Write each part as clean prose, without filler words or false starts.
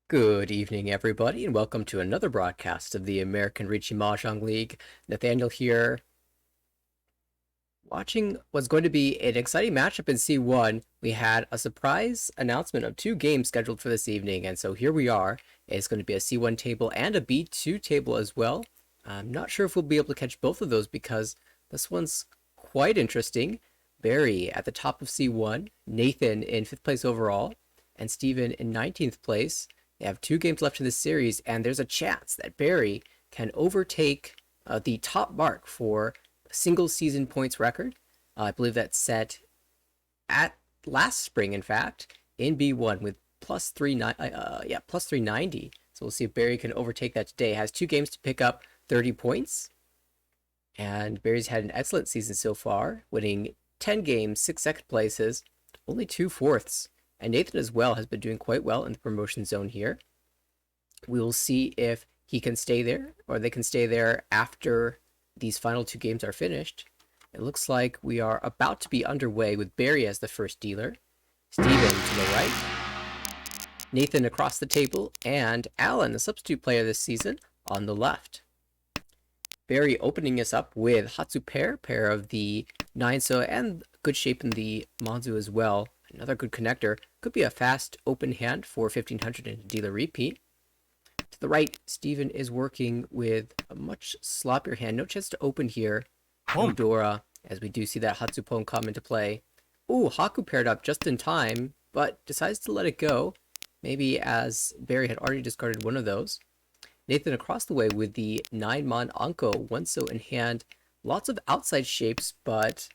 Good evening, everybody, and welcome to another broadcast of the American Ricci Mahjong League. Nathaniel here, watching what's going to be an exciting matchup in C1. We had a surprise announcement of two games scheduled for this evening, and so here we are. It's going to be a C1 table and a B2 table as well. I'm not sure if we'll be able to catch both of those because this one's quite interesting. Barry at the top of C1, Nathan in 5th place overall, and Steven in 19th place. They have two games left in this series, and there's a chance that Barry can overtake the top mark for a single season points record. I believe that's set at last spring, in fact, in B1 with plus 390. So we'll see if Barry can overtake that today. Has two games to pick up 30 points, and Barry's had an excellent season so far, winning 10 games, 6 second places, only 2 fourths. And Nathan as well has been doing quite well in the promotion zone here. We will see if he can stay there or they can stay there after these final two games are finished. It looks like we are about to be underway with Barry as the first dealer, Steven to the right, Nathan across the table, and Alan, the substitute player this season, on the left. Barry opening us up with Hatsu pair of the 9-so, and good shape in the Manzu as well. Another good connector. Could be a fast open hand for 1500 and a dealer repeat. To the right, Steven is working with a much sloppier hand. No chance to open here. Dora, as we do see that Hatsupon come into play. Ooh, Haku paired up just in time, but decides to let it go. Maybe as Barry had already discarded one of those. Nathan across the way with the 9-mon Anko, 1-so in hand. Lots of outside shapes, but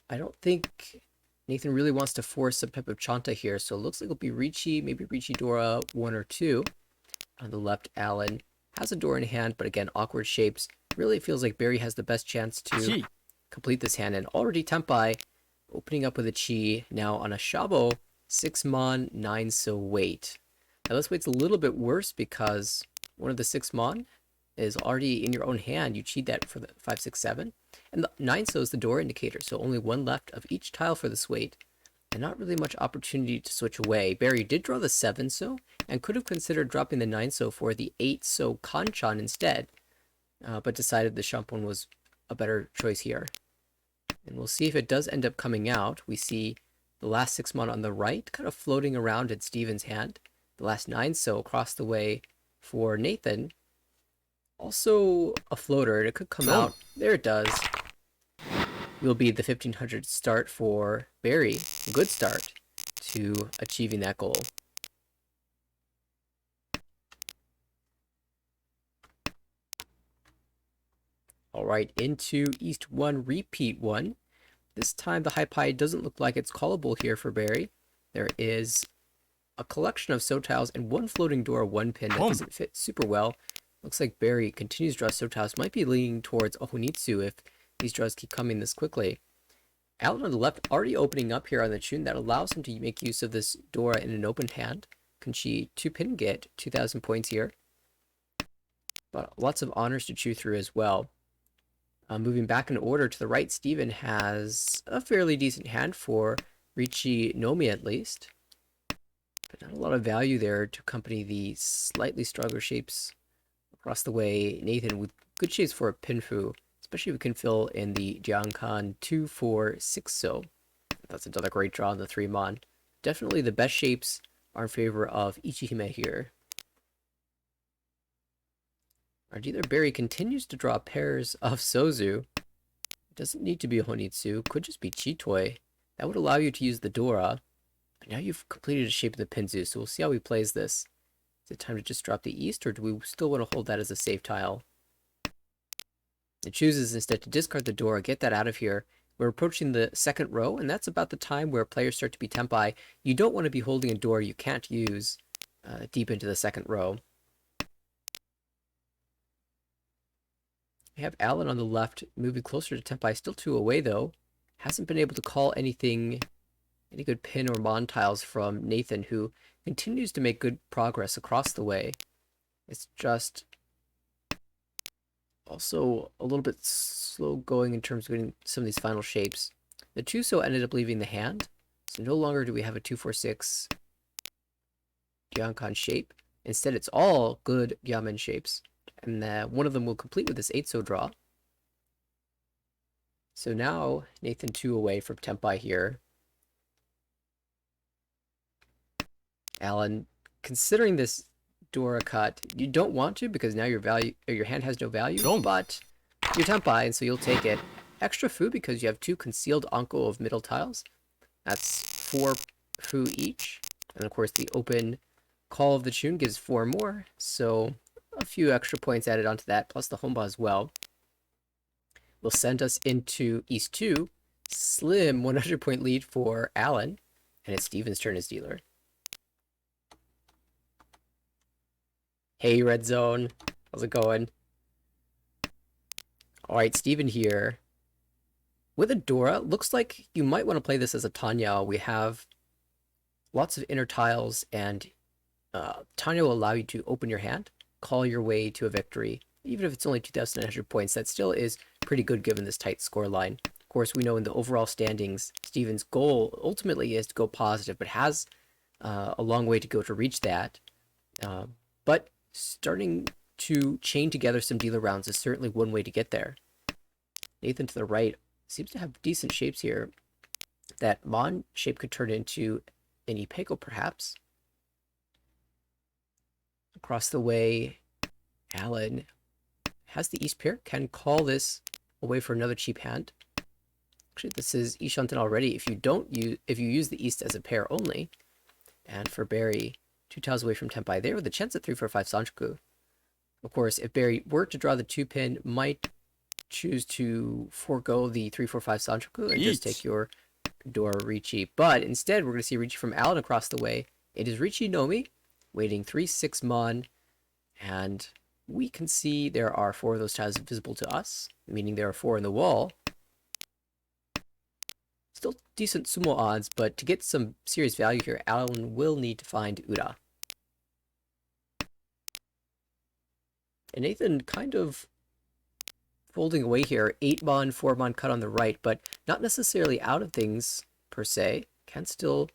I don't think Nathan really wants to force some type of Chanta here, so it looks like it'll be Ricci, maybe Ricci Dora 1 or 2. On the left, Alan has a Dora in hand, but again, awkward shapes. Really feels like Barry has the best chance to complete this hand, and already Tempai opening up with a Chi, now on a Shabo, 6-mon, 9-so wait. Now this wait's a little bit worse because one of the 6-mon is already in your own hand. You cheat that for the 5, 6, 7. And the 9-so is the door indicator, so only one left of each tile for this wait. And not really much opportunity to switch away. Barry did draw the 7-so, and could have considered dropping the 9-so for the 8-so Kanchan instead, but decided the Shampon was a better choice here. And we'll see if it does end up coming out. We see the last 6-mon on the right, kind of floating around in Steven's hand. The last 9-so across the way for Nathan. Also a floater, it could come out. There it does. Will be the 1500 start for Barry. A good start to achieving that goal. Alright, into East 1, repeat 1. This time the high pie doesn't look like it's callable here for Barry. There is a collection of so tiles and one floating door, one pin that doesn't fit super well. Looks like Barry continues to draw so tiles. Might be leaning towards Ohunitsu if these draws keep coming this quickly. Alan on the left already opening up here on the tune that allows him to make use of this Dora in an open hand. Kunchi 2-pin get 2,000 points here. But lots of honors to chew through as well. Moving back in order to the right, Steven has a fairly decent hand for Ricci Nomi at least. But not a lot of value there to accompany the slightly stronger shapes across the way. Nathan with good shapes for a Pinfu, especially if we can fill in the Jiangkan 2, 4, 6-so. That's another great draw on the 3-mon. Definitely the best shapes are in favor of Ichihime here. Our dealer Barry continues to draw pairs of Sozu. It doesn't need to be a Honitsu, could just be Chitoi. That would allow you to use the Dora. But now you've completed a shape of the Pinzu, so we'll see how he plays this. Is it time to just drop the East, or do we still want to hold that as a safe tile? It chooses instead to discard the Dora, get that out of here. We're approaching the second row, and that's about the time where players start to be Tempai. You don't want to be holding a Dora you can't use deep into the second row. We have Alan on the left, moving closer to Tempai, still 2 away though. Hasn't been able to call any good pin or mon tiles from Nathan, who continues to make good progress across the way. It's just also a little bit slow going in terms of getting some of these final shapes. The 2-so ended up leaving the hand, so no longer do we have a 2, 4, 6 Jiangkan shape. Instead, it's all good Gyamen shapes. And one of them will complete with this 8-so draw. So now, Nathan 2 away from Tempai here. Alan, considering this Dora cut, you don't want to because now your hand has no value, but you're Tempai, and so you'll take it. Extra Fu because you have 2 concealed Anko of middle tiles. That's 4 Fu each. And of course, the open Call of the Chun gives 4 more, so a few extra points added onto that, plus the Honba as well. Will send us into East 2. Slim 100-point lead for Alan, and it's Steven's turn as dealer. Hey, Red Zone. How's it going? Alright, Steven here. With a Dora, looks like you might want to play this as a Tanya. We have lots of inner tiles, and Tanya will allow you to open your hand, call your way to a victory. Even if it's only 2,900 points, that still is pretty good given this tight score line. Of course, we know in the overall standings, Steven's goal ultimately is to go positive, but has a long way to go to reach that. But starting to chain together some dealer rounds is certainly one way to get there. Nathan to the right seems to have decent shapes here. That Mon shape could turn into an Ipeko, perhaps. Across the way, Alan has the East pair, can call this away for another cheap hand. Actually, this is Ishanten already. If you use the East as a pair only, and for Barry, 2 tiles away from Tempai there with a chance at 3-4-5 Sanchoku. Of course, if Barry were to draw the 2-pin, might choose to forego the 3-4-5 Sanchoku and just take your Dora Ricci. But instead, we're going to see Ricci from Alan across the way. It is Ricci Nomi, waiting 3-6 Mon, and we can see there are 4 of those tiles visible to us, meaning there are 4 in the wall. Still decent Tsumo odds, but to get some serious value here, Alan will need to find Ura. And Nathan kind of folding away here, 8 Mon, 4 Mon cut on the right, but not necessarily out of things per se. Can still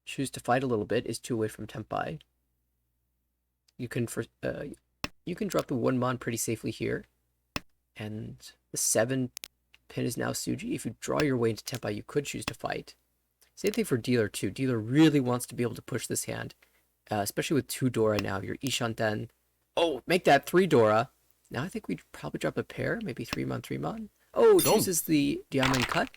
choose to fight a little bit, is 2 away from Tempai. You can drop the 1 Mon pretty safely here. And the 7 pin is now Suji. If you draw your way into Tempai, you could choose to fight. Same thing for Dealer too. Dealer really wants to be able to push this hand, especially with 2 Dora now. Your Ishanten. Oh, make that 3 Dora. Now I think we'd probably drop a pair, maybe 3 Mon, 3 Mon. Oh, chooses the Diamond cut,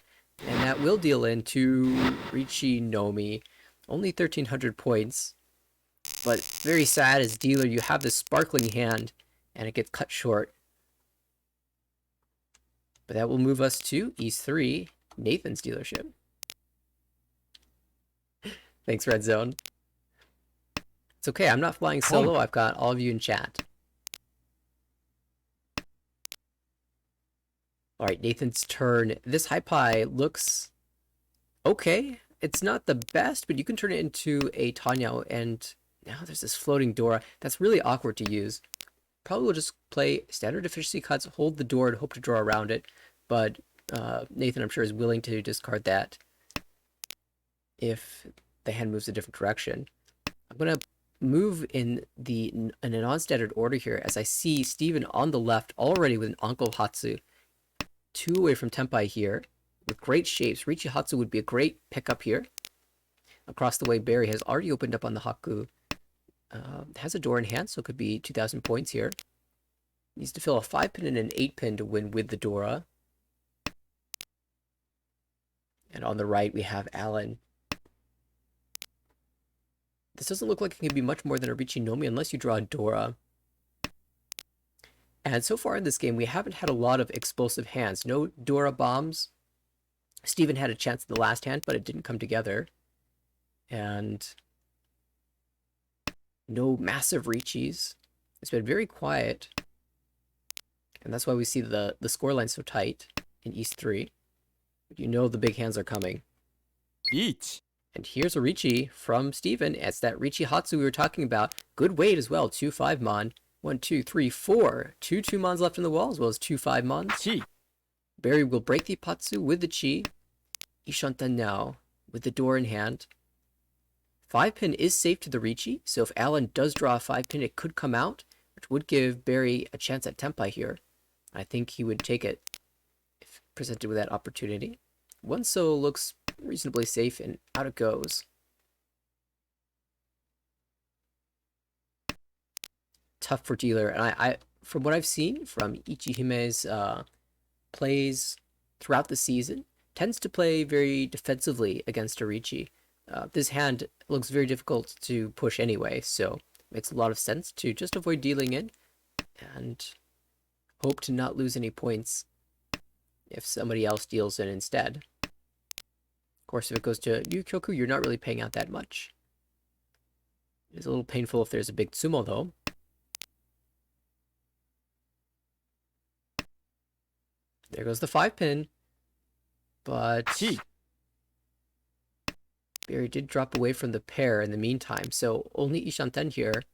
and that will deal into Ricci Nomi. Only 1,300 points. But very sad as dealer, you have this sparkling hand, and it gets cut short. But that will move us to East 3, Nathan's dealership. Thanks, Red Zone. It's okay, I'm not flying solo, I've got all of you in chat. Alright, Nathan's turn. This high pie looks okay. It's not the best, but you can turn it into a Tanya, and now there's this floating Dora. That's really awkward to use. Probably will just play standard efficiency cuts, hold the door, and hope to draw around it. But Nathan, I'm sure, is willing to discard that if the hand moves a different direction. I'm going to move in a non-standard order here as I see Steven on the left already with an Anko Hatsu. 2 away from Tempai here with great shapes. Ricci Hatsu would be a great pickup here. Across the way, Barry has already opened up on the Haku. Has a door in hand, so it could be 2,000 points here. Needs to fill a 5-pin and an 8-pin to win with the Dora. And on the right, we have Alan. This doesn't look like it can be much more than a Ricci Nomi unless you draw a Dora. And so far in this game, we haven't had a lot of explosive hands. No Dora bombs. Steven had a chance in the last hand, but it didn't come together. And no massive Riccis. It's been very quiet. And that's why we see the scoreline so tight in East 3. But you know the big hands are coming. Each. And here's a Ricci from Steven. It's that Ricci Hatsu we were talking about. Good weight as well. 2 5 Mon. 1, 2, 3, 4. 2 2 Mons left in the wall as well as 2 5 Mons. Chi. Barry will break the Ipatsu with the Chi. Ishanten now with the door in hand. 5 pin is safe to the Ricci, so if Alan does draw a 5 pin, it could come out, which would give Barry a chance at Tempai here. I think he would take it if presented with that opportunity. 1-so looks reasonably safe, and out it goes. Tough for dealer, and I from what I've seen from Ichihime's plays throughout the season, tends to play very defensively against Arichi. This hand looks very difficult to push anyway, so it makes a lot of sense to just avoid dealing in and hope to not lose any points if somebody else deals in instead. Of course, if it goes to Ryukyoku, you're not really paying out that much. It's a little painful if there's a big Tsumo, though. There goes the 5 pin. But Barry did drop away from the pair in the meantime, so only Ishanten here.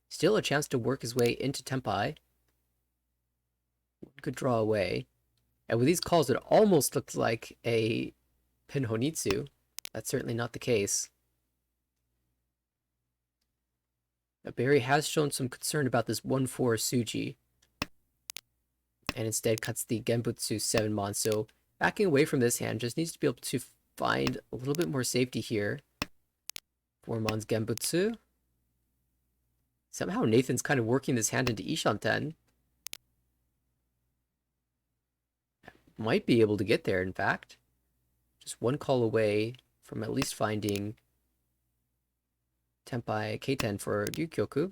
Still a chance to work his way into Tempai. Could draw away. And with these calls, it almost looked like a pin Honitsu. That's certainly not the case. Barry has shown some concern about this 1-4 Suji, and instead cuts the Genbutsu 7-mon, so backing away from this hand, just needs to be able to find a little bit more safety here. 4-mon's Genbutsu. Somehow Nathan's kind of working this hand into Ishanten. Might be able to get there, in fact. Just one call away from at least finding Tempai Keiten for Ryukyoku.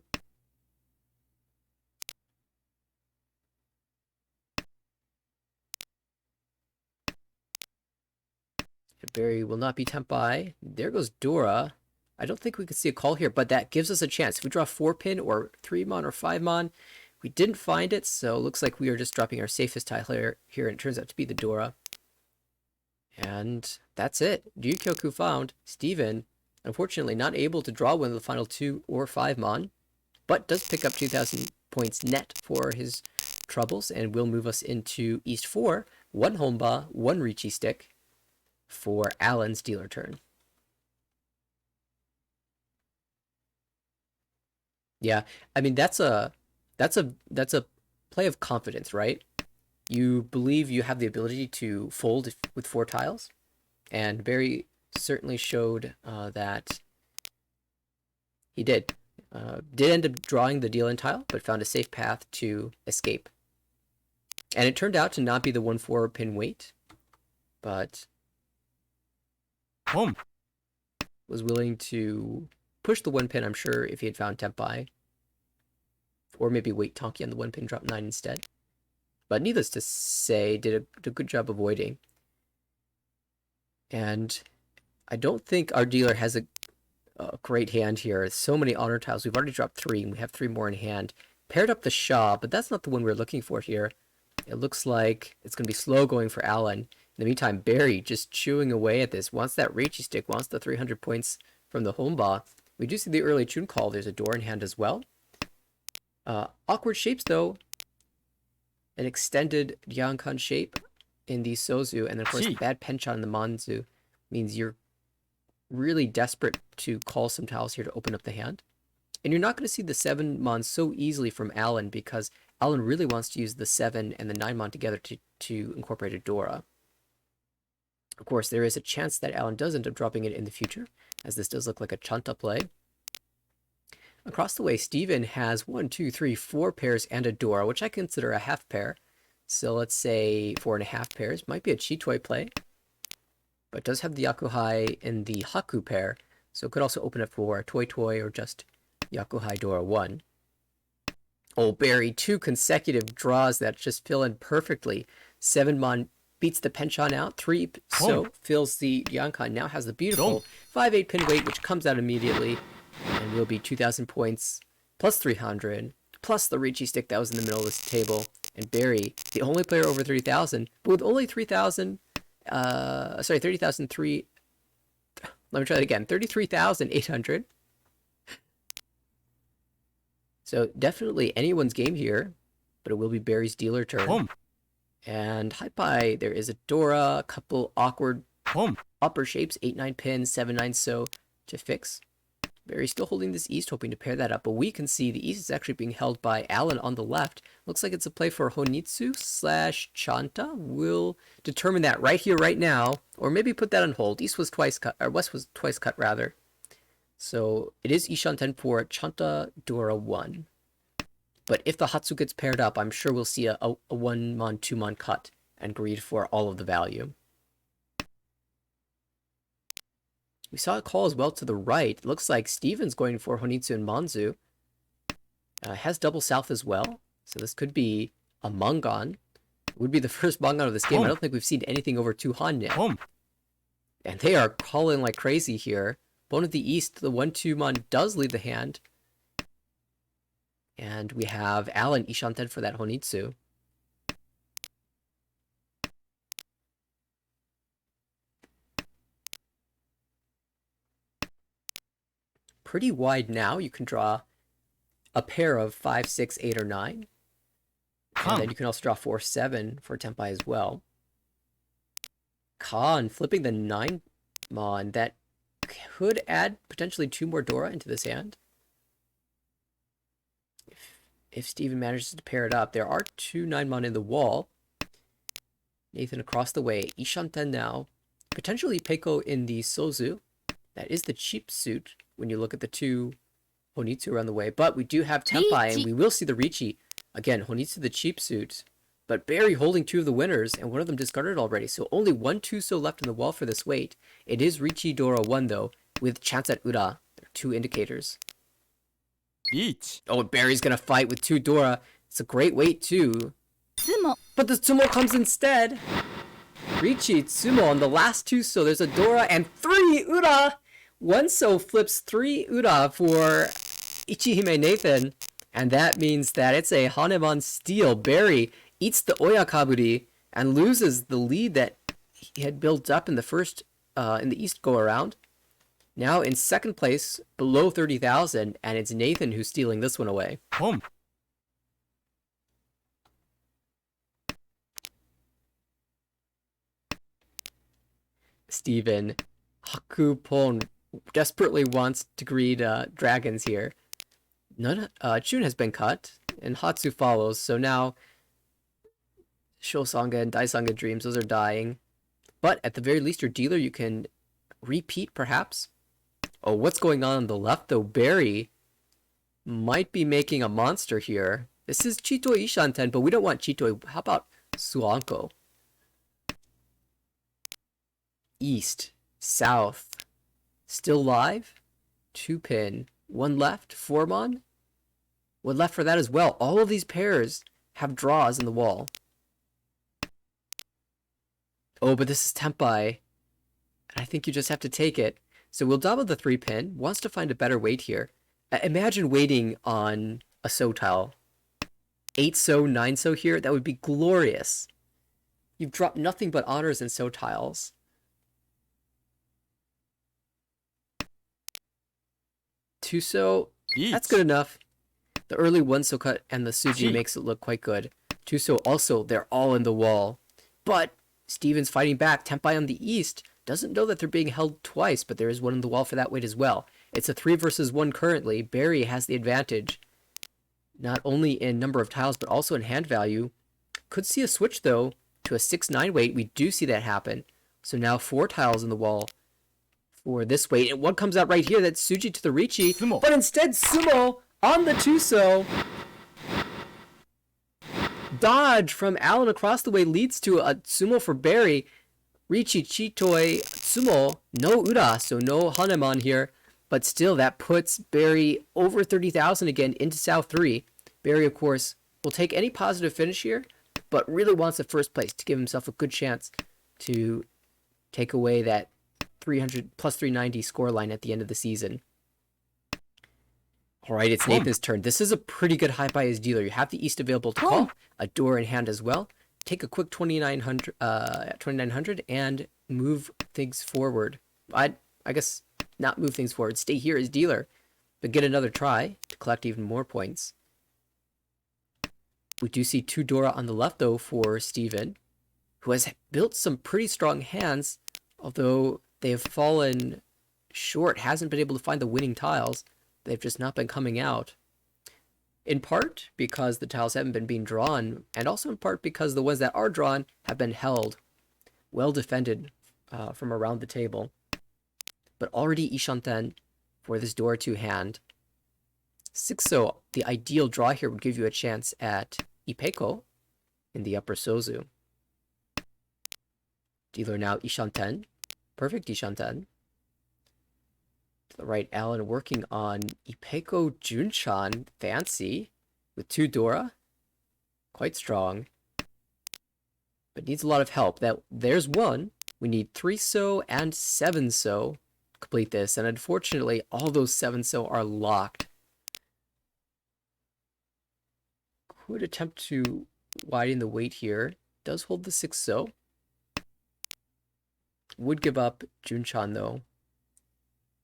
Barry will not be Tempai. There goes Dora. I don't think we could see a call here, but that gives us a chance. If we draw 4-pin or 3-mon or 5-mon, we didn't find it, so it looks like we are just dropping our safest tile here, and it turns out to be the Dora. And that's it. Ryukyoku found. Steven, unfortunately, not able to draw one of the final 2 or 5-mon, but does pick up 2,000 points net for his troubles, and will move us into East 4. 1 Honba, 1 Ricci stick for Alan's dealer turn. Yeah, I mean that's a play of confidence, right? You believe you have the ability to fold with 4 tiles, and Barry certainly showed that he did. Did end up drawing the deal-in tile, but found a safe path to escape. And it turned out to not be the 1-4 pin weight, but was willing to push the 1 pin, I'm sure, if he had found Tempai. Or maybe wait Tonki on the 1 pin, drop 9 instead. But needless to say, did a good job avoiding. And I don't think our dealer has a great hand here. So many honor tiles. We've already dropped 3, and we have 3 more in hand. Paired up the Shaw, but that's not the one we're looking for here. It looks like it's going to be slow going for Alan. In the meantime, Barry just chewing away at this. Wants that Reichi stick, wants the 300 points from the Honba. We do see the early Chun call. There's a door in hand as well. Awkward shapes, though. An extended Ryankan shape in the Sozu, and then, of course, the bad Penchan in the Manzu means you're really desperate to call some tiles here to open up the hand. And you're not going to see the 7-mon so easily from Alan, because Alan really wants to use the 7 and the 9-mon together to incorporate a Dora. Of course, there is a chance that Alan does end up dropping it in the future, as this does look like a Chanta play. Across the way, Steven has 1, 2, 3, 4 pairs and a Dora, which I consider a half pair. So let's say 4.5 pairs. Might be a Chitoi play, but does have the Yakuhai in the Haku pair, so it could also open up for a Toi Toi or just Yakuhai Dora 1. Oh, Barry, 2 consecutive draws that just fill in perfectly. 7-mon beats the Penchan out. 3 so fills the Yankan. Now has the beautiful 5-8 pin weight, which comes out immediately, and will be 2,000 points plus 300 plus the Ricci stick that was in the middle of this table. And Barry, the only player over 30,000, but with only 3,000, 30,003. Let me try that again. 33,800. So definitely anyone's game here, but it will be Barry's dealer turn. And Hypai, there is a Dora, a couple awkward upper shapes, 8-9 pins, 7-9 so to fix. Barry still holding this east, hoping to pair that up, but we can see the east is actually being held by Alan on the left. Looks like it's a play for Honitsu slash Chanta. We'll determine that right here, right now, or maybe put that on hold. East was twice cut, or west was twice cut, rather. So it is Ishanten for Chanta Dora 1. But if the Hatsu gets paired up, I'm sure we'll see a 1-mon, 2-mon cut and greed for all of the value. We saw a call as well to the right. It looks like Steven's going for Honitsu and Manzu. Has double south as well. So this could be a Mangan. It would be the first Mangan of this game. I don't think we've seen anything over 2 Han yet. And they are calling like crazy here. Bone of the East, the 1-2 Mon does lead the hand. And we have Alan Ishanten for that Honitsu. Pretty wide now. You can draw a pair of 5, 6, 8, or 9. And then you can also draw 4, 7 for Tenpai as well. Khan flipping the 9 Mon. That could add potentially 2 more Dora into this hand. If Steven manages to pair it up. There are 2 9 Mon in the wall. Nathan across the way. Ishanten now. Potentially Peiko in the Sozu. That is the cheap suit when you look at the 2 Honitsu around the way. But we do have Tenpai, and we will see the Richi. Again, Honitsu the cheap suit. But Barry holding 2 of the winners, and one of them discarded already. So only 1 Tuso left in the wall for this weight. It is Richi Dora 1, though, with chance at Ura. There are 2 indicators. Oh, Barry's going to fight with 2 Dora. It's a great weight, too. Tsumo. But the Tsumo comes instead. Richi, Tsumo on the last 2, so there's a Dora and 3 Ura. 1 so flips 3 Ura for Ichihime Nathan. And that means that it's a Hanemon steal. Barry eats the Oyakaburi and loses the lead that he had built up in the first, in the East go-around. Now in second place, below 30,000, and it's Nathan who's stealing this one away. Steven Hakupon desperately wants to greed dragons here. Chun has been cut, and Hatsu follows, so now Shosanga and Daisanga Dreams, those are dying. But at the very least, your dealer, you can repeat, perhaps. Oh, what's going on the left, though? Barry might be making a monster here. This is Chitoi Ishanten, but we don't want Chitoi. How about Suanko? East, south, still live. 2 pin, 1 left, 4 mon. 1 left for that as well. All of these pairs have draws in the wall. Oh, but this is Tenpai. And I think you just have to take it. So we'll double the 3 pin. Wants to find a better weight here. Imagine waiting on a so tile. 8 so, 9 so here. That would be glorious. You've dropped nothing but honors and so tiles. Tuso, that's good enough. The early 1 so cut and the Suji makes it look quite good. Tuso also, they're all in the wall. But Steven's fighting back. Tenpai on the east doesn't know that they're being held twice, but there is 1 in the wall for that weight as well. It's a 3 versus 1 currently. Barry has the advantage, not only in number of tiles, but also in hand value. Could see a switch, though, to a 6-9 weight. We do see that happen. So now 4 tiles in the wall for this weight. And one comes out right here. That's Suji to the Richi. Tsumo. But instead, Tsumo on the Tuso. Dodge from Alan across the way leads to a Tsumo for Barry. Richi, Chitoi, Tsumo. No Ura, so no Hanemon here. But still, that puts Barry over 30,000 again into South 3. Barry, of course, will take any positive finish here, but really wants the first place to give himself a good chance to take away that 300 plus 390 scoreline at the end of the season. All right, it's Nathan's turn. This is a pretty good high by his dealer. You have the East available to call, a door in hand as well. Take a quick 2900 and move things forward. I guess not move things forward. Stay here as dealer, but get another try to collect even more points. We do see 2 Dora on the left, though, for Steven, who has built some pretty strong hands, although they have fallen short, hasn't been able to find the winning tiles. They've just not been coming out. In part because the tiles haven't been being drawn, and also in part because the ones that are drawn have been held, well defended from around the table. But already Ishanten for this Dora 2 hand. 6-so, the ideal draw here would give you a chance at Ipeko in the upper Sozu. Dealer now Ishanten. Perfect Ishanten. To the right, Alan working on Ipeko Junchan. Fancy. With 2 Dora. Quite strong. But needs a lot of help. There's 1. We need 3-so and 7-so to complete this. And unfortunately, all those 7-so are locked. Could attempt to widen the weight here. Does hold the 6-so. Would give up Junchan though.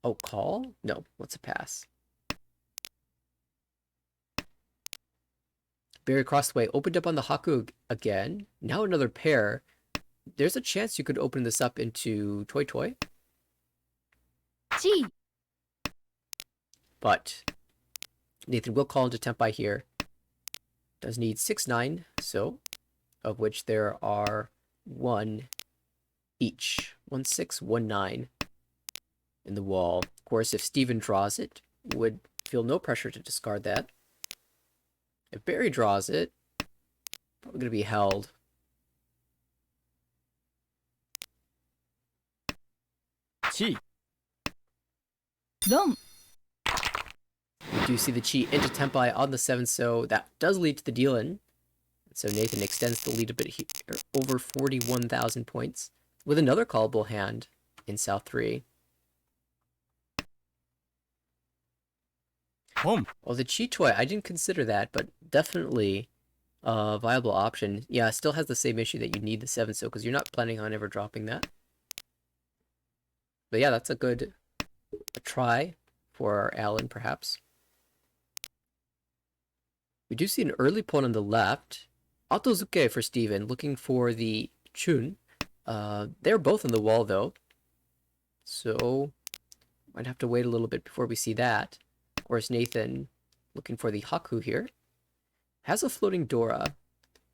Oh, call? No, what's a pass? Barry across the way, opened up on the Haku again. Now another pair. There's a chance you could open this up into Toy Toy. Gee. But Nathan will call into Tempai here. Does need 6-9, so of which there are 1 each. 1-6, 1-9 in the wall. Of course, if Steven draws it, would feel no pressure to discard that. If Barry draws it, probably going to be held. Chi. Dom. We do see the Chi into Tempai on the 7-so. That does lead to the deal-in. So Nathan extends the lead a bit here, over 41,000 points, with another callable hand in South 3. Well, the Chi Toy, I didn't consider that, but definitely a viable option. Yeah, it still has the same issue that you need the 7-so, because you're not planning on ever dropping that. But yeah, that's a good try for Alan, perhaps. We do see an early pawn on the left. Otozuke for Steven, looking for the Chun. They're both on the wall, though. So, might have to wait a little bit before we see that. Of course, Nathan, looking for the Haku here. Has a floating Dora.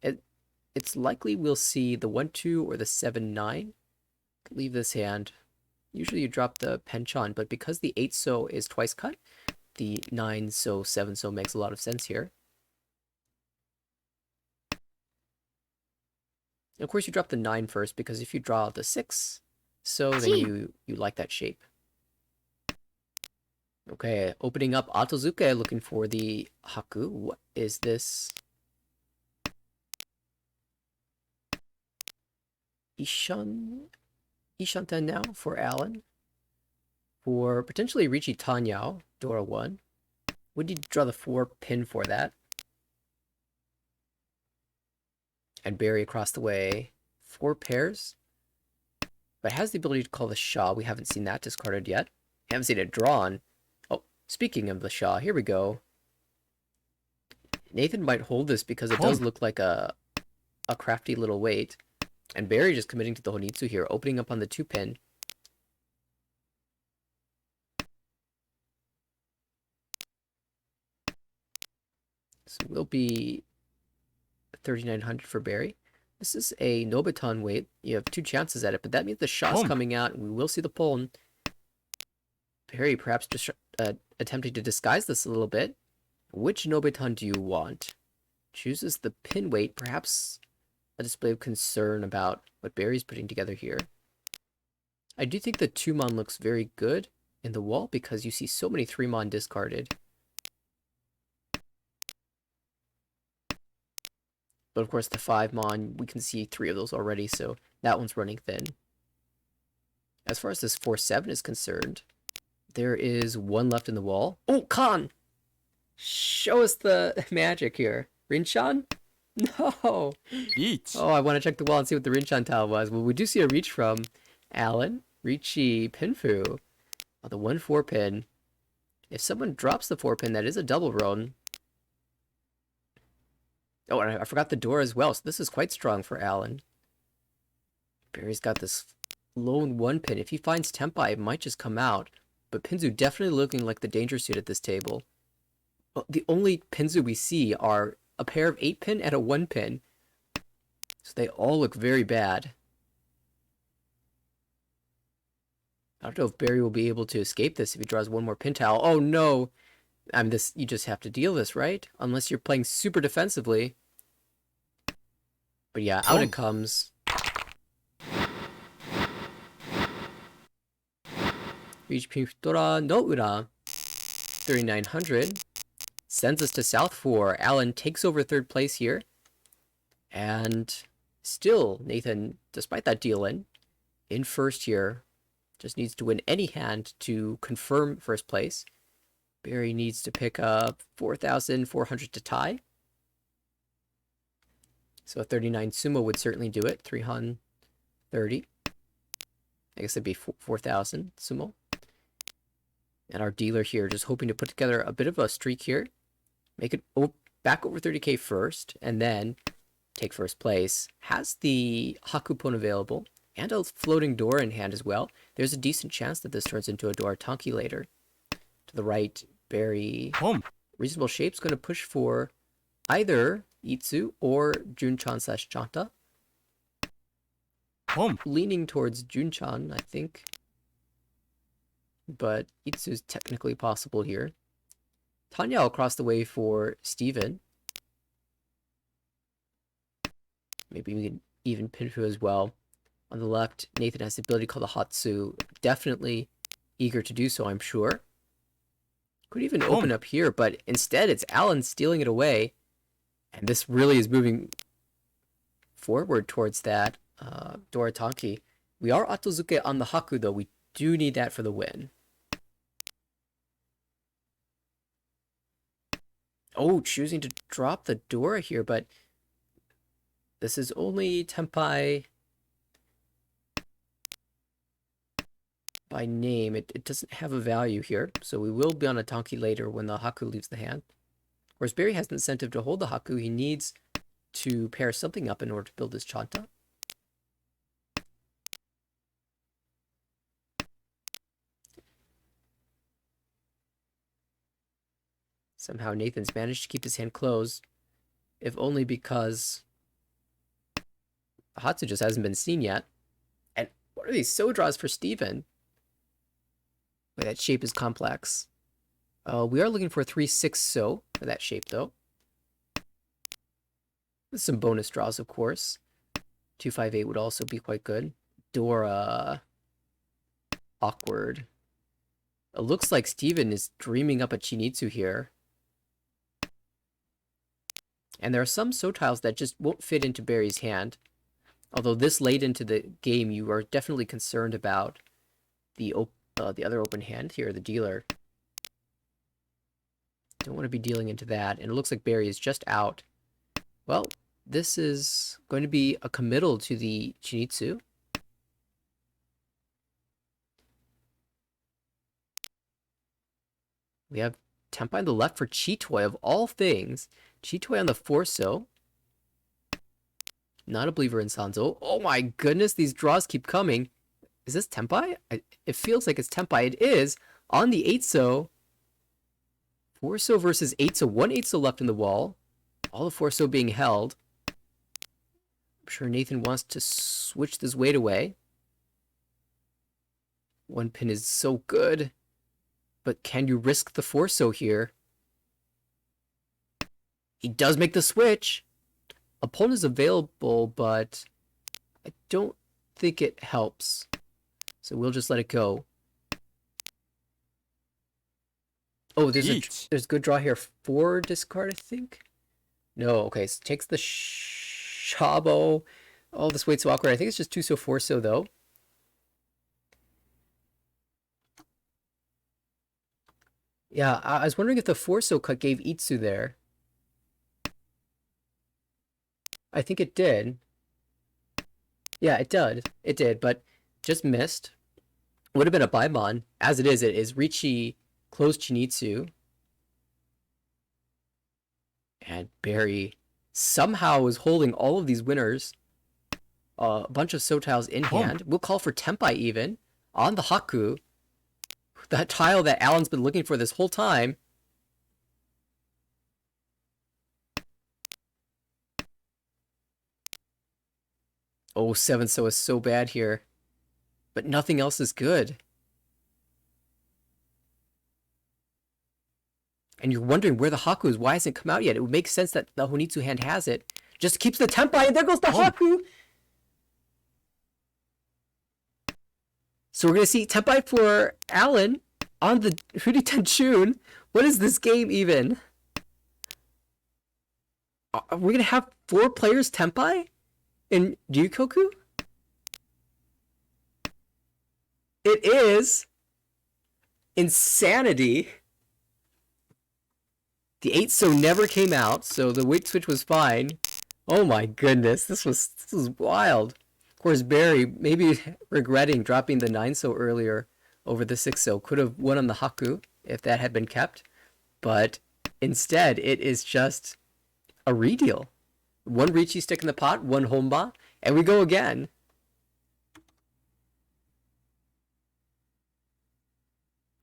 It's likely we'll see the 1-2 or the 7-9. Leave this hand. Usually you drop the Penchon, but because the 8-so is twice cut, the 9-so, 7-so makes a lot of sense here. And of course, you drop the 9 first, because if you draw the 6-so, then you like that shape. Okay, opening up Otozuke, looking for the Haku. What is this? Ishanten now for Alan. For potentially Richi Tanyao, Dora 1. Would you draw the 4 pin for that? And Barry across the way. 4 pairs. But has the ability to call the Shah. We haven't seen that discarded yet. Haven't seen it drawn. Oh, speaking of the Shah, here we go. Nathan might hold this because it does look like a crafty little weight. And Barry just committing to the Honitsu here, opening up on the 2 pin. So it will be 3,900 for Barry. This is a Nobiton weight. You have 2 chances at it, but that means the Shah's coming out, and we will see the Pon. Barry perhaps just attempting to disguise this a little bit. Which Nobiton do you want? Chooses the pin weight, perhaps a display of concern about what Barry's putting together here. I do think the 2-mon looks very good in the wall because you see so many 3-mon discarded. But of course the 5-mon, we can see 3 of those already, so that one's running thin. As far as this 4-7 is concerned, there is 1 left in the wall. Oh, Khan! Show us the magic here. Rinchan? No! Each. Oh, I want to check the wall and see what the Rinchan tile was. Well, we do see a reach from Alan, Ricci, Pinfu. Oh, the 1-4 pin. If someone drops the 4 pin, that is a double Ron. Oh, and I forgot the door as well, so this is quite strong for Alan. Barry's got this lone 1 pin. If he finds Tempai, it might just come out. but Pinzu definitely looking like the danger suit at this table. Well, the only Pinzu we see are a pair of 8-pin and a 1-pin. So they all look very bad. I don't know if Barry will be able to escape this if he draws one more pin tile. Oh no! You just have to deal this, right? Unless you're playing super defensively. But yeah, out it comes. Reach Pintora no Ura. 3900. Sends us to South 4. Alan takes over third place here. And still, Nathan, despite that deal in first here, just needs to win any hand to confirm first place. Barry needs to pick up 4,400 to tie. So a 39 Tsumo would certainly do it. 330. I guess it'd be 4,000 Tsumo. And our dealer here just hoping to put together a bit of a streak here. Make it back over 30k first, and then take first place. Has the Hakupon available, and a floating door in hand as well. There's a decent chance that this turns into a door Tonki later. To the right, Barry. Reasonable Shape's going to push for either Itsu or Junchan / Chanta. Leaning towards Junchan, I think. But Itsu's technically possible here. Tanya across the way for Steven. Maybe we can even Pinfu as well. On the left, Nathan has the ability to call the Hatsu. Definitely eager to do so, I'm sure. Could even open up here, but instead it's Alan stealing it away. And this really is moving forward towards that Doratanki. We are Otozuke on the Haku, though. We do need that for the win. Oh, choosing to drop the Dora here, but this is only Tenpai by name. It doesn't have a value here, so we will be on a Tonki later when the Haku leaves the hand. Of course, Barry has an incentive to hold the Haku. He needs to pair something up in order to build his Chanta. Somehow Nathan's managed to keep his hand closed, if only because Hatsu just hasn't been seen yet. And what are these so draws for Steven? Wait, that shape is complex. We are looking for 3-6 so for that shape, though. With some bonus draws, of course. 2-5-8 would also be quite good. Dora. Awkward. It looks like Steven is dreaming up a Chinitsu here. And there are some so tiles that just won't fit into Barry's hand. Although this late into the game, you are definitely concerned about the other open hand here, the dealer. Don't want to be dealing into that. And it looks like Barry is just out. Well, this is going to be a committal to the Chinitsu. We have Tenpai on the left for Chitoi, of all things. Chitoi on the Forso. Not a believer in Sanzo. Oh my goodness, these draws keep coming. Is this Tenpai? It feels like it's Tenpai. It is. On the 8-so. Forso versus 8-so. 1 8-so left in the wall. All the Forso being held. I'm sure Nathan wants to switch this weight away. One pin is so good. But can you risk the Forso here? He does make the switch. Opponent is available, but I don't think it helps. So we'll just let it go. Oh, there's a good draw here for discard, I think. No, okay, so takes the Shabo. Oh, this weight's so awkward. I think it's just 2-so, 4-so, though. Yeah, I was wondering if the 4-so cut gave Itsu there. I think it did. Yeah, it did. It did, but just missed. Would have been a Baimon. As it is Richi closed Chinitsu. And Barry somehow is holding all of these winners. A bunch of Sotiles in hand. We'll call for Tenpai even. On the Haku. that tile that Alan's been looking for this whole time. Oh, 7 so is so bad here. But nothing else is good. And you're wondering where the Haku is. Why hasn't it come out yet? It would make sense that the Honitsu hand has it. Just keeps the Tenpai, and there goes the Haku! So we're going to see Tenpai for Alan on the Huriten Chun. What is this game even? Are we going to have 4 players Tenpai in Ryukoku? It is insanity. The 8 so never came out, so the weight switch was fine. Oh my goodness, this was wild. Of course, Barry, maybe regretting dropping the 9 so earlier over the 6 so, could have won on the Haku if that had been kept. But instead, it is just a redeal. 1 Richi stick in the pot, 1 Homba, and we go again.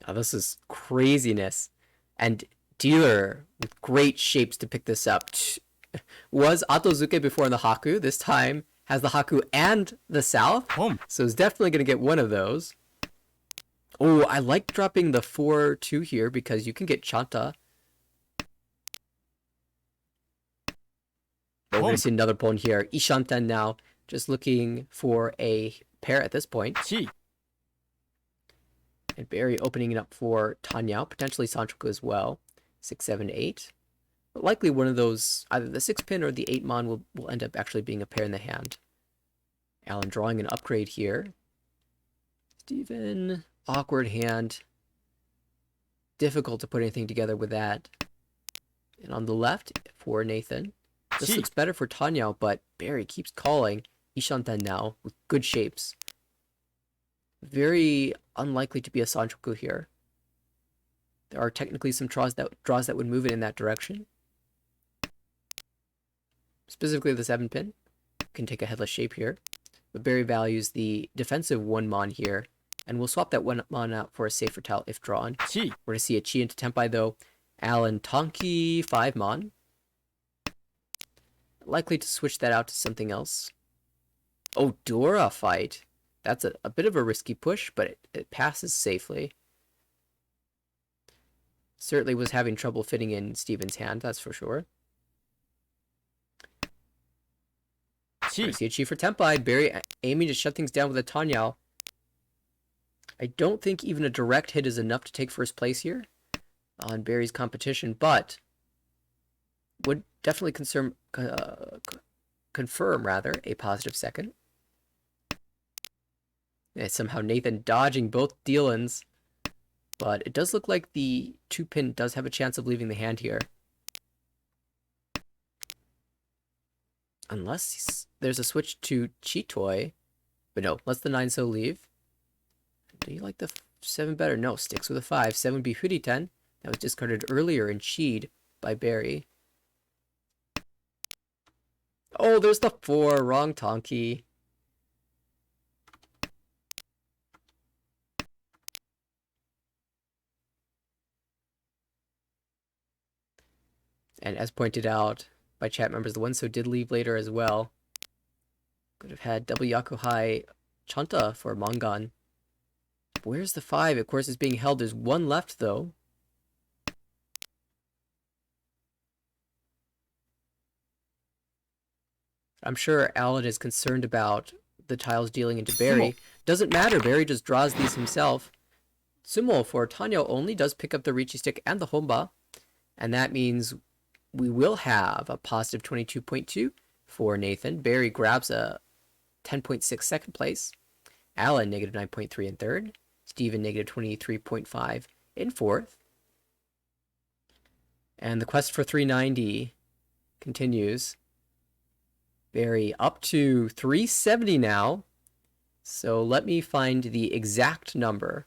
Oh, this is craziness. And dealer with great shapes to pick this up. Was Atozuke before in the Haku. This time has the Haku and the South. So it's definitely going to get one of those. Oh, I like dropping the 4-2 here because you can get Chanta. We're going to see another pawn here. Ishanten now just looking for a pair at this point. And Barry opening it up for Tanyao, potentially Sanchoku as well. 6, 7, 8. But likely one of those, either the 6 pin or the 8 mon will end up actually being a pair in the hand. Alan drawing an upgrade here. Steven, awkward hand. Difficult to put anything together with that. And on the left for Nathan. This looks better for Tanyao, but Barry keeps calling Ishanten now with good shapes. Very unlikely to be a Sanchoku here. There are technically some draws that would move it in that direction. Specifically the 7 pin. Can take a headless shape here. But Barry values the defensive 1 mon here. And we'll swap that 1 mon out for a safer tile if drawn. We're going to see a Chi into Tenpai though. Alan Tonki 5 mon. Likely to switch that out to something else. Oh, Dora fight. That's a bit of a risky push, but it passes safely. Certainly was having trouble fitting in Steven's hand, that's for sure. I see a Chi for Tenpai. Barry aiming to shut things down with a Tanyao. I don't think even a direct hit is enough to take first place here on Barry's competition, but would definitely confirm rather a positive second. And somehow Nathan dodging both deal-ins. But it does look like the 2 pin does have a chance of leaving the hand here. Unless there's a switch to Chitoi. But no, lets the 9 so leave. Do you like the 7 better? No, sticks with a 5. 7 would be Huriten. That was discarded earlier and Chi'd by Barry. Oh, there's the 4. Wrong Tonki. And as pointed out by chat members, the 1 so did leave later as well. Could have had double Yakuhai Chanta for Mangan. Where's the 5? Of course, it's being held. There's 1 left, though. I'm sure Alan is concerned about the tiles dealing into Barry. Doesn't matter. Barry just draws these himself. Tsumo for Tanyao only does pick up the Richi stick and the Homba. And that means we will have a positive 22.2 for Nathan. Barry grabs a 10.6 second place. Alan, negative 9.3 in third. Steven, negative 23.5 in fourth. And the quest for 390 continues. Barry up to 370 now. So let me find the exact number,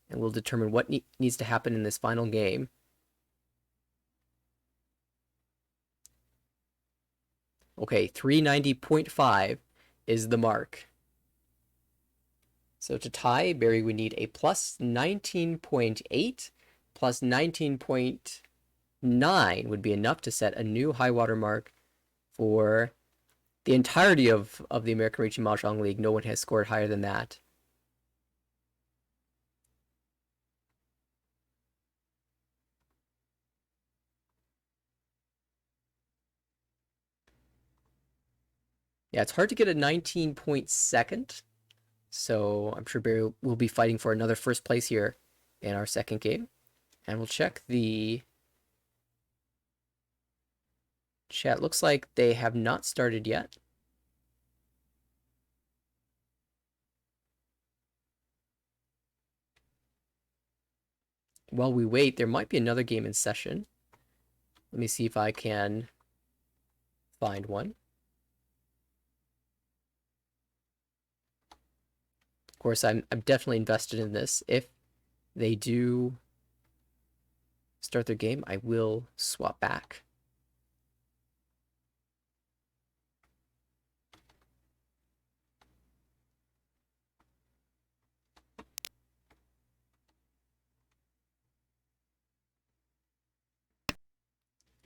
and we'll determine what needs to happen in this final game. Okay, 390.5 is the mark. So to tie, Barry would need a plus 19.8 plus 19.9 would be enough to set a new high water mark for the entirety of the American Reaching Mahjong League. No one has scored higher than that. Yeah, it's hard to get a 19-point second, so I'm sure Barry will be fighting for another first place here in our second game. And we'll check the chat. Looks like they have not started yet. While we wait, there might be another game in session. Let me see if I can find one. Of course, I'm definitely invested in this. If they do start their game, I will swap back.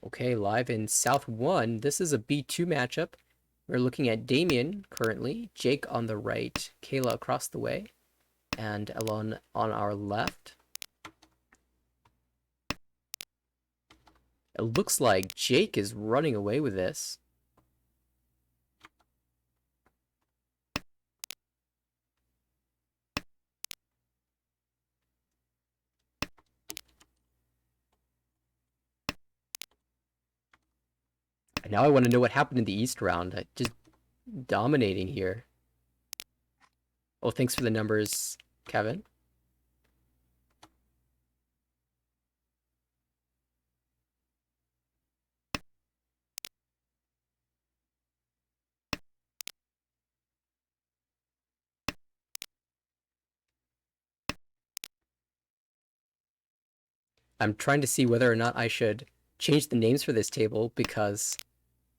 Okay, live in South 1. This is a B2 matchup. We're looking at Damien currently, Jake on the right, Kayla across the way, and Elon on our left. It looks like Jake is running away with this. And now I want to know what happened in the East round. Just dominating here. Oh, thanks for the numbers, Kevin. I'm trying to see whether or not I should change the names for this table because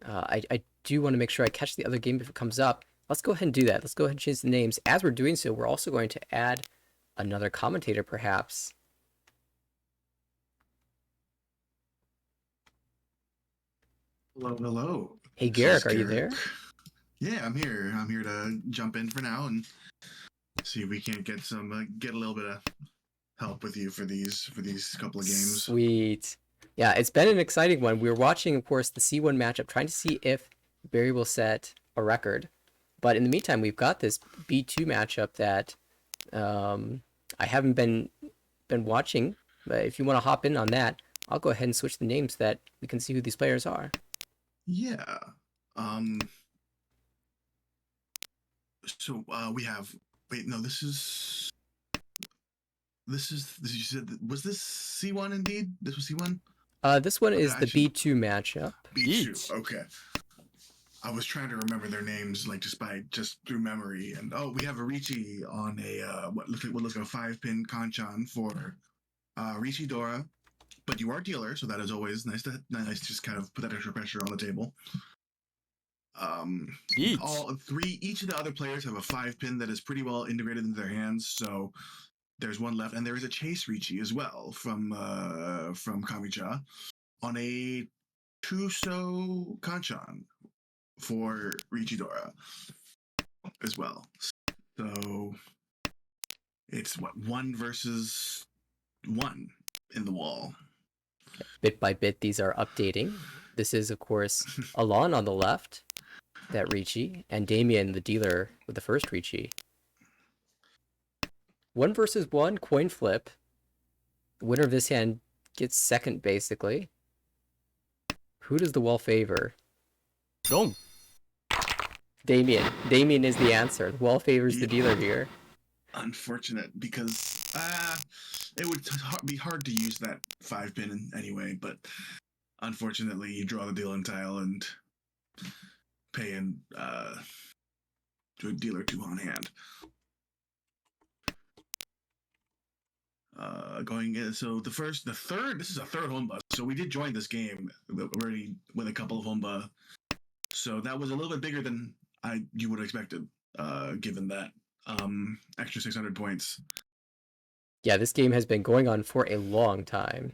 I do want to make sure I catch the other game if it comes up. Let's go ahead and do that. Let's go ahead and change the names. As we're doing so, we're also going to add another commentator, perhaps. Hello, hello. Hey, This is Garrick, are you Garrick. there? Yeah, I'm here. I'm here to jump in for now and see if we can't get get a little bit of help with you for these couple of games. Sweet. Yeah, it's been an exciting one. We were watching, of course, the C1 matchup, trying to see if Barry will set a record. But in the meantime, we've got this B2 matchup that I haven't been watching. But if you want to hop in on that, I'll go ahead and switch the names so that we can see who these players are. Yeah. So we have. Wait, no. This is. You said. Was this C1 indeed? This was C1. This one is the B2 matchup. B2. Okay. I was trying to remember their names like just through memory, and we have a Ricci on a what looks like a 5-pin kanchan for Ricci Dora, but you are dealer, so that is always nice to just kind of put that extra pressure on the table. Each of the other players have a 5-pin that is pretty well integrated into their hands, so there's one left, and there is a Chase Ricci as well from Kamicha on a Tuso kanchan for Richidora as well. So it's what, 1 versus 1 in the wall. Bit by bit, these are updating. This is, of course, Alon on the left, that Ricci, and Damien, the dealer, with the first Ricci. 1 versus 1, coin flip. The winner of this hand gets second, basically. Who does the wall favor? Wrong. Damien. Damien is the answer. The wall favors the dealer here. Unfortunate, because it would be hard to use that 5-pin anyway, but unfortunately you draw the dealing tile and pay in to a dealer 2 on hand. So the third, this is a third Homba. So we did join this game already with a couple of Homba. So that was a little bit bigger than you would have expected, given that extra 600 points. Yeah, this game has been going on for a long time.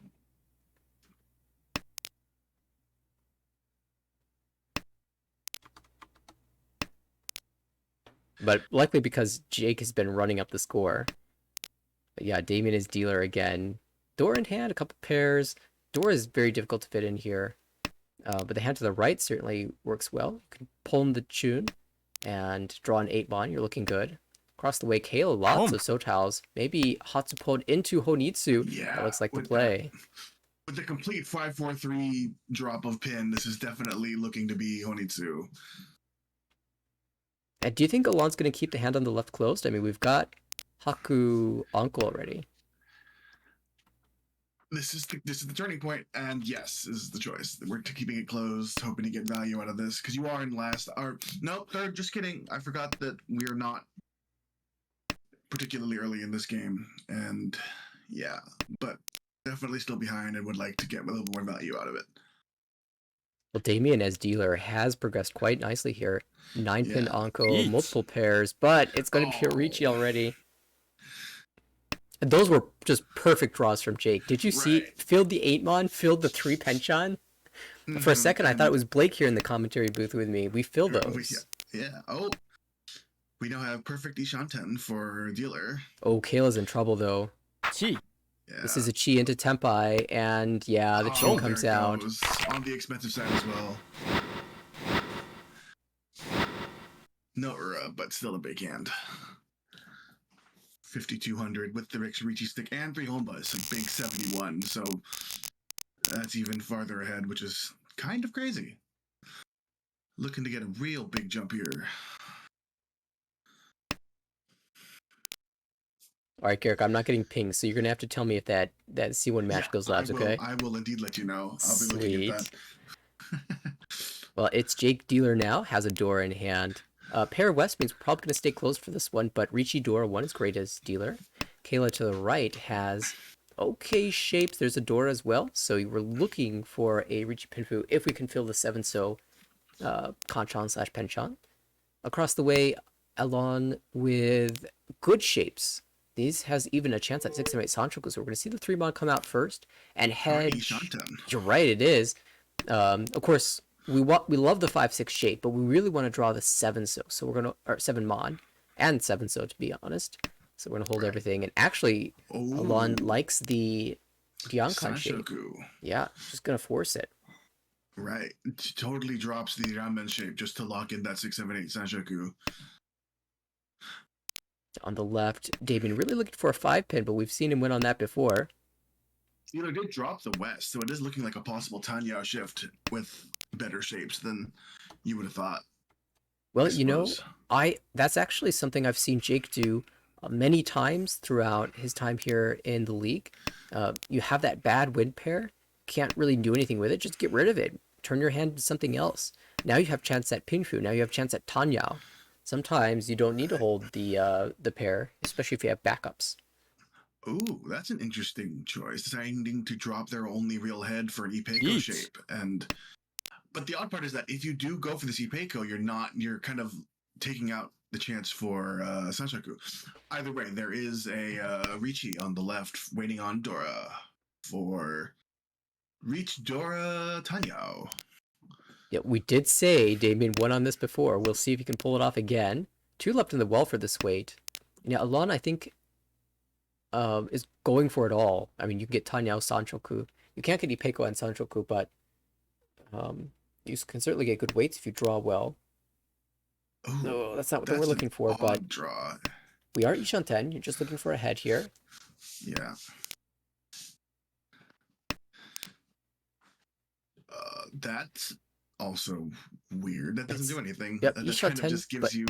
But likely because Jake has been running up the score. But yeah, Damien is dealer again. Door in hand, a couple pairs. Door is very difficult to fit in here. But the hand to the right certainly works well. You can pull in the tune and draw an 8-mon. You're looking good. Across the way, Kale, lots of Sotaos. Maybe Hatsupon into Honitsu. Yeah, That looks like the with play. With the complete 5-4-3 drop of pin, this is definitely looking to be Honitsu. And do you think Alon's going to keep the hand on the left closed? I mean, we've got Haku Uncle already. This is the turning point, and yes, this is the choice. We're keeping it closed, hoping to get value out of this because you are in last. Or no, third. Just kidding. I forgot that we're not particularly early in this game, and yeah, but definitely still behind and would like to get a little more value out of it. Well, Damien as dealer has progressed quite nicely here. 9-pin Anko, multiple pairs, but it's going to be a Ricci already. And those were just perfect draws from Jake. Did you see? Filled the 8-mon, filled the 3 penchant. For a second, I thought it was Blake here in the commentary booth with me. We fill those. Yeah. Oh, we now have perfect Ishanten for dealer. Oh, Kayla's in trouble though. Chi. Yeah. This is a Chi into Tempai, and yeah, the Chi comes out. On the expensive side as well. No Ura, but still a big hand. 5,200 with the Ricci stick and 3 Homba. It's a big 71, so that's even farther ahead, which is kind of crazy. Looking to get a real big jump here. All right, Garrick, I'm not getting pinged, so you're going to have to tell me if that C1 match goes live, okay? I will indeed let you know. I'll be looking at that. Well, it's Jake dealer now, has a door in hand. Pair of West means we're probably going to stay closed for this one, but Ricci door, 1 is great as dealer. Kayla to the right has okay shapes. There's a door as well, so we're looking for a Ricci Pinfu if we can fill the 7-so Kanchan / Penchant. Across the way, Alon with good shapes. These has even a chance at 6 and 8 Sanchoku, so we're going to see the 3-mon come out first and head. You're right, it is. Of course, we love the 5-6 shape, but we really want to draw the 7-so. So we're gonna, or 7-mon and 7-so to be honest. So we're gonna hold everything. And actually, Alon likes the Diankan shape. Yeah, just gonna force it. Right, totally drops the ramen shape just to lock in that 6-7-8 Sanshoku. On the left, Damien really looking for a 5-pin, but we've seen him win on that before. Dealer did drop the West, so it is looking like a possible Tanya shift with better shapes than you would have thought. Well, you know, that's actually something I've seen Jake do many times throughout his time here in the league. You have that bad wind pair, can't really do anything with it, just get rid of it. Turn your hand to something else. Now you have chance at Pinfu, now you have chance at Tanyao. Sometimes you don't need to hold the pair, especially if you have backups. Ooh, that's an interesting choice. Deciding to drop their only real head for an Ipeiko shape. But the odd part is that if you do go for this Ipeiko, you're kind of taking out the chance for Sanshoku. Either way, there is a Ricci on the left waiting on Dora for Reach Dora Tanyao. Yeah, we did say Damien won on this before. We'll see if he can pull it off again. 2 left in the well for this weight. Yeah, Alon, I think, is going for it all. I mean, you can get Tanyao, Sanchoku. You can't get Ipeiko and Sanchoku, but you can certainly get good weights if you draw well. No, that's not what we're looking for, but draw. We are Ishanten. You're just looking for a head here. Yeah. That's also weird. That doesn't do anything. Yep, that kind of just gives you.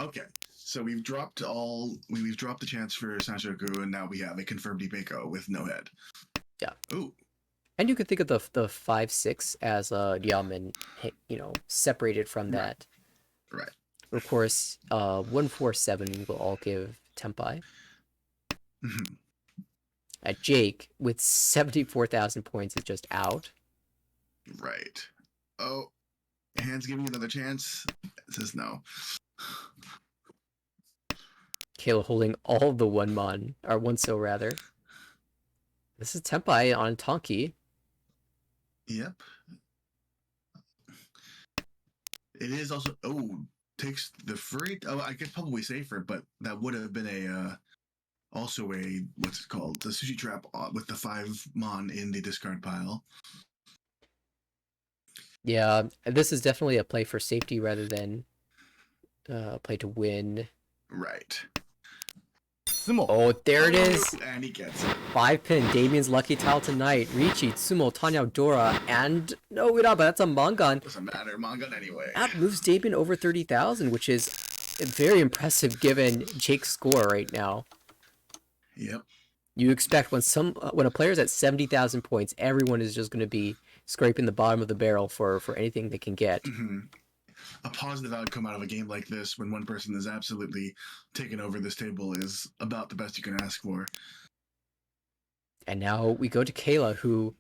Okay, so we've dropped the chance for Sanshoku, and now we have a confirmed Ipeiko with no head. Yeah. Ooh. And you could think of the 5-6 as a Yamen, you know, separated from that. Right. Of course, 1-4-7 will all give Tempai. Mm-hmm. At Jake, with 74,000 points, is just out. Right. Oh, hands giving you another chance. It says no. Kayla holding all of the one mon, or one so rather. This is Tempai on Tonki. Yep. It is also takes the free. Oh, I could probably safer, but that would have been a also a what's it called? The sushi trap with the 5 mon in the discard pile. Yeah, this is definitely a play for safety rather than a play to win. Right. Tsumo. Oh, there it is. And he gets it. 5-pin, Damien's lucky tile tonight. Riichi, Tsumo, Tanya, Dora, and no, Uraba, that's a Mangan. Doesn't matter. Mangan anyway. That moves Damien over 30,000, which is very impressive given Jake's score right now. Yep. You expect when a player's at 70,000 points, everyone is just going to be scraping the bottom of the barrel for anything they can get. Mm-hmm. A positive outcome out of a game like this when one person is absolutely taken over this table is about the best you can ask for. And now we go to Kayla, who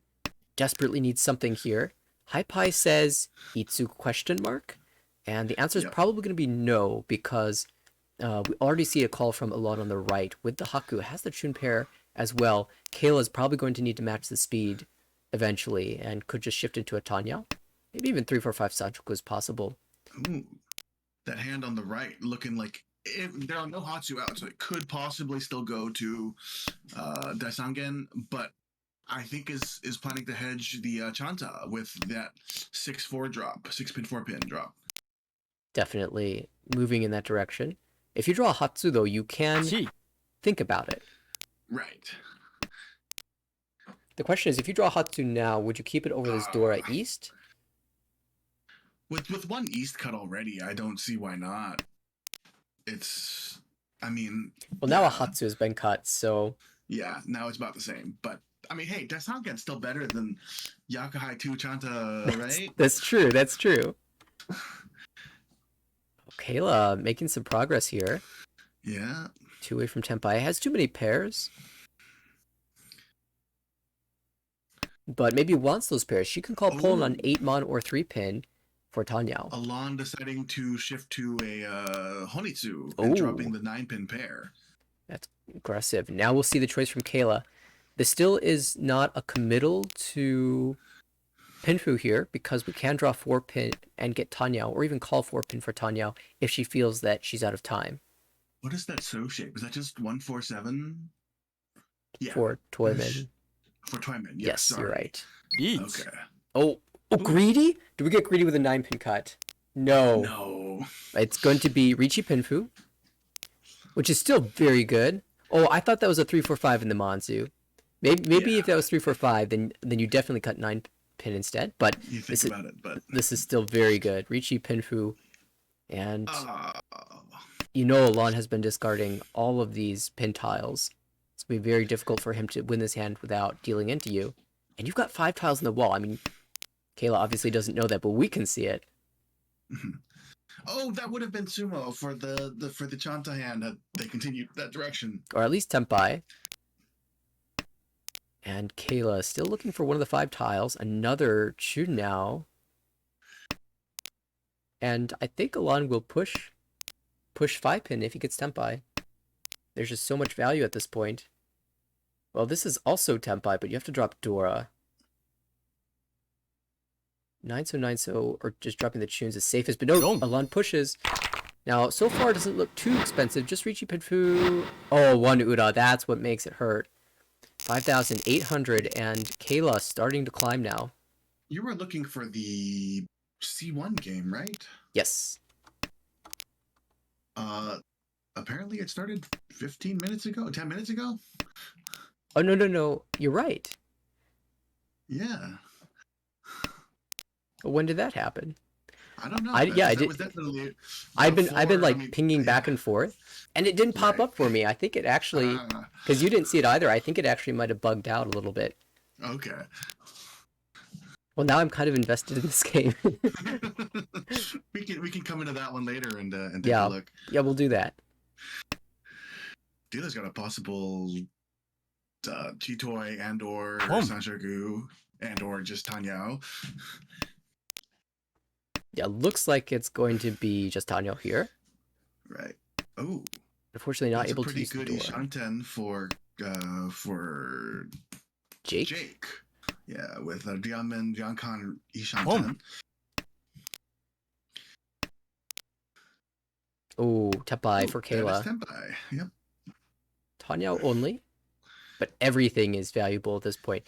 desperately needs something here. Hypai says Itsu ? And the answer is probably going to be no, because we already see a call from Alon on the right. With the Haku, has the Chun pair as well. Kayla is probably going to need to match the speed eventually, and could just shift into a Tanya. Maybe even 3-4-5 Sanchoku is possible. Ooh, that hand on the right looking like there are no Hatsu out, so it could possibly still go to Daisangen, but I think is planning to hedge the Chanta with that 6-4 drop, 6-pin 4-pin drop. Definitely moving in that direction. If you draw a Hatsu, though, you can Chi. think about it. Right. The question is, if you draw Hatsu now, would you keep it over this Dora East? With one East cut already, I don't see why not. It's, I mean... Well, now a Hatsu has been cut, so... Yeah, now it's about the same. But, I mean, hey, Daisangen's still better than Yakuhai 2 Chanta, right? That's true, that's true. Kayla making some progress here. Yeah. 2 away from Tempai. Has too many pairs. But maybe wants those pairs. She can call Poland on 8-mon or 3-pin for Tanyao. Alon deciding to shift to a Honitsu and dropping the 9-pin pair. That's aggressive. Now we'll see the choice from Kayla. This still is not a committal to Pinfu here, because we can draw 4-pin and get Tanyao, or even call 4-pin for Tanyao if she feels that she's out of time. What is that so shape? Is that just 147? Yeah. For Toyman. For Toyman, Yes, sorry. you're right. Each. Okay. Oh, greedy? Do we get greedy with a 9-pin cut? No. No. It's going to be Riichi Pinfu, which is still very good. Oh, I thought that was a 3-4-5 in the Manzu. Maybe if that was 3-4-5, then you definitely cut 9-pin instead. But You think about it, but this is still very good. Riichi Pinfu, and you know Alon has been discarding all of these pin tiles. It's going to be very difficult for him to win this hand without dealing into you. And you've got 5 tiles in the wall. I mean, Kayla obviously doesn't know that, but we can see it. Oh, that would have been Tsumo for the Chanta hand that they continued that direction. Or at least Tempai. And Kayla still looking for one of the 5 tiles. Another Chun now. And I think Alon will push 5-pin if he gets Tempai. There's just so much value at this point. Well, this is also Tempai, but you have to drop Dora. 9-so, or just dropping the Chuns is safest, but no, Alon pushes. Now, so far it doesn't look too expensive. Just Riichi Pinfu. Oh, 1 Ura, that's what makes it hurt. 5,800, and Kayla starting to climb now. You were looking for the C1 game, right? Yes. Apparently it started 15 minutes ago, 10 minutes ago? Oh, no, you're right. Yeah. When did that happen? I don't know. I did. Was definitely I've been like pinging back and forth, and it didn't pop up for me. I think it actually, because you didn't see it either. I think it actually might have bugged out a little bit. Okay. Well, now I'm kind of invested in this game. we can come into that one later and take a look. Yeah, we'll do that. Dealer's got a possible Chitoy and or Sanshogu and or just Tanyao. Yeah, looks like it's going to be just Tanyao here. Right. Oh. Unfortunately, not That's a able to pretty use the good door. Ishanten for Jake? Jake. Yeah, with Diamond Yankan Home. Ishanten. Oh, Tepai Oh, for that is Kayla. Tenpai. Yep. Tanya only, but everything is valuable at this point.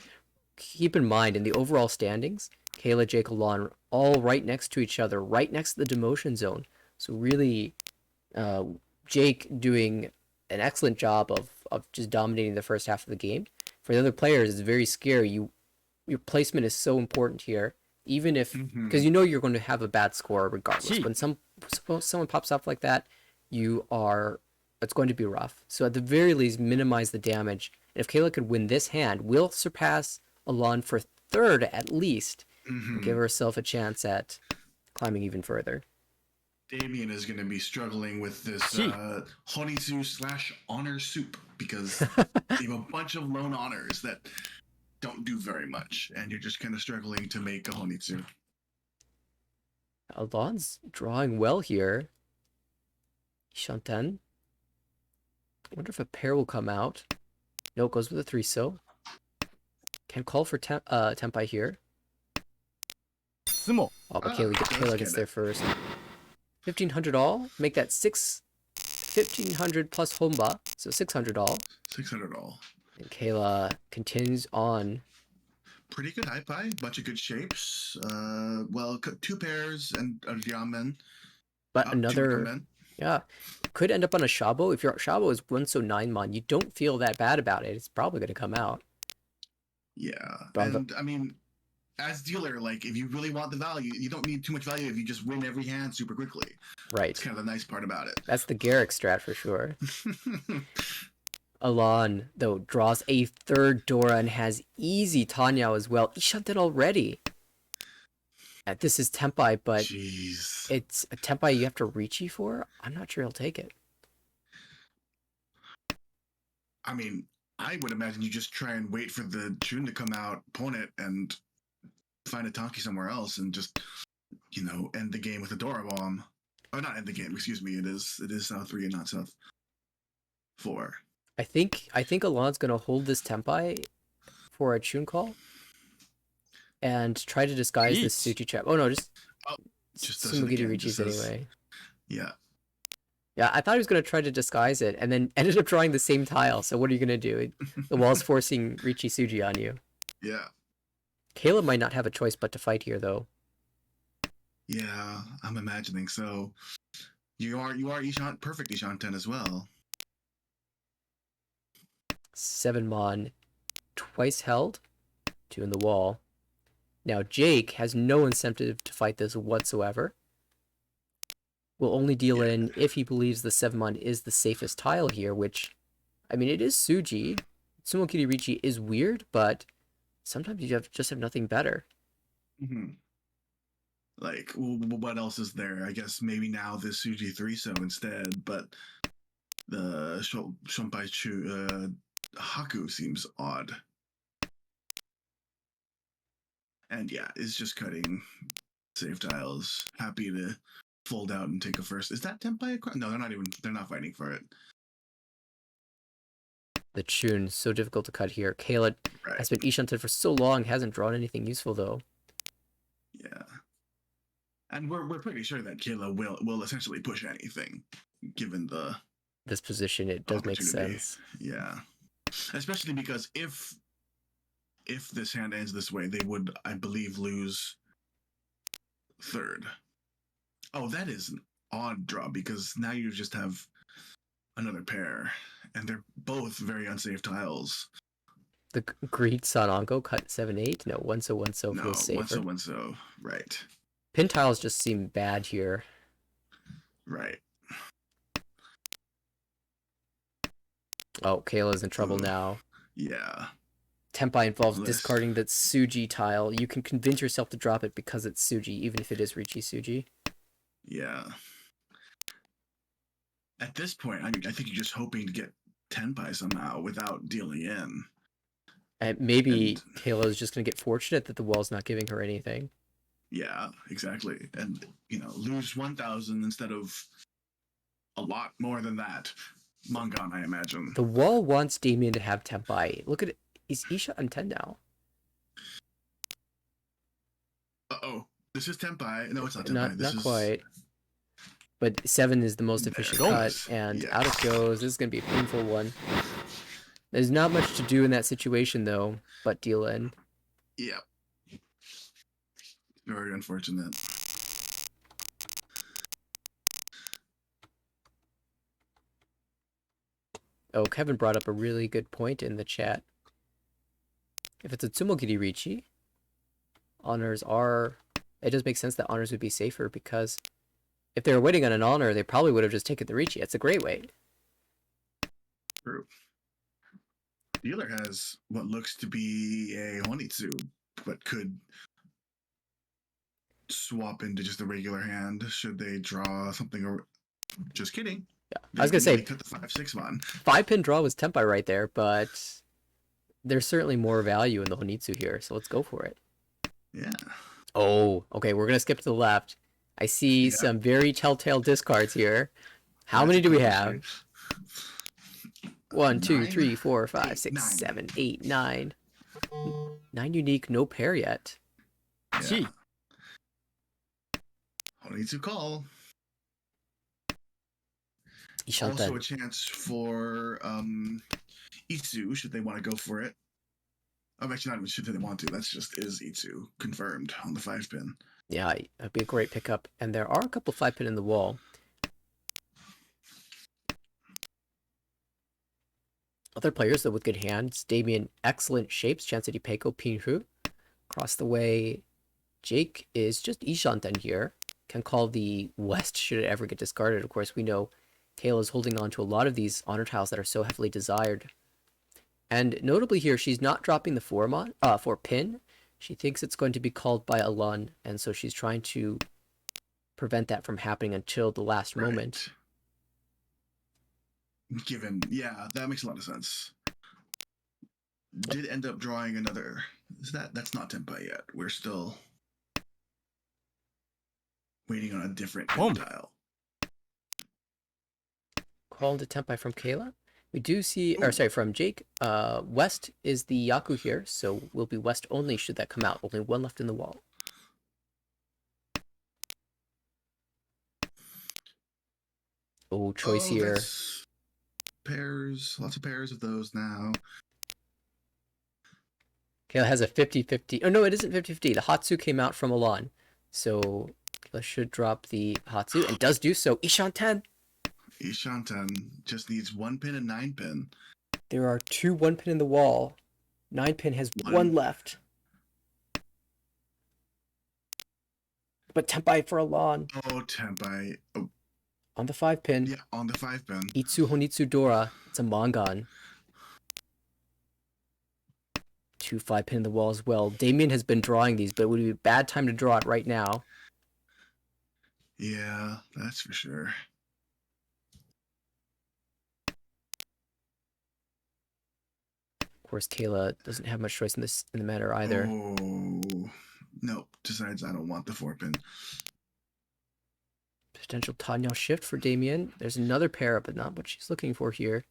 Keep in mind, in the overall standings, Kayla, Jake, Alon all right next to each other, right next to the demotion zone. So really, uh, Jake doing an excellent job of just dominating the first half of the game. For the other players, it's very scary. Your placement is so important here, even if because you know you're going to have a bad score regardless. Chi. When someone pops off like that, you are it's going to be rough. So at the very least, minimize the damage. And if Kayla could win this hand, will surpass Alon for third at least, and give herself a chance at climbing even further. Damien is going to be struggling with this Chi. Honitsu / honor soup because you have a bunch of lone honors that don't do very much, and you're just kind of struggling to make a Honitsu. Alon's drawing well here. Shanten. I wonder if a pair will come out. No, it goes with a 3-so. Can call for Tempai here. Tsumo. Oh, but Does Kayla get gets it. there first. 1,500 all. Make that 1,500 plus Homba. So 600 all. 600 all. And Kayla continues on. Pretty good high pie, bunch of good shapes. Well, two pairs and a Diamen. But Two another, Diamen. yeah, could end up on a Shabo. If your Shabo is 1-so 9-mon, you don't feel that bad about it. It's probably going to come out. Yeah, But and I mean, as dealer, like if you really want the value, you don't need too much value if you just win every hand super quickly. right. It's kind of the nice part about it. That's the Garrick strat for sure. Alon, though, draws a third Dora and has easy Tanyao as well. Ishanten already. This is Tempai, but Jeez. it's a Tempai you have to Richi for? I'm not sure he'll take it. I mean, I would imagine you just try and wait for the tune to come out, pawn it, and find a Tonki somewhere else, and just end the game with a Dora bomb. Or not end the game. Excuse me. It is South 3 and not South 4. I think Alon's gonna hold this Tempai for a Chun call and try to disguise this Eat. Suchi trap. Oh no, just does it Sumugiri again. Richis Just says, anyway. yeah. Yeah, I thought he was gonna try to disguise it and then ended up drawing the same tile. So what are you gonna do? The wall's forcing Richi Suji on you. Yeah. Caleb might not have a choice but to fight here though. Yeah, I'm imagining so. You are perfect Ishanten as well. 7-mon, twice held, 2 in the wall. Now Jake has no incentive to fight this whatsoever. Will only deal in if he believes the 7-mon is the safest tile here, which, I mean, it is Suji. Sumo Kiririchi is weird, but sometimes you just have nothing better. Mm-hmm. Like, what else is there? I guess maybe now this Suji 3-so instead, but the Shonpai Haku seems odd. And yeah, it's just cutting save tiles. Happy to fold out and take a first. Is that Tenpai? No, they're not fighting for it. The Chun, so difficult to cut here. Kayla has been Ishanten for so long, hasn't drawn anything useful though. Yeah. And we're pretty sure that Kayla will essentially push anything, given this position. It does make sense. Yeah. Especially because if this hand ends this way, they would, I believe, lose third. Oh, that is an odd draw because now you just have another pair, and they're both very unsafe tiles. The Greed Sanongo cut 7-8. No, 1-so 1-so No, feels safer. 1-so, right. Pin tiles just seem bad here. Right. Oh, Kayla's in trouble now. Yeah. Tenpai involves discarding the Suji tile. You can convince yourself to drop it because it's Suji, even if it is Richi Suji. Yeah. At this point, I think you're just hoping to get Tenpai somehow without dealing in. And maybe Kayla's just going to get fortunate that the wall's not giving her anything. Yeah, exactly. And, lose 1,000 instead of a lot more than that. Mangan, I imagine. The wall wants Damien to have Tenpai. Look at it. Is Isha on 10 now? Uh-oh. This is Tenpai. No, it's not Not Tenpai. This not is... quite. But 7 is the most There efficient it cut, goes. and Yeah. out it goes. This is going to be a painful one. There's not much to do in that situation, though, but deal in. Yeah. Very unfortunate. Oh, Kevin brought up a really good point in the chat. If it's a Tsumogiri Richi, honors are... It does make sense that honors would be safer, because if they were waiting on an honor, they probably would have just taken the Richi. It's a great wait. True. Dealer has what looks to be a Honitsu, but could swap into just a regular hand should they draw something or... Just kidding. Yeah, I was going to say, cut the 5/6 one. 5-pin draw was Tenpai right there, but there's certainly more value in the Honitsu here, so let's go for it. Yeah. Oh, okay, we're going to skip to the left. I see some very telltale discards here. How many do we have? 1, 2, 3, 4, 5, 6, 7, 8, 9. 9 unique, no pair yet. Yeah. Honitsu call. Also a chance for Itsu, should they want to go for it. I'm actually not even sure if they want to. That's just is Itsu confirmed on the 5-pin. Yeah, that'd be a great pickup. And there are a couple 5-pin in the wall. Other players, though, with good hands. Damien, excellent shapes. Chanseti Peiko, Pinhu. Across the way, Jake is just Ishanten here. Can call the West should it ever get discarded. Of course, we know Kayla is holding on to a lot of these honor tiles that are so heavily desired. And notably here, she's not dropping the 4-pin. She thinks it's going to be called by Alon, and so she's trying to prevent that from happening until the last moment. Given, yeah, that makes a lot of sense. Did end up drawing another... That's not Tenpai yet. We're still waiting on a different tile. Call to Tenpai from Kayla. We do see, or sorry, from Jake. West is the Yaku here, so will be West only should that come out. Only one left in the wall. Oh, choice here. Pairs, lots of pairs of those now. Kayla has a 50-50. Oh, no, it isn't 50-50. The Hatsu came out from Alon. So Kayla should drop the Hatsu, and does do so. Ishanten! Ishanten just needs 1-pin and 9-pin. There are 2 1-pin in the wall. 9-pin has one left. But Tenpai for Alon. Oh, Tenpai. Oh. On the 5-pin. Yeah, on the 5-pin. Itsu Honitsu Dora. It's a Mangan. 2 5-pin in the wall as well. Damien has been drawing these, but it would be a bad time to draw it right now. Yeah, that's for sure. Of course, Kayla doesn't have much choice in the matter either. Oh, nope. Decides I don't want the 4-pin. Potential Tanyao shift for Damien. There's another pair, but not what she's looking for here.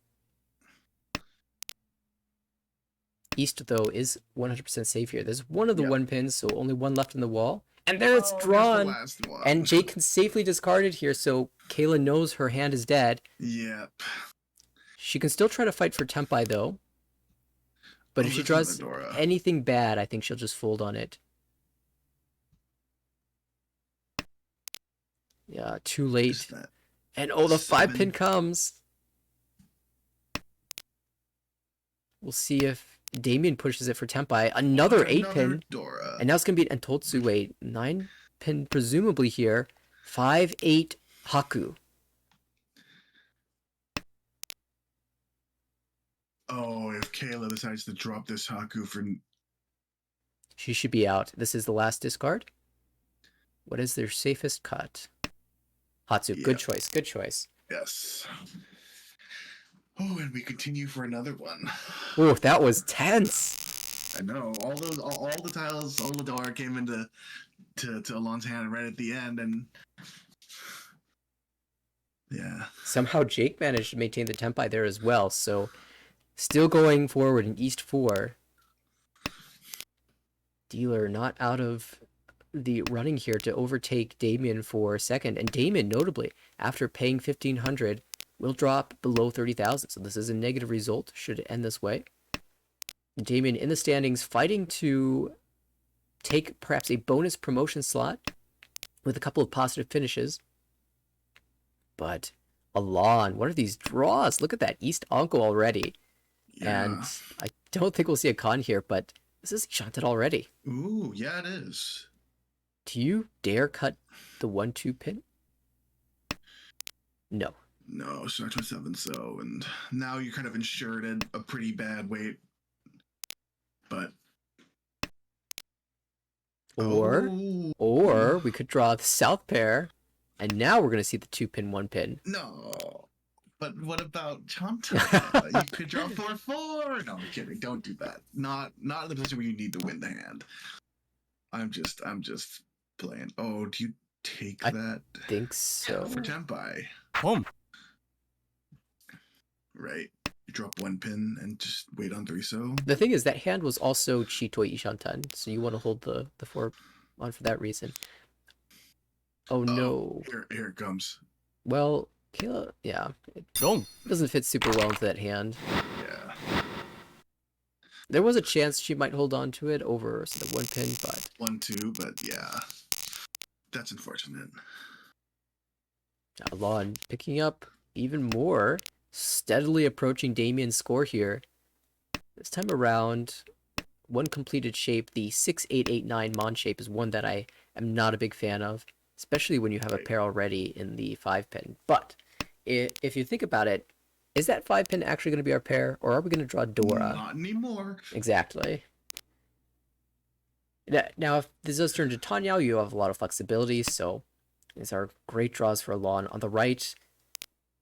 East, though, is 100% safe here. There's one of the 1-pins, so only one left in the wall. And there it's drawn. And Jake can safely discard it here, so Kayla knows her hand is dead. Yep. She can still try to fight for Tenpai, though. But if she draws anything bad, I think she'll just fold on it. Yeah, too late. And oh, the 5-pin comes. We'll see if Damien pushes it for Tenpai. Another 8-pin. And now it's going to be an Entotsu. Wait, 9-pin presumably here. 5-8 Haku. Oh, if Kayla decides to drop this Haku for... She should be out. This is the last discard. What is their safest cut? Hatsu, good choice, good choice. Yes. Oh, and we continue for another one. Oh, that was tense. I know. All the tiles, all the door came into to Alon's hand right at the end, and Yeah. Somehow Jake managed to maintain the tempi there as well, so still going forward in East 4. Dealer not out of the running here to overtake Damien for second. And Damien, notably, after paying 1,500, will drop below 30,000. So this is a negative result, should it end this way. Damien in the standings fighting to take perhaps a bonus promotion slot with a couple of positive finishes. But Alon, what are these draws? Look at that East Onko already. Yeah. And I don't think we'll see a con here, but this is shunted already. Ooh, yeah, it is. Do you dare cut the 1-2 pin? No. No, starts with 7, so, and now you're kind of insured at a pretty bad weight. But Or oh, we could draw the south pair, and now we're gonna see the 2-pin, 1-pin. no. But what about Chanta? You could draw 4-4. No, I'm kidding. Don't do that. Not in the position where you need to win the hand. I'm just playing. Oh, do you take I that think so. for Tempai? Boom. Right. You drop 1 pin and just wait on 3 so. The thing is, that hand was also Chitoi Ishantan, so you want to hold the 4 on for that reason. Oh no. Here it comes. Well, Kayla, yeah, it Boom. doesn't fit super well into that hand. Yeah. There was a chance she might hold on to it over so the 1-pin, but 1-2, but yeah. That's unfortunate. Alon picking up even more, steadily approaching Damien's score here. This time around, one completed shape, the 6889 Mon shape, is one that I am not a big fan of, especially when you have a pair already in the 5-pin. But if you think about it, is that 5-pin actually going to be our pair, or are we going to draw Dora? Not anymore. Exactly. Now, if this does turn to Tanyao, you have a lot of flexibility, so these are great draws for Alon. On the right,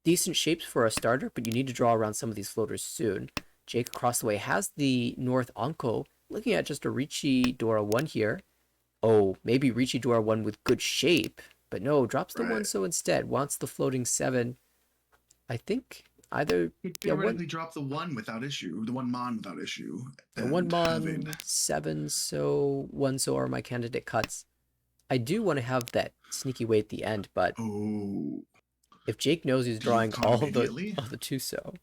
decent shapes for a starter, but you need to draw around some of these floaters soon. Jake across the way has the North Anko, looking at just a Ricci Dora 1 here. Oh, maybe Ricci Dora 1 with good shape, but no, drops the 1 so instead, wants the floating 7. I think either Theoretically drop the 1 without issue, the 1 Mon without issue. The 1 Mon, 7 so, 1 so are my candidate cuts. I do want to have that sneaky way at the end, but if Jake knows he's drawing all of the 2 so.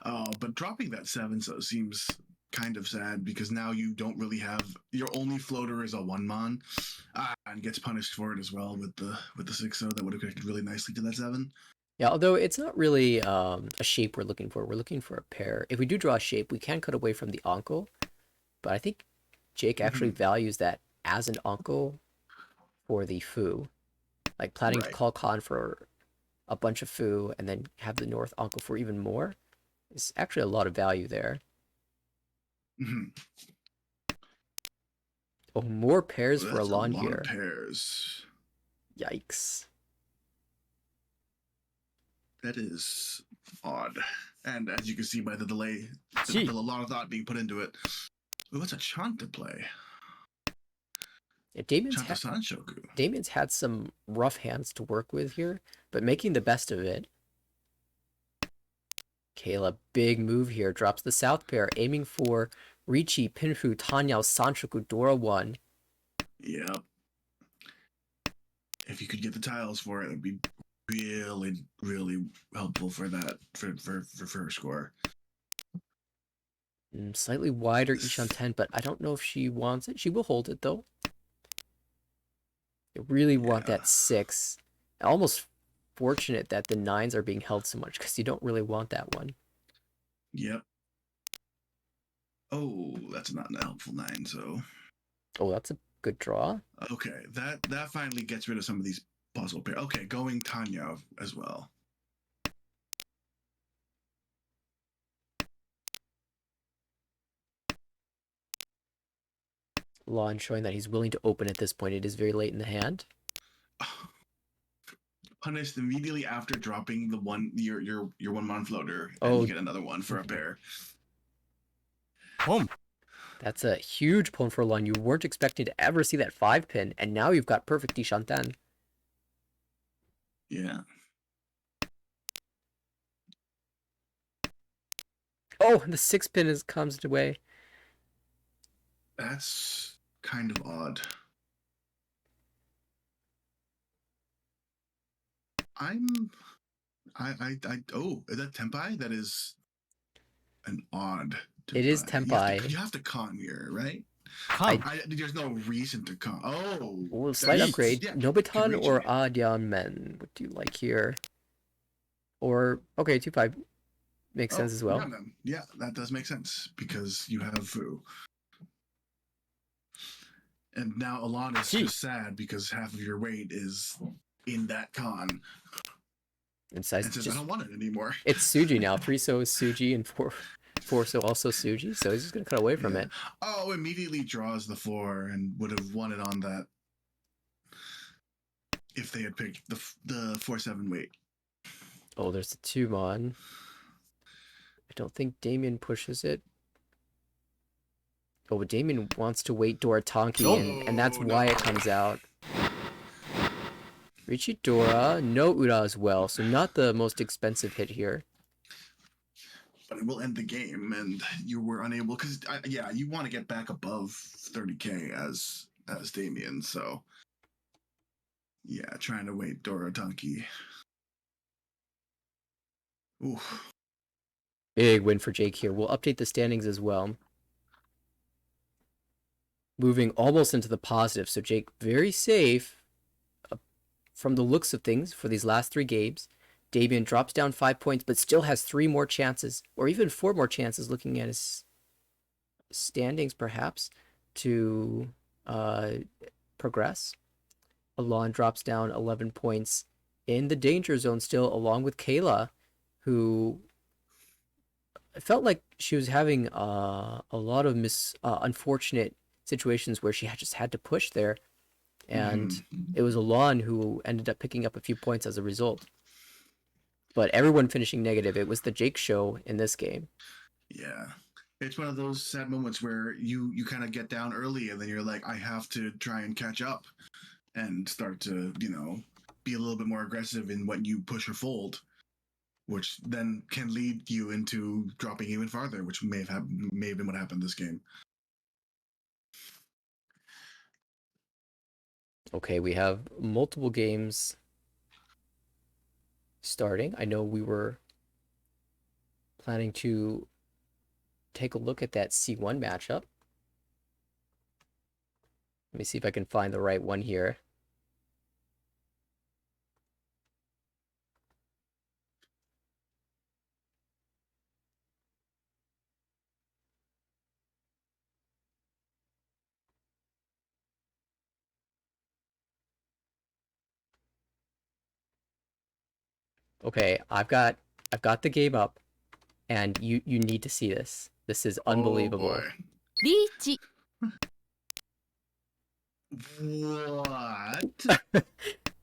But dropping that 7 so seems kind of sad because now you don't really have your only floater is a 1 Mon, and gets punished for it as well with the 6 so that would have connected really nicely to that 7. Yeah, although it's not really a shape we're looking for. We're looking for a pair. If we do draw a shape, we can cut away from the Anko, but I think Jake actually values that as an Anko for the Fu. Like planning to call Khan for a bunch of Fu and then have the North Anko for even more is actually a lot of value there. Oh, more pairs for Alon here. Pairs. Yikes. That is odd. And as you can see by the delay, there's a lot of thought being put into it. What's a Chanta play? Yeah, Damien's had some rough hands to work with here, but making the best of it. Kayla, big move here, drops the south pair, aiming for Ricci, Pinfu, Tanyao, Sanshoku, Dora 1. Yep. If you could get the tiles for it, it'd be really, really helpful for that, for her score. Slightly wider each on 10, but I don't know if she wants it. She will hold it, though. I really want that 6. Almost fortunate that the 9s are being held so much, because you don't really want that one. Yep. Oh, that's not a helpful 9, so... Oh, that's a good draw. Okay, that finally gets rid of some of these possible pairs. Okay, going Tanya as well. Lon showing that he's willing to open at this point. It is very late in the hand. Punished immediately after dropping the your 1 Mon floater, and you get another one for a pair. Boom. That's a huge pawn for Lon. You weren't expecting to ever see that 5-pin, and now you've got perfect Dishantan. Yeah. Oh, the 6 pin comes away. That's kind of odd. Oh, is that Tempai? That is an odd It is Tempai. Tempai. You have to con here, right? Con. There's no reason to con. Oh, Ooh, slight upgrade. yeah. Nobitan or Kirichi. Adyan Men? What do you like here? Or, okay, 2-5 makes Oh, sense as well. yeah, that does make sense because you have Fu. And now Alon is Chi. just sad because half of your weight is in that con And says and says, I just don't want it anymore. it's Suji now. 3 so is Suji and 4 so also Suji. So he's just gonna cut away from Yeah. it. Oh, immediately draws the 4 and would have won it on that if they had picked the 4-7 weight. Oh, there's the Tumon. I don't think Damien pushes it. Oh, but Damien wants to wait Doratanki, Oh, and that's why no. it comes out. Richie Dora, no Ura as well, so not the most expensive hit here. But it will end the game, and you were unable because yeah, you want to get back above 30k as Damien. So yeah, trying to wait Doratanki. Ooh. Big win for Jake here. We'll update the standings as well. Moving almost into the positive, so Jake very safe from the looks of things for these last 3 games. Damien drops down 5 points, but still has 3 more chances, or even 4 more chances looking at his standings perhaps, to progress. Alon drops down 11 points in the danger zone still, along with Kayla, who felt like she was having a lot of unfortunate situations where she just had to push there, and it was Alon who ended up picking up a few points as a result. But everyone finishing negative. It was the Jake show in this game. Yeah. It's one of those sad moments where you kind of get down early and then you're like, I have to try and catch up and start to, be a little bit more aggressive in what you push or fold, which then can lead you into dropping even farther, which may have been what happened this game. Okay, we have multiple games starting. I know we were planning to take a look at that C1 matchup. Let me see if I can find the right one here. Okay, I've got the game up, and you need to see this. This is Oh unbelievable. boy. リーチ What?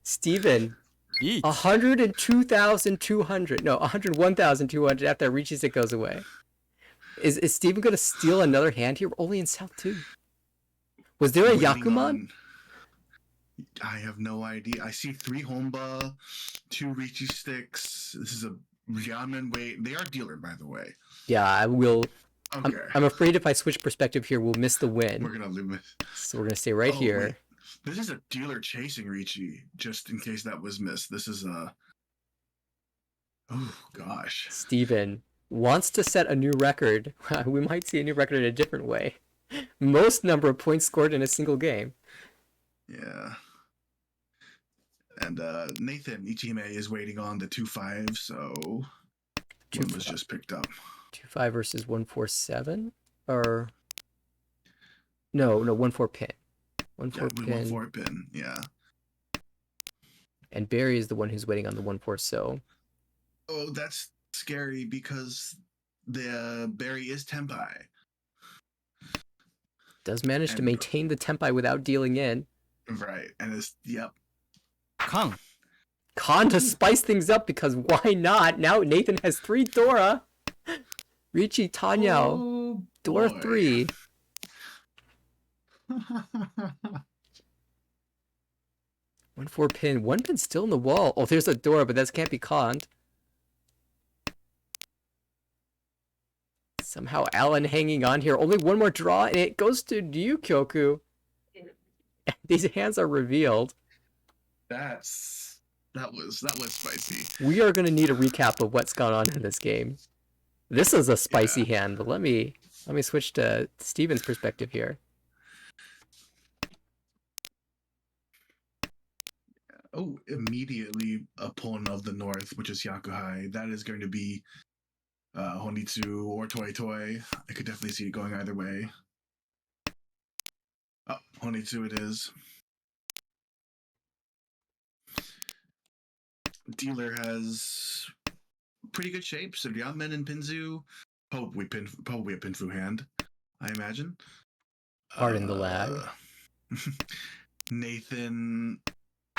Steven, Eat. 102,200. No, 101,200 after it reaches it goes away. Is Steven gonna steal another hand here? We're only in South 2. Was there a Waiting Yakuman? on- I have no idea. I see 3 Homba, 2 Ricci sticks. This is a Ramen weight. They are dealer, by the way. Yeah, I will. Okay. I'm afraid if I switch perspective here, we'll miss the win. We're gonna lose. So we're gonna stay right here. Wait. This is a dealer chasing Ricci, just in case that was missed. This is a. Oh gosh. Steven wants to set a new record. We might see a new record in a different way. Most number of points scored in a single game. Yeah. And Nathan Ichime is waiting on the 2-5, so one was just picked up. 2-5 versus 147, or no 1-4 pin. 1-4 pin. 1-4 pin. Yeah. And Barry is the one who's waiting on the 1-4 so. Oh, that's scary because the Barry is Tempai. Does manage to And- maintain the tempi without dealing in. Right. And it's yep. Con. Khan to spice things up because why not? Now Nathan has 3 Dora. Ricci, Tanyao, Oh, Dora boy. 3. 1-4 pin. One pin still in the wall. Oh, there's a door, but that can't be conned. Somehow Alan hanging on here. Only one more draw, and it goes to Ryukyoku. These hands are revealed. That was spicy. We are going to need a recap of what's gone on in this game. This is a spicy hand, but let me switch to Steven's perspective here. Oh, immediately a pawn of the north, which is Yakuhai. That is going to be Honitsu or Toy Toy. I could definitely see it going either way. Oh, Honitsu it is. Dealer has pretty good shape. So Ryamen and Pinzu, probably a Pinfu hand, I imagine. Pardon the lag. Nathan,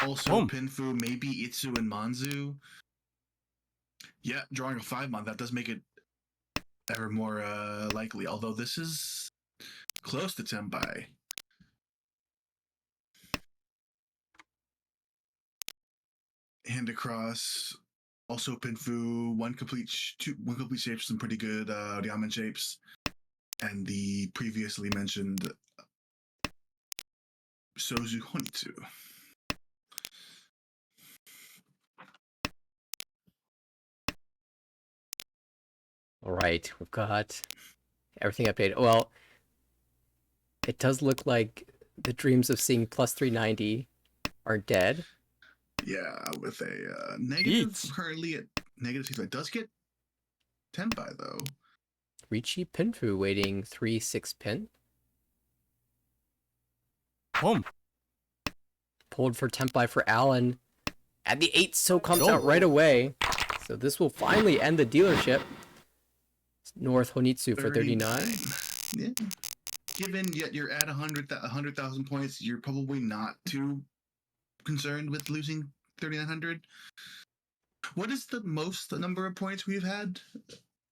also Pinfu, maybe Itsu and Manzu. Yeah, drawing a 5-mon, that does make it ever more likely. Although this is close to Tenpai. Hand across, also Pinfu, one complete shape, some pretty good Ryamen shapes, and the previously mentioned Sozu Honitsu. All right, we've got everything updated. Well, it does look like the dreams of seeing plus 390 are dead. Yeah, with a negative currently at -6. It does get Tenpai though. Richi Pinfu waiting 3-6 pin. Pulled for Tenpai for Alan. And the 8 so comes out right away. So this will finally end the dealership. North Honitsu for 39. Yeah. Given yet you're at 100,000 points, you're probably not too concerned with losing 3,900. What is the most number of points we've had?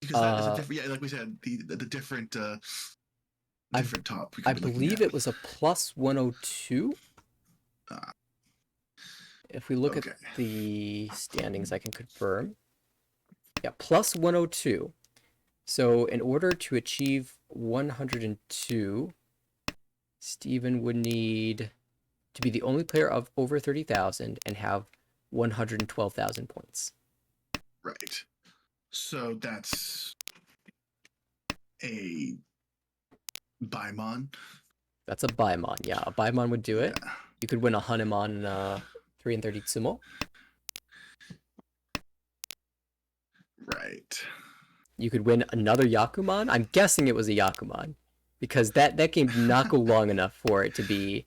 Because that is a different. Yeah, like we said, the different top. I believe it was a plus 102. If we look at the standings, I can confirm. Yeah, plus 102. So in order to achieve 102, Steven would need to be the only player of over 30,000 and have 112,000 points. Right. So that's a Baimon. That's a Baimon, yeah. A Baimon would do it. Yeah. You could win a Hanuman 3 and 30 Tsumo. Right. You could win another Yakuman. I'm guessing it was a Yakuman, because that game did not go long enough for it to be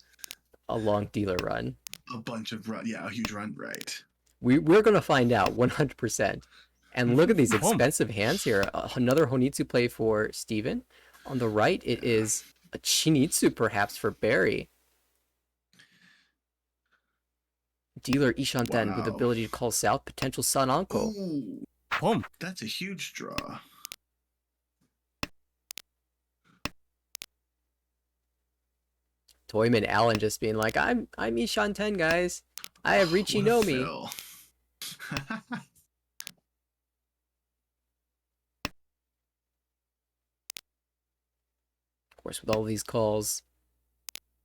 a long dealer run. A bunch of run, yeah, a huge run, right. We're going to find out 100%. And look at these expensive hands here. Another Honitsu play for Steven. On the right, it is a Chinitsu perhaps for Barry. Dealer Ishanten with the ability to call south, potential San Anko. That's a huge draw. Toyman Allen just being like, I'm Ishanten, guys. I have Richi no Mi. Of course, with all these calls,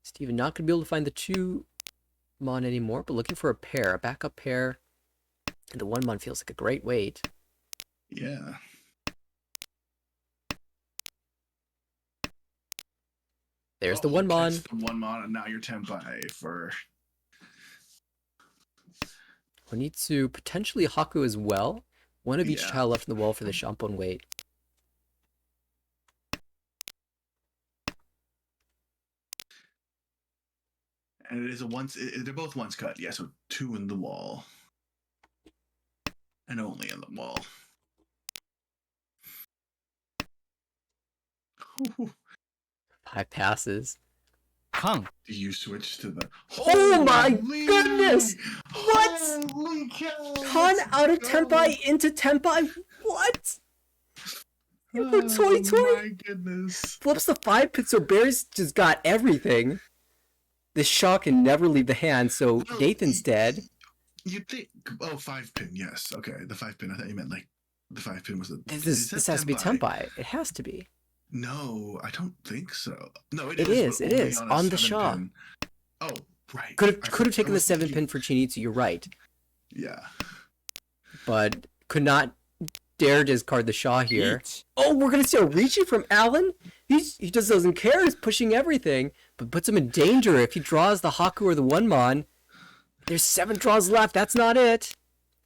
Steven not going to be able to find the 2-mon anymore, but looking for a pair, a backup pair. And the 1-mon feels like a great weight. Yeah. There's the 1-mon. The 1-mon, and now you're Tenpai for Honitsu, potentially Haku as well. One of each tile left in the wall for the Shampon weight. And it is they're both once cut. Yeah, so 2 in the wall. And only in the wall. 5 passes. Do you switch to the... Oh my goodness! What? Holy cow! Con out of Tenpai into Tenpai? What? For Toy Toy? Oh my goodness. Flips the 5 pit, so Bears just got everything. the Shaw can never leave the hand, so Well, Nathan's dead. You'd think. Oh, 5-pin. Yes. Okay. The 5-pin. I thought you meant like the 5-pin was the. This has to be Tenpai. It has to be. No, I don't think so. No, It is, but is. It only is on a on the 7 Shaw. pin. Oh, right. Could I have taken the was 7 thinking- pin for Chinitsu. You're right, Yeah. but could not dare discard the Shaw here. Eat. Oh, we're gonna see a Ricci from Alan. He just doesn't care. He's pushing everything, but puts him in danger if he draws the Haku or the One Mon. There's 7 draws left. That's not it.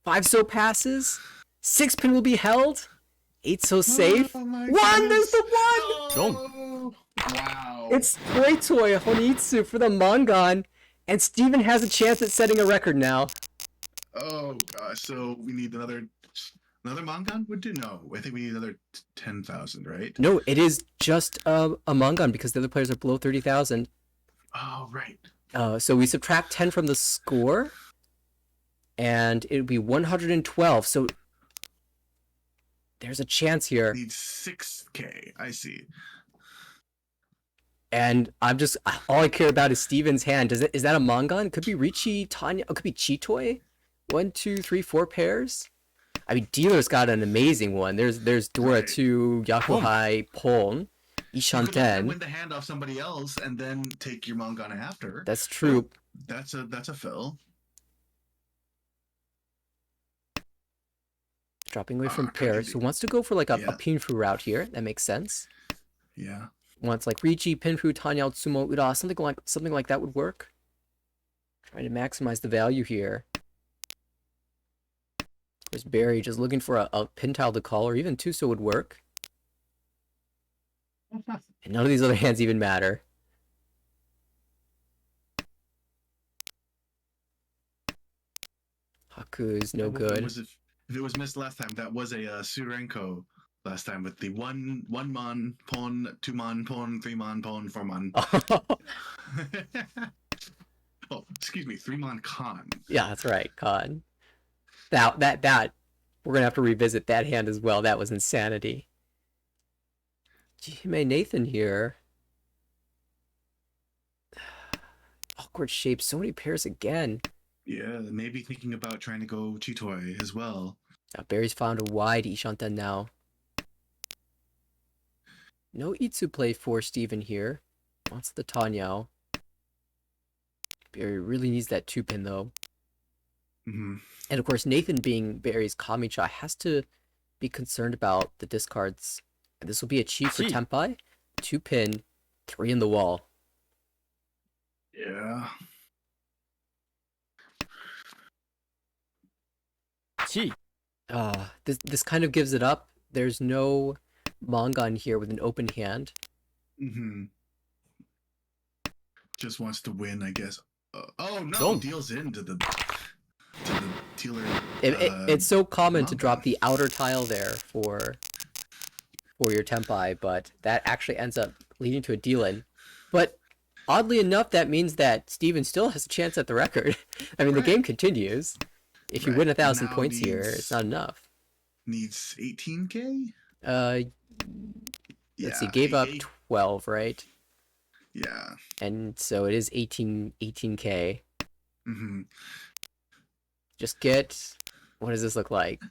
5 so passes. 6 pin will be held. 8 so safe. Oh my 1. There's goodness. the 1. Oh, wow. It's Toy Honitsu for the Mongon, and Steven has a chance at setting a record now. Oh gosh. So we need another Mongon would do? No, I think we need another 10,000, right? No, it is just a Mongon because the other players are below 30,000. Oh, right. So we subtract 10 from the score, and it would be 112. So there's a chance here. Need 6K. I see. And I'm just, all I care about is Steven's hand. Is that a Mongon? It could be Ricci, Tanya, it could be Chitoy. 1, 2, 3, 4 pairs. I mean, Dealer's got an amazing one. There's Dora Right. 2, Yakuhai, Pon, You could let them Ishanten. win the hand off somebody else and then take your Mongon after. That's true. That's a fill. Dropping away from could pairs. be- So wants to go for like a Yeah. Pinfu route here. That makes sense. Yeah. Wants like Ricci, Pinfu, Tanya, Tsumo, Ura, something like that would work. Trying to maximize the value here. There's Barry just looking for a pin tile to call, or even Tuso would work. And none of these other hands even matter. Haku is no good. If it was missed last time, that was a Surenko last time with the one mon pawn, 2 mon pawn, 3 mon pawn, 4 mon. Oh, excuse me, 3 mon con. Yeah, that's right, Khan. That we're gonna have to revisit that hand as well. That was insanity. Jihime Nathan here. Awkward shape. So many pairs again. Yeah, maybe thinking about trying to go Chitoy as well. Barry's found a wide Ishanten now. No Itsu play for Steven here. Wants the Tanyao. Barry really needs that 2-pin though. Mm-hmm. And of course, Nathan being Barry's Kamicha has to be concerned about the discards. And this will be a chi for Chi. Tenpai. 2-pin, 3 in the wall. Yeah. Chi. This kind of gives it up. There's no Mongon here with an open hand. Mm-hmm. Just wants to win, I guess. Oh no! Don't. Deals into the dealer. It's so common to Mongon. drop the outer tile there for your Tenpai, but that actually ends up leading to a deal-in. But oddly enough, that means that Steven still has a chance at the record. I mean, Right. the game continues. If you Right. win 1,000 Now points here, needs- it's not enough. Needs 18K. Let's see, gave up 12, right? Yeah. And so it is 18K. Mm-hmm. Just get, what does this look like?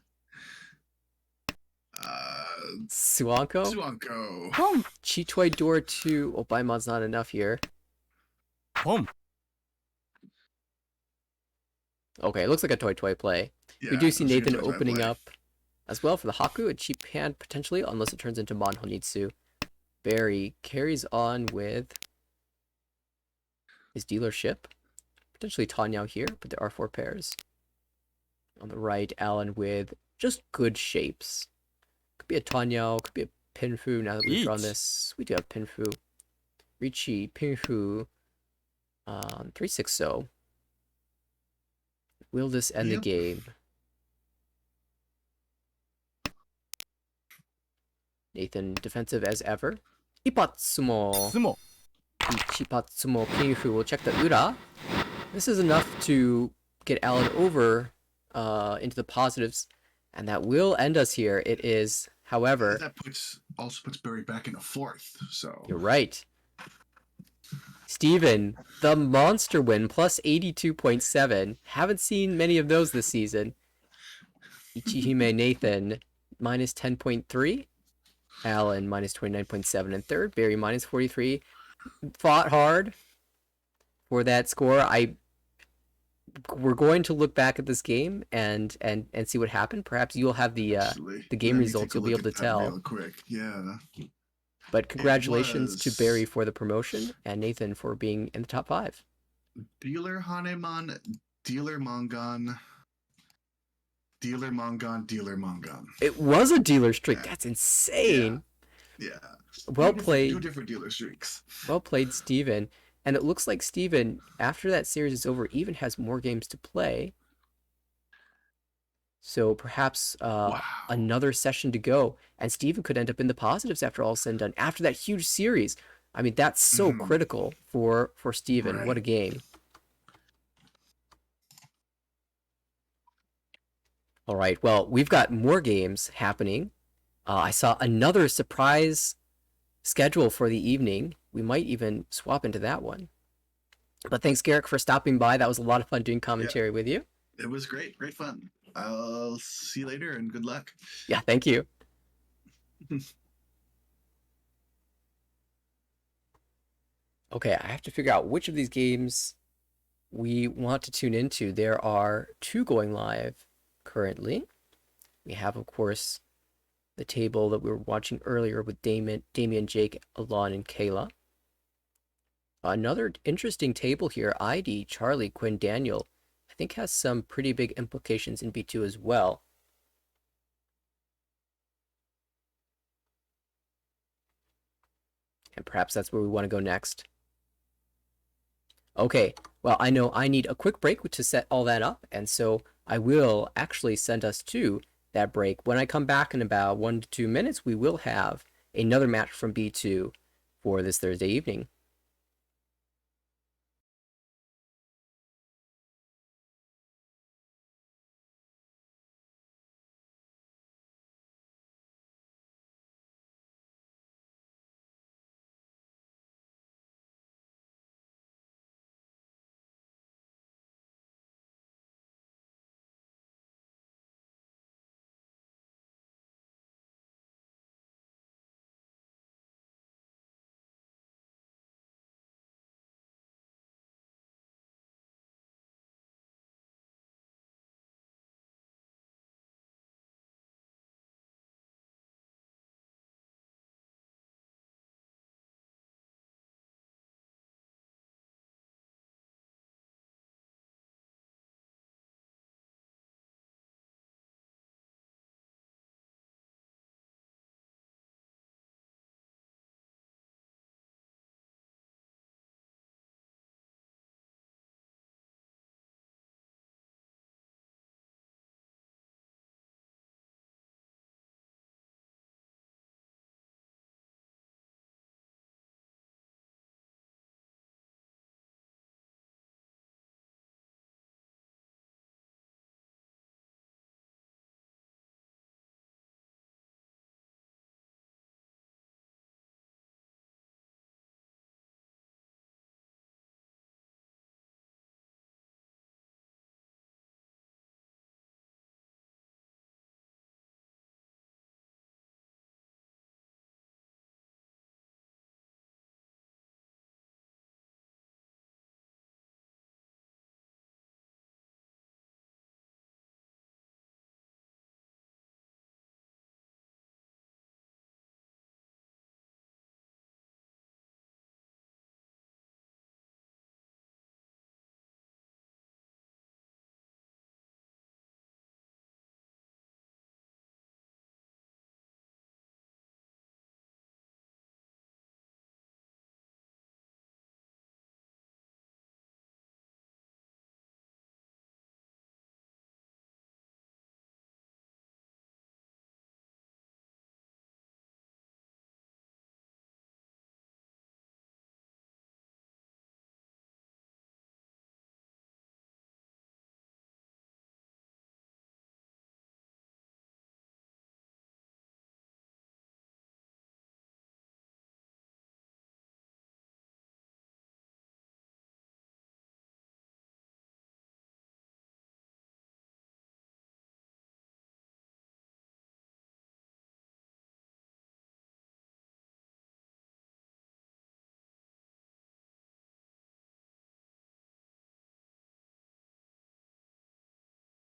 Suanko? Suanko. Pom. Chitoy Door 2. Oh, Baimon's not enough here. Pom. Okay, it looks like a Toy play. We do see Nathan opening up as well for the Haku, a cheap hand potentially, unless it turns into Mon Honitsu. Barry carries on with his dealership. Potentially Tanyao here, but there are 4 pairs. On the right, Alan with just good shapes. Could be a Tanyao, could be a Pinfu. Now that we've drawn Eat. this, we do have Pinfu. Ricci, Pinfu, 3-6-0. Will this end the Yep. game? Nathan defensive as ever. Ipatsumo. Tsumo. Ichipatsumo Pinfu will check the Ura. This is enough to get Alan over into the positives, and that will end us here. It is, however, That also puts Barry back in a 4th. So you're right. Steven, the monster win, plus 82.7. Haven't seen many of those this season. Ichihime Nathan, minus 10.3. Allen, minus 29.7 in third. Barry, minus 43. Fought hard for that score. We're going to look back at this game and see what happened. Perhaps you'll have Actually, the game let me results. take a You'll be look able to at that tell. real quick. Yeah, But it congratulations to Barry was for the promotion and Nathan for being in the top 5. Dealer Haneman, Dealer Mongon, Dealer Mongon, Dealer Mongon. It was a dealer streak. Yeah. That's Yeah, insane. yeah. Well Two played. different dealer streaks. Well played, Steven. And it looks like Steven, after that series is over, even has more games to play. So perhaps Wow. another session to go. And Steven could end up in the positives after all said and done. After that huge series. I mean, that's so critical for Steven. Right. What a game. All right. Well, we've got more games happening. I saw another surprise schedule for the evening. We might even swap into that one. But thanks, Garrick, for stopping by. That was a lot of fun doing commentary with you. It was great. Great fun. I'll see you later and good luck. Yeah, thank you. Okay, I have to figure out which of these games we want to tune into. There are 2 going live currently. We have, of course, the table that we were watching earlier with Damien, Jake, Alon, and Kayla. Another interesting table here, ID, Charlie, Quinn, Daniel, I think has some pretty big implications in B2 as well. And perhaps that's where we want to go next. Okay, well, I know I need a quick break to set all that up, and so I will actually send us to that break. When I come back in about 1 to 2 minutes, we will have another match from B2 for this Thursday evening.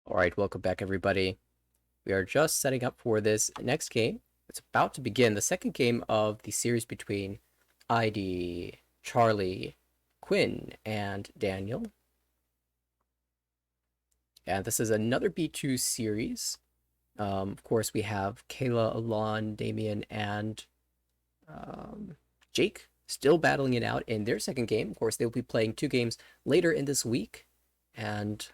All right, welcome back, everybody. We are just setting up for this next game. It's about to begin the second game of the series between ID, Charlie, Quinn, and Daniel. And this is another B2 series. Of course, we have Kayla, Alon, Damien, and Jake still battling it out in their second game. Of course, they'll be playing 2 games later in this week. And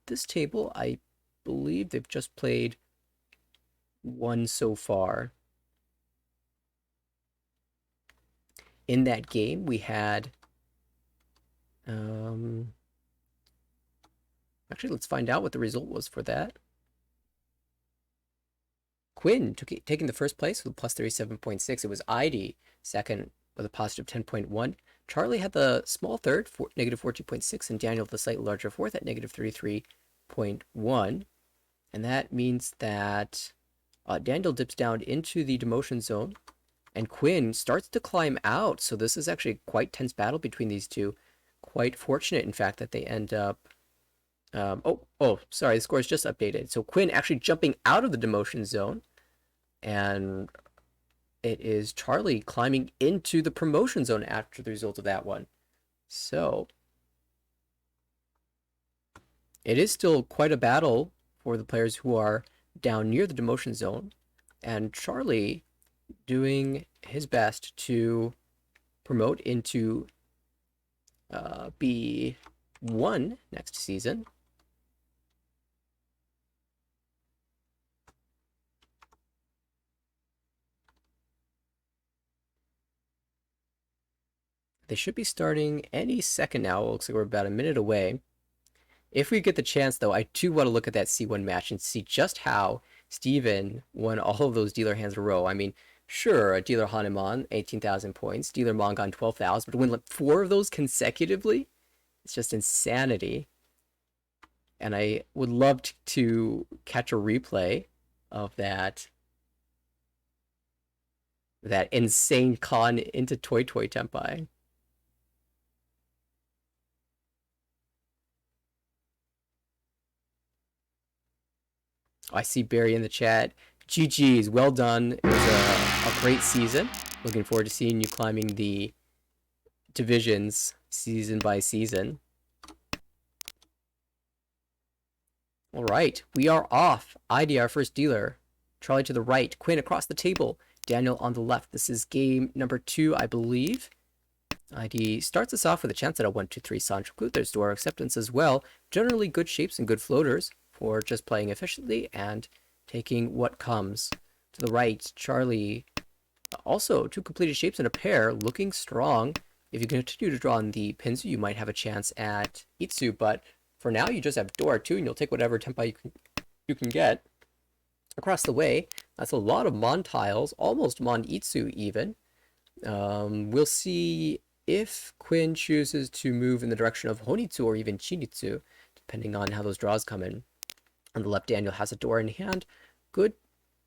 this table, I believe they've just played 1 so far. In that game, we had actually, let's find out what the result was for that. Quinn taking the first place with a plus 37.6. It was ID second with a positive 10.1. Charlie had the small third, negative 14.6, and Daniel the slightly larger fourth at negative 33.1. And that means that Daniel dips down into the demotion zone, and Quinn starts to climb out. So this is actually a quite tense battle between these two. Quite fortunate, in fact, that they end up... sorry, the score is just updated. So Quinn actually jumping out of the demotion zone, and it is Charlie climbing into the promotion zone after the result of that one. So it is still quite a battle for the players who are down near the demotion zone, and Charlie doing his best to promote into B1 next season. They should be starting any second now. It looks like we're about a minute away. If we get the chance, though, I do want to look at that C1 match and see just how Steven won all of those dealer hands in a row. I mean, sure, a dealer Hanuman, 18,000 points, dealer Mongon, 12,000, but to win like 4 of those consecutively, it's just insanity. And I would love to catch a replay of that insane con into Toy Toy Tempai. I see Barry in the chat. GG's, well done. It was a great season. Looking forward to seeing you climbing the divisions season by season. All right, we are off. ID, our first dealer. Charlie to the right. Quinn across the table. Daniel on the left. This is game number 2, I believe. ID starts us off with a chance at a 1-2-3 Sanchoku. There's door acceptance as well. Generally good shapes and good floaters for just playing efficiently and taking what comes. To the right, Charlie, also 2 completed shapes and a pair, looking strong. If you continue to draw on the Pinzu, you might have a chance at Itsu, but for now you just have Dora 2, and you'll take whatever Tempai you can get. Across the way, that's a lot of Mon tiles, almost Mon Itsu even. We'll see if Quinn chooses to move in the direction of Honitsu or even Chinitsu, depending on how those draws come in. On the left, Daniel has a door in hand. Good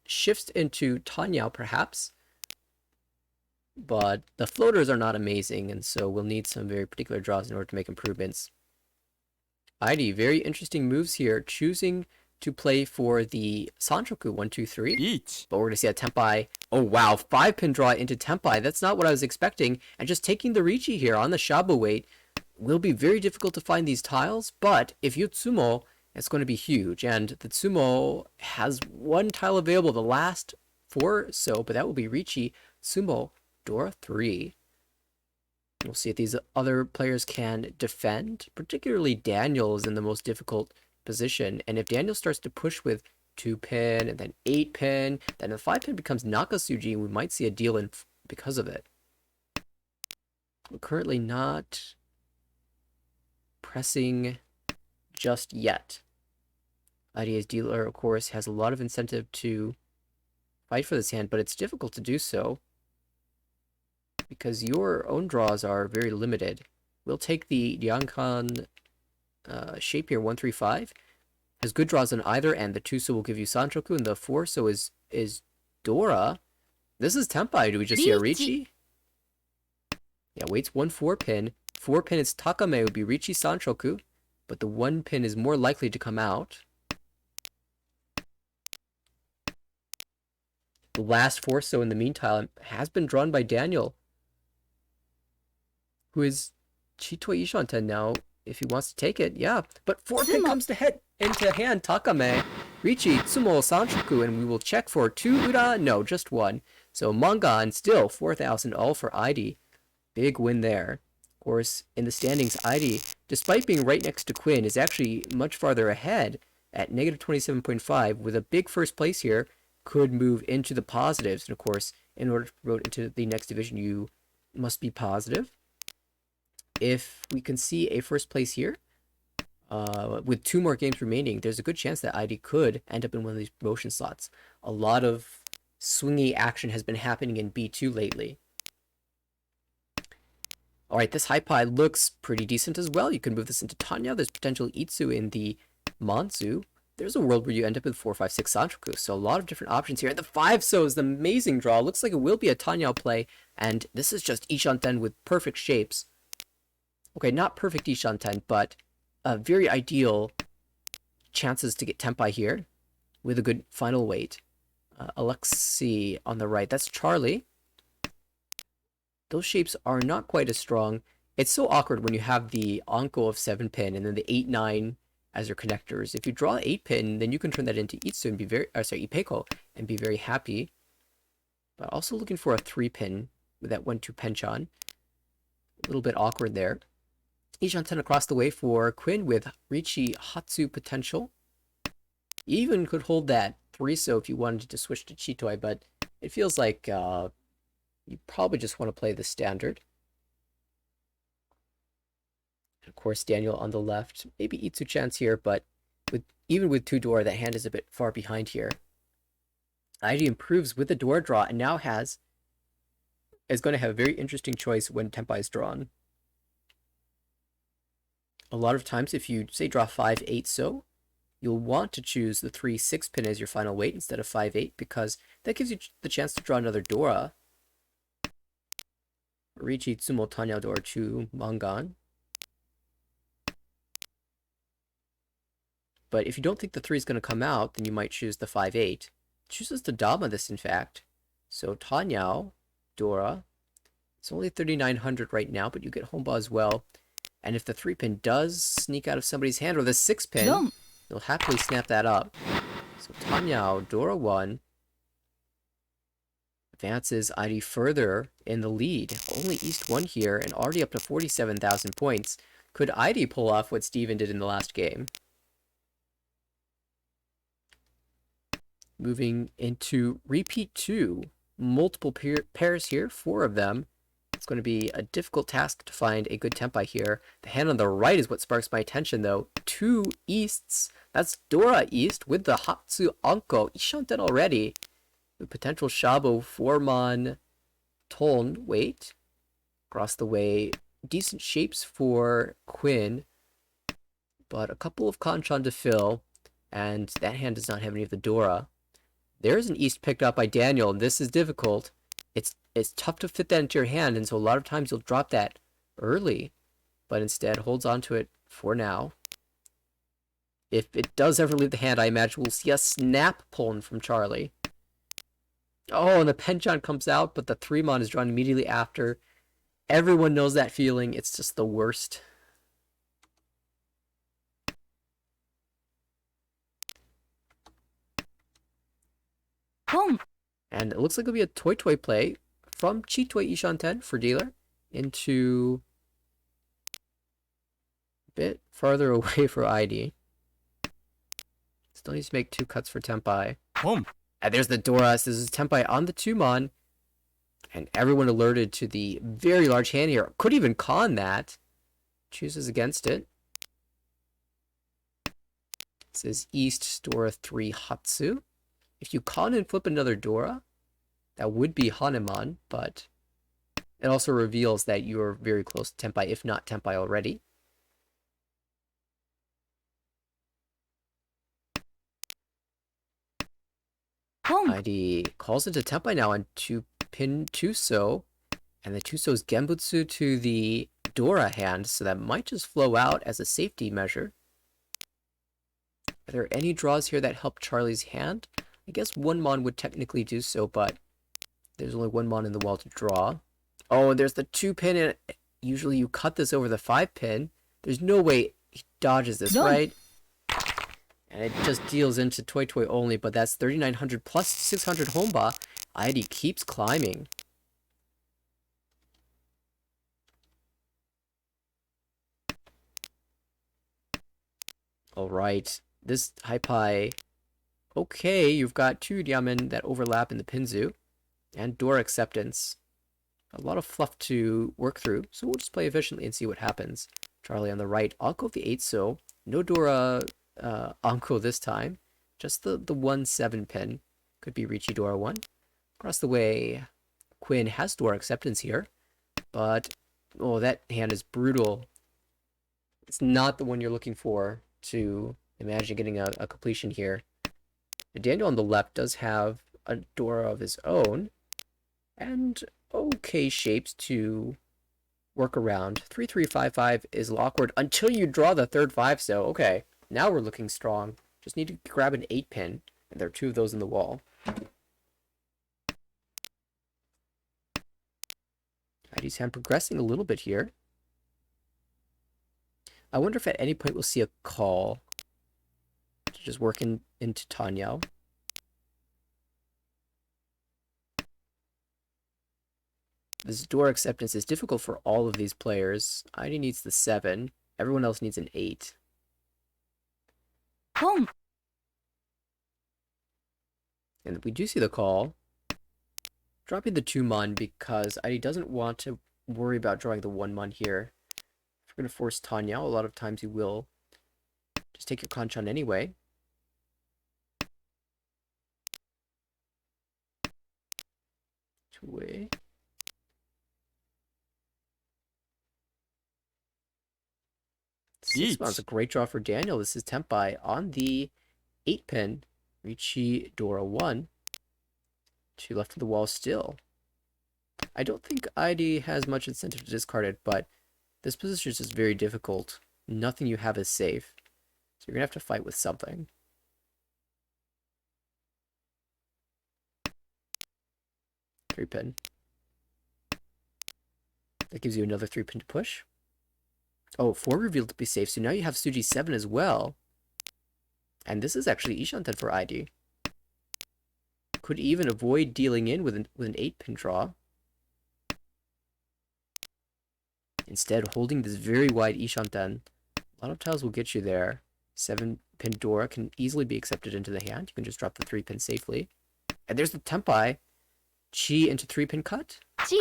shifts into Tanyao, perhaps. But the floaters are not amazing, and so we'll need some very particular draws in order to make improvements. ID, very interesting moves here, choosing to play for the Sanchoku 1-2-3. Each. But we're going to see a Tempai. Oh, wow. 5-pin draw into Tempai. That's not what I was expecting. And just taking the Richi here on the Shabu weight will be very difficult to find these tiles. But if you Tsumo, it's going to be huge. And the Tsumo has 1 tile available, the last 4 so, but that will be Richi, Tsumo, Dora 3. We'll see if these other players can defend. Particularly Daniel is in the most difficult position. And if Daniel starts to push with 2-pin and then 8-pin, then the 5-pin becomes Nakasuji, and we might see a deal in because of it. We're currently not pressing just yet. IDA's dealer, of course, has a lot of incentive to fight for this hand, but it's difficult to do so because your own draws are very limited. We'll take the Yankan shape here, 1-3-5. Has good draws on either end. The 2-so will give you Sanchoku, and the 4-so is Dora. This is Tempai. Do we just see a Richi? Yeah, waits 1 4-pin. 4-pin is Takame, would be Richi Sanchoku. but the 1 pin is more likely to come out. The last Forso in the meantime has been drawn by Daniel, who is Chitoi Ishanten now, if he wants to take it, yeah. But 4 pin comes to into hand, Takame. Richi, Tsumo, Sanchoku, and we will check for 2 Ura, no, just 1. So Mangan still 4,000 all for ID. Big win there. Of course, in the standings, ID, despite being right next to Quinn, is actually much farther ahead at negative 27.5, with a big first place here, could move into the positives. And of course, in order to promote into the next division, you must be positive. If we can see a first place here, with 2 more games remaining, there's a good chance that ID could end up in one of these promotion slots. A lot of swingy action has been happening in B2 lately. Alright, this high pie looks pretty decent as well. You can move this into Tanya. There's potential Itsu in the Manzu. There's a world where you end up with 4, 5, 6 Sanchoku. So a lot of different options here. And the 5-so is the amazing draw. Looks like it will be a Tanya play. And this is just Ishanten with perfect shapes. Okay, not perfect Ishanten, but very ideal chances to get Tenpai here with a good final weight. Alexi on the right. That's Charlie. Those shapes are not quite as strong. It's so awkward when you have the Anko of 7 pin and then the 8, 9 as your connectors. If you draw 8 pin, then you can turn that into Itsu and be very, Ipeko and be very happy. But also looking for a 3 pin with that 1, 2 Penchan. A little bit awkward there. Ishanten across the way for Quinn with Richi Hatsu potential. You even could hold that 3-so if you wanted to switch to Chitoi, but it feels like you probably just want to play the standard. And of course, Daniel on the left. Maybe Itsu chance here, but even with 2 Dora, that hand is a bit far behind here. ID improves with the Dora draw and now is going to have a very interesting choice when Tenpai is drawn. A lot of times, if you, say, draw 5, 8 so, you'll want to choose the 3, 6 pin as your final weight instead of 5, 8, because that gives you the chance to draw another Dora. Richi, Tsumo, Tanya, Dora, Chu, Mangan. But if you don't think the 3 is going to come out, then you might choose the 5, 8. Chooses to Dama this, in fact. So Tanya, Dora. It's only 3,900 right now, but you get Homba as well. And if the 3 pin does sneak out of somebody's hand, or the 6 pin, you'll happily snap that up. So Tanya, Dora 1, advances ID further in the lead. Only East 1 here, and already up to 47,000 points. Could ID pull off what Steven did in the last game? Moving into repeat 2. Multiple pairs here, 4 of them. It's going to be a difficult task to find a good Tenpai here. The hand on the right is what sparks my attention, though. 2 Easts. That's Dora East with the Hatsu Anko. Ishanten already. With potential Shabo, 4-mon, Ton. Wait. Across the way. Decent shapes for Quinn. But a couple of Kanchan to fill. And that hand does not have any of the Dora. There's an East picked up by Daniel, and this is difficult. It's tough to fit that into your hand, and so a lot of times you'll drop that early, but instead holds on to it for now. If it does ever leave the hand, I imagine we'll see a snap pulling from Charlie. Oh, and the Penchan comes out, but the 3-mon is drawn immediately after. Everyone knows that feeling. It's just the worst. Boom. And it looks like it'll be a Toy play from Chitoi Ishanten for dealer into a bit farther away for ID. Still needs to make 2 cuts for Tenpai. Boom. And there's the Dora. This is Tenpai on the 2-mon. And everyone alerted to the very large hand here. Could even con that. Chooses against it. This is East Dora 3 Hatsu. If you con and flip another Dora, that would be Hanuman, but it also reveals that you're very close to Tenpai, if not Tenpai already. Boom. ID calls into Tenpai now on 2 pin 2-so, and the 2-so's Genbutsu to the Dora hand, so that might just flow out as a safety measure. Are there any draws here that help Charlie's hand? I guess one mon would technically do so, but there's only one mon in the wall to draw. Oh, and there's the 2-pin, and usually you cut this over the 5-pin. There's no way he dodges this, No. right? And it just deals into Toy Toy only, but that's 3,900 plus 600 Homba. ID keeps climbing. Alright, this Hypai. Okay, you've got 2 Diamond that overlap in the Pinzu. And door acceptance. A lot of fluff to work through, so we'll just play efficiently and see what happens. Charlie on the right, Anko of the 8 so. No Dora Anko this time. Just the 1-7 pin. Could be Ricci Dora 1. Across the way, Quinn has door acceptance here. But, oh, that hand is brutal. It's not the one you're looking for to imagine getting a completion here. Daniel on the left does have a Dora of his own. And okay shapes to work around. 3-3-5-5 is awkward until you draw the third 5 so. Okay, now we're looking strong. Just need to grab an 8-pin, and there are 2 of those in the wall. ID's hand progressing a little bit here. I wonder if at any point we'll see a call to just work into Tanyao. This door acceptance is difficult for all of these players. ID needs the 7. Everyone else needs an 8. Boom. And we do see the call. Dropping the 2 mon because ID doesn't want to worry about drawing the 1 mon here. If we're going to force Tanya, a lot of times he will just take your Kanchan anyway. Two-way. This one's a great draw for Daniel. This is Tempai on the 8-pin. Ricci Dora 1. 2 left of the wall still. I don't think ID has much incentive to discard it, but this position is just very difficult. Nothing you have is safe. So you're going to have to fight with something. Three-pin. That gives you another 3-pin to push. Oh, 4 revealed to be safe, so now you have Suji 7 as well. And this is actually Ishanten for ID. Could even avoid dealing in with an 8-pin draw. Instead, holding this very wide Ishanten. A lot of tiles will get you there. 7-pin Dora can easily be accepted into the hand. You can just drop the 3-pin safely. And there's the Tempai. Chi into 3-pin cut. Chi.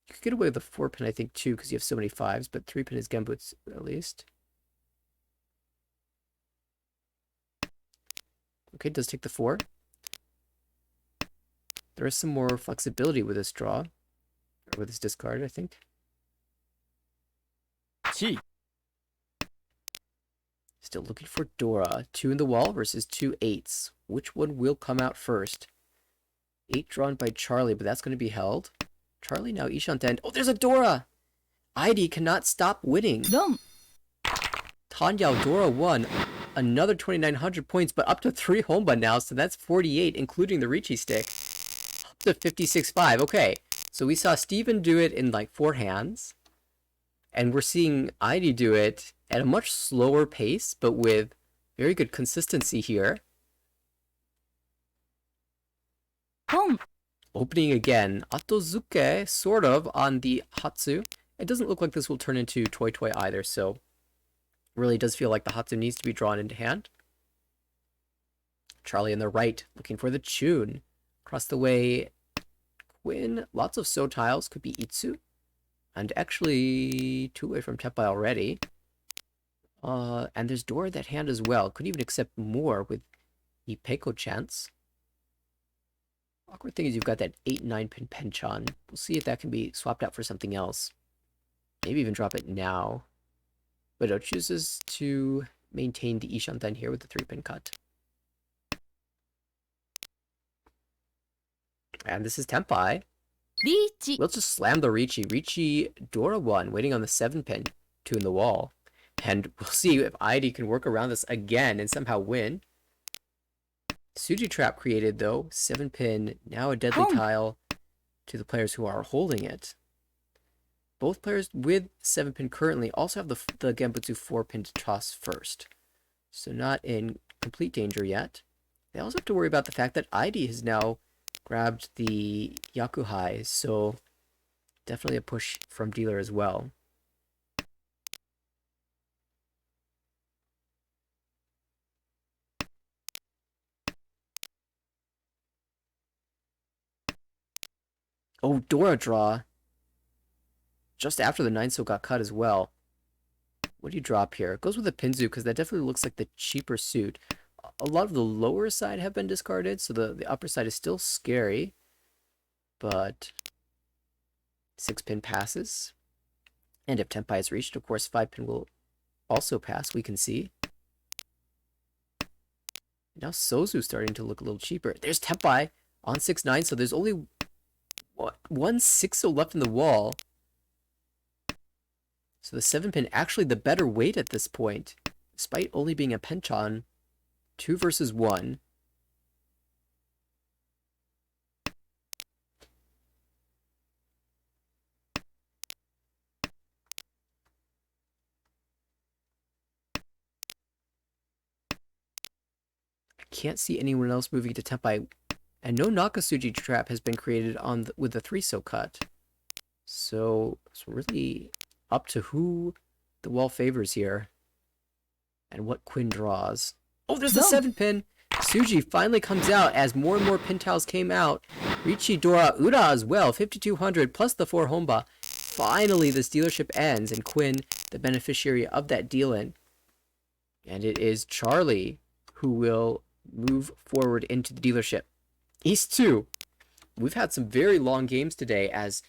You could get away with the 4-pin, I think, too, because you have so many 5s, but 3-pin is Genbutsu, at least. Okay, it does take the 4. There is some more flexibility with this draw. Or with this discard, I think. Chi. Still looking for Dora. 2 in the wall versus 2 8s. Which one will come out first? 8 drawn by Charlie, but that's going to be held. Charlie now Ishanten. Oh, there's a Dora! ID cannot stop winning. Boom. Tanyao Dora 1. Another 2,900 points, but up to 3 Homba now, so that's 48, including the Ricci stick. Up to 56.5. Okay, so we saw Steven do it in like 4 hands. And we're seeing ID do it at a much slower pace, but with very good consistency here. Boom. Opening again. Atozuke, sort of, on the Hatsu. It doesn't look like this will turn into Toy Toy either, so really does feel like the Hatsu needs to be drawn into hand. Charlie on the right, looking for the Chun. Across the way, Quinn. Lots of So tiles, could be Itsu. And actually, 2 away from Tepai already. And there's Dora that hand as well. Could even accept more with Ipeko chance. Awkward thing is you've got that 8-9 pin Penchan. We'll see if that can be swapped out for something else. Maybe even drop it now. But it chooses to maintain the Ishanten here with the 3-pin cut. And this is Tempai. Ricci. We'll just slam the Ricci. Ricci Dora 1, waiting on the 7-pin. 2 in the wall. And we'll see if ID can work around this again and somehow win. Suji trap created though. 7-pin, now a deadly tile to the players who are holding it. Both players with 7-pin currently also have the Genbutsu 4-pin to toss first. So not in complete danger yet. They also have to worry about the fact that ID has now grabbed the Yakuhai, so definitely a push from dealer as well. Oh, Dora draw. Just after the 9-so got cut as well. What do you drop here? It goes with a Pinzu because that definitely looks like the cheaper suit. A lot of the lower side have been discarded, so the upper side is still scary. But 6-pin passes. And if Tenpai is reached, of course, 5-pin will also pass, we can see. Now Sozu's starting to look a little cheaper. There's Tenpai on 6-9, so there's only one 6-so left in the wall. So the 7-pin actually the better weight at this point, despite only being a Penchon. 2 versus 1. I can't see anyone else moving to Tenpai, and no Nakasuji trap has been created on with the 3-so cut. So it's really up to who the wall favors here, and what Quinn draws. Oh, there's the 7-pin. Suji finally comes out as more and more pin tiles came out. Richi, Dora, Ura as well. 5,200 plus the 4 Homba. Finally, this dealership ends, and Quinn, the beneficiary of that deal-in. And it is Charlie who will move forward into the dealership. East 2. We've had some very long games today as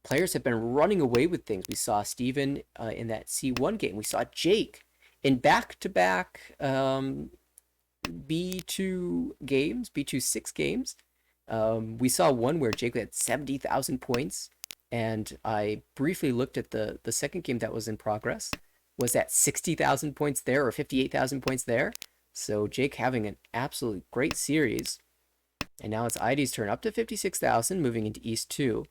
players have been running away with things. We saw Steven in that C1 game. We saw Jake in back-to-back B2 games, B2 6 games. We saw one where Jake had 70,000 points, and I briefly looked at the second game that was in progress. Was that 60,000 points there or 58,000 points there? So Jake having an absolutely great series. And now it's ID's turn, up to 56,000, moving into East 2.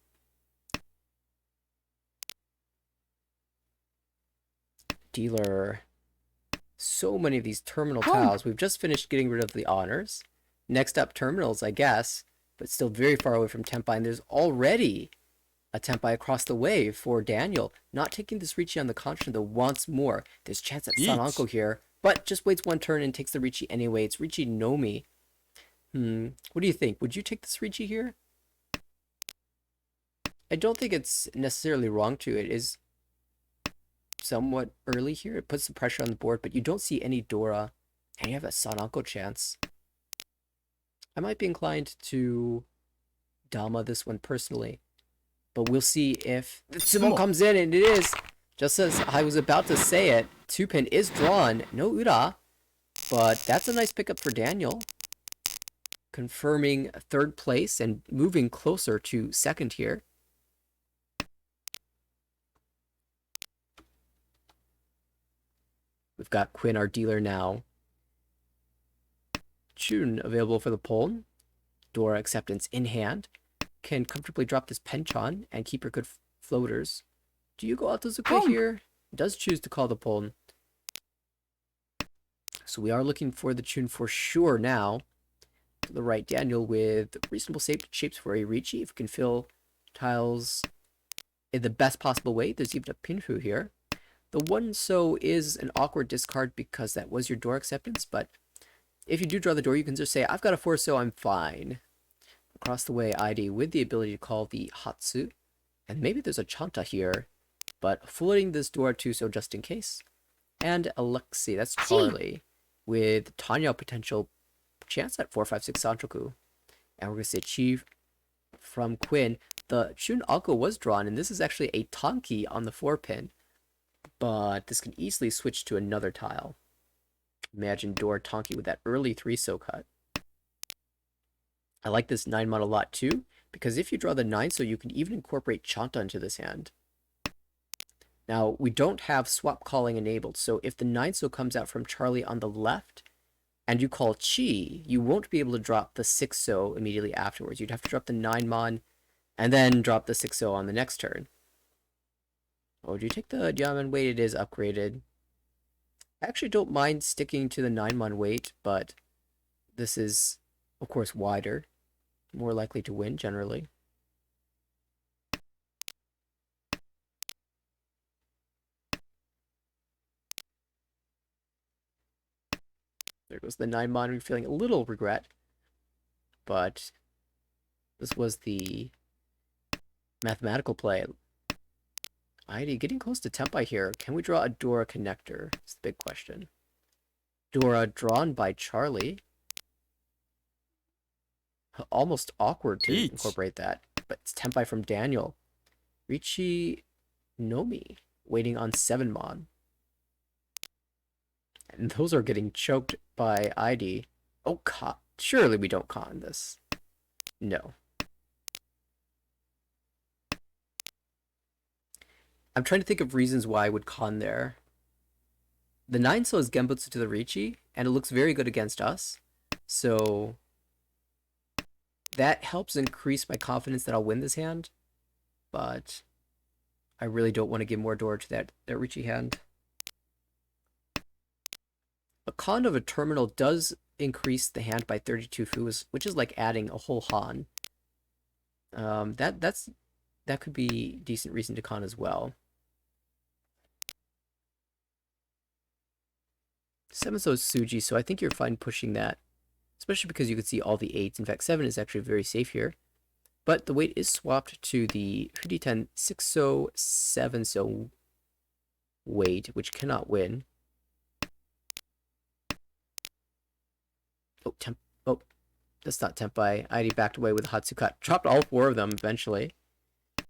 Dealer. So many of these terminal tiles. We've just finished getting rid of the honors. Next up, terminals, I guess, but still very far away from Tenpai. And there's already a Tenpai across the way for Daniel. Not taking this Richi on the contrary, though, once more. There's chance at Sananko here, but just waits one turn and takes the Richi anyway. It's Richi Nomi. What do you think? Would you take this Richi here? I don't think it's necessarily wrong to. It is somewhat early here. It puts the pressure on the board, but you don't see any Dora, and you have a Sananko chance. I might be inclined to Dama this one personally, but we'll see if the Tsumo comes in, and it is. Just as I was about to say it, 2-pin is drawn. No Ura, but that's a nice pickup for Daniel. Confirming third place and moving closer to second here. We've got Quinn, our dealer now. Chun available for the Poln. Dora acceptance in hand. Can comfortably drop this Penchon and keep her good floaters. Do you go Altozuka here? Does choose to call the Poln. So we are looking for the Chun for sure now. To the right, Daniel with reasonable shapes for a Richi. If we can fill tiles in the best possible way. There's even a Pinfu here. The 1-so is an awkward discard because that was your door acceptance, but if you do draw the door, you can just say, I've got a 4-so, I'm fine. Across the way, ID with the ability to call the Hatsu. And maybe there's a Chanta here, but floating this door 2-so just in case. And Alexi, that's Charlie, with Tanya potential chance at 4-5-6 Sanchoku. And we're going to say Chi from Quinn. The Chun Alko was drawn, and this is actually a Tonki on the 4-pin. But this can easily switch to another tile. Imagine Door Tonki with that early 3-so cut. I like this 9 mod a lot too, because if you draw the 9-so, you can even incorporate Chanta into this hand. Now, we don't have swap calling enabled, so if the 9-so comes out from Charlie on the left, and you call Chi, you won't be able to drop the 6-so immediately afterwards. You'd have to drop the 9-mon, and then drop the 6-so on the next turn. Oh, do you take the Diamond weight? It is upgraded. I actually don't mind sticking to the 9-mon weight, but this is, of course, wider. More likely to win, generally. There goes the 9-mon. We're feeling a little regret, but this was the mathematical play. Alrighty, getting close to Tempai here. Can we draw a Dora connector? It's the big question. Dora drawn by Charlie. Almost awkward to Each. incorporate that, but it's Tempai from Daniel. Richi Nomi waiting on 7-mon. And those are getting choked by ID. Oh, surely we don't con this. No. I'm trying to think of reasons why I would con there. The 9-so is Genbutsu to the Richi, and it looks very good against us. So that helps increase my confidence that I'll win this hand. But I really don't want to give more door to that Richi hand. A con of a terminal does increase the hand by 32 Fus, which is like adding a whole Han. That could be decent reason to con as well. 7-so is Suji, so I think you're fine pushing that. Especially because you can see all the 8s. In fact, 7 is actually very safe here. But the weight is swapped to the Fuditen 6-so, 7-so weight, which cannot win. Oh, that's not Tempai. ID backed away with Hatsukat. Dropped all 4 of them eventually.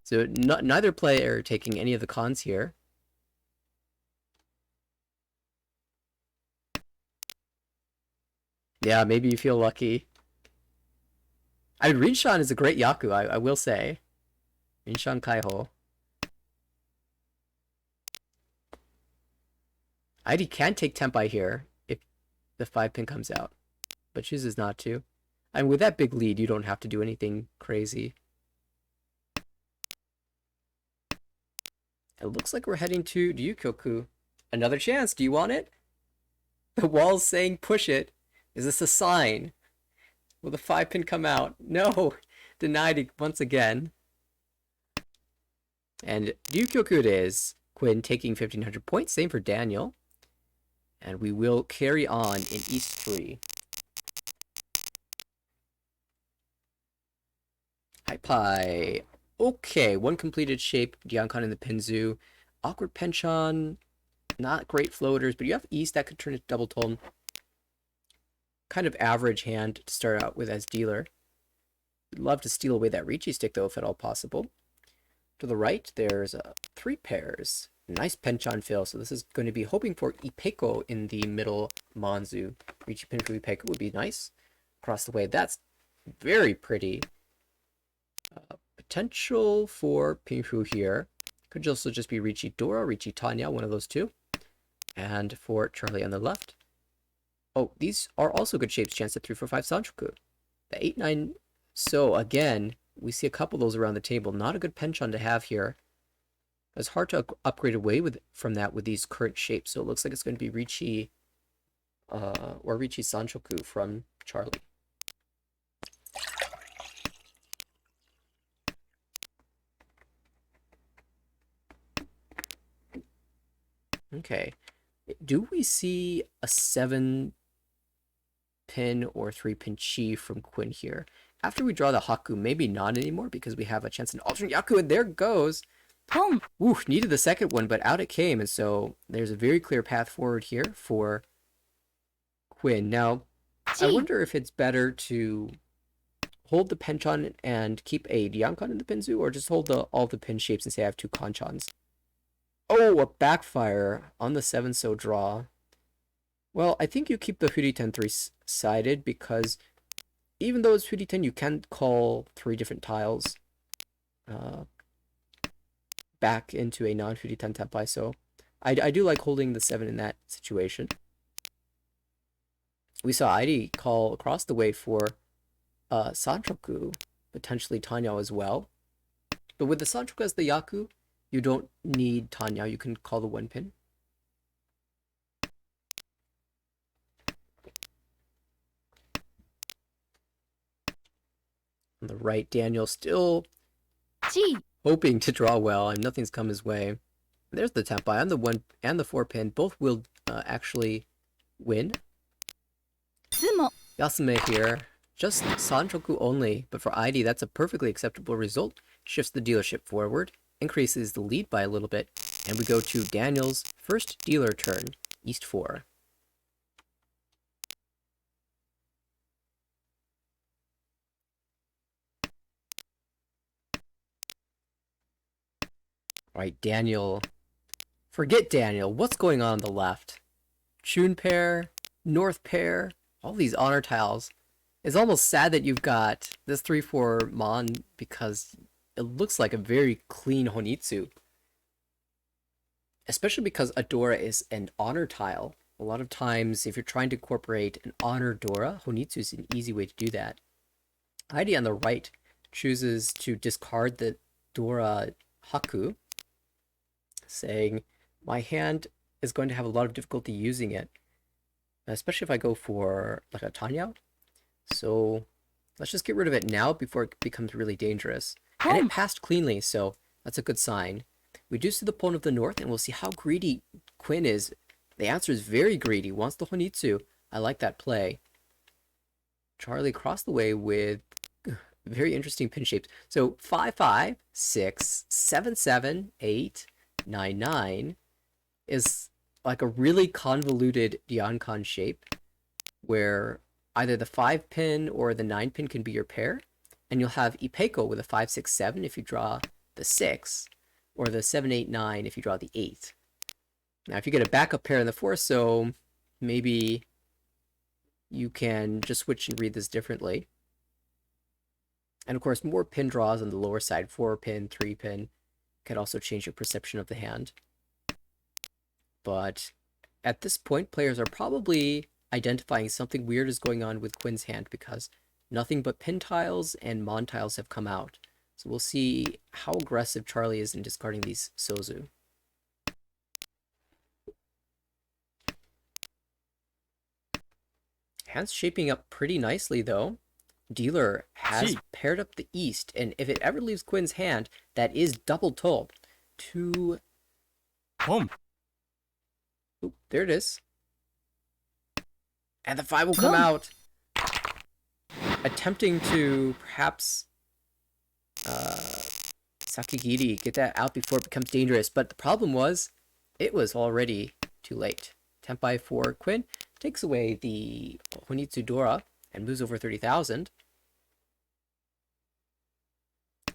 So neither player taking any of the cons here. Yeah, maybe you feel lucky. I mean, Rinshan is a great Yaku, I will say. Rinshan Kaiho. ID can take Tempai here if the 5-pin comes out, but chooses not to. And with that big lead, you don't have to do anything crazy. It looks like we're heading to Ryukyoku. Another chance, do you want it? The wall's saying push it. Is this a sign? Will the 5-pin come out? No! Denied it once again. And Ryukyoku it is. Quinn taking 1,500 points. Same for Daniel. And we will carry on in East 3. Hi Pai. Okay, one completed shape. Diancon in the Pinzu. Awkward Penchon. Not great floaters, but you have East that could turn into double tone. Kind of average hand to start out with as dealer. Would love to steal away that Richi stick though, if at all possible. To the right, there's 3 pairs. Nice Penchon fill, so this is going to be hoping for Ipeko in the middle Manzu. Richi pin for Ipeko would be nice. Across the way, that's very pretty. Potential for Pinfu here. Could also just be Richi Dora, Richi Tanya, one of those two. And for Charlie on the left. Oh, these are also good shapes. Chance at 3 for 5 Sanchoku. The 8-9. So again, we see a couple of those around the table. Not a good penchant to have here. It's hard to upgrade away from that with these current shapes. So it looks like it's going to be Richi or Richi Sanchoku from Charlie. Okay. Do we see a 7-pin or 3-pin Chi from Quinn here? After we draw the Haku, maybe not anymore because we have a chance at an alternate Yaku, and there it goes. Boom. Ooh, needed the second one, but out it came, and so there's a very clear path forward here for Quinn. Now, I wonder if it's better to hold the Penchon and keep a Diancon in the Pinzu, or just hold all the pin shapes and say I have 2 Conchons. Oh, a backfire on the 7-so draw. Well, I think you keep the Furiten 3-sided because even though it's Furiten, you can call 3 different tiles. back into a non-50-10 tenpai, so I do like holding the 7 in that situation. We saw ID call across the way for Sanchoku, potentially Tanya as well. But with the Sanchoku as the Yaku, you don't need Tanya. You can call the 1 pin. On the right, Daniel still 1 hoping to draw well, and nothing's come his way. There's the tenpai and the 1 and the 4 pin. Both will actually win. Tsumo Yasume here, just Sanchoku only, but for ID that's a perfectly acceptable result. Shifts the dealership forward, increases the lead by a little bit, and we go to Daniel's first dealer turn, East 4. Alright, Daniel. Forget Daniel. What's going on the left? Chun pair, North pair, all these honor tiles. It's almost sad that you've got this 3-4 Mon because it looks like a very clean Honitsu. Especially because Adora is an honor tile. A lot of times, if you're trying to incorporate an honor Dora, Honitsu is an easy way to do that. Heidi on the right chooses to discard the Dora Haku, saying, my hand is going to have a lot of difficulty using it, especially if I go for like a Tanya. So let's just get rid of it now before it becomes really dangerous. And it passed cleanly, so that's a good sign. We do see the pawn of the north, and we'll see how greedy Quinn is. The answer is very greedy, wants the Honitsu. I like that play. Charlie crossed the way with very interesting pin shapes. So 5, 5, 6, 7, 7, 8, 9, 9 is like a really convoluted Diancon shape where either the 5 pin or the 9 pin can be your pair, and you'll have Ipeco with a 5, 6, 7 if you draw the 6, or the 7, 8, 9 if you draw the 8. Now if you get a backup pair in the 4, so maybe you can just switch and read this differently. And of course, more pin draws on the lower side, 4 pin, 3 pin, can also change your perception of the hand. But at this point, players are probably identifying something weird is going on with Quinn's hand because nothing but pin tiles and Mon tiles have come out. So we'll see how aggressive Charlie is in discarding these Sozu. Hand's shaping up pretty nicely though. Dealer has paired up the east, and if it ever leaves Quinn's hand, that is double toll. 2. Boom. Oop, there it is. And the 5 will come out. Attempting to perhaps Sakigiri, get that out before it becomes dangerous. But the problem was, it was already too late. Tenpai for Quinn takes away the Honitsu Dora and moves over 30,000.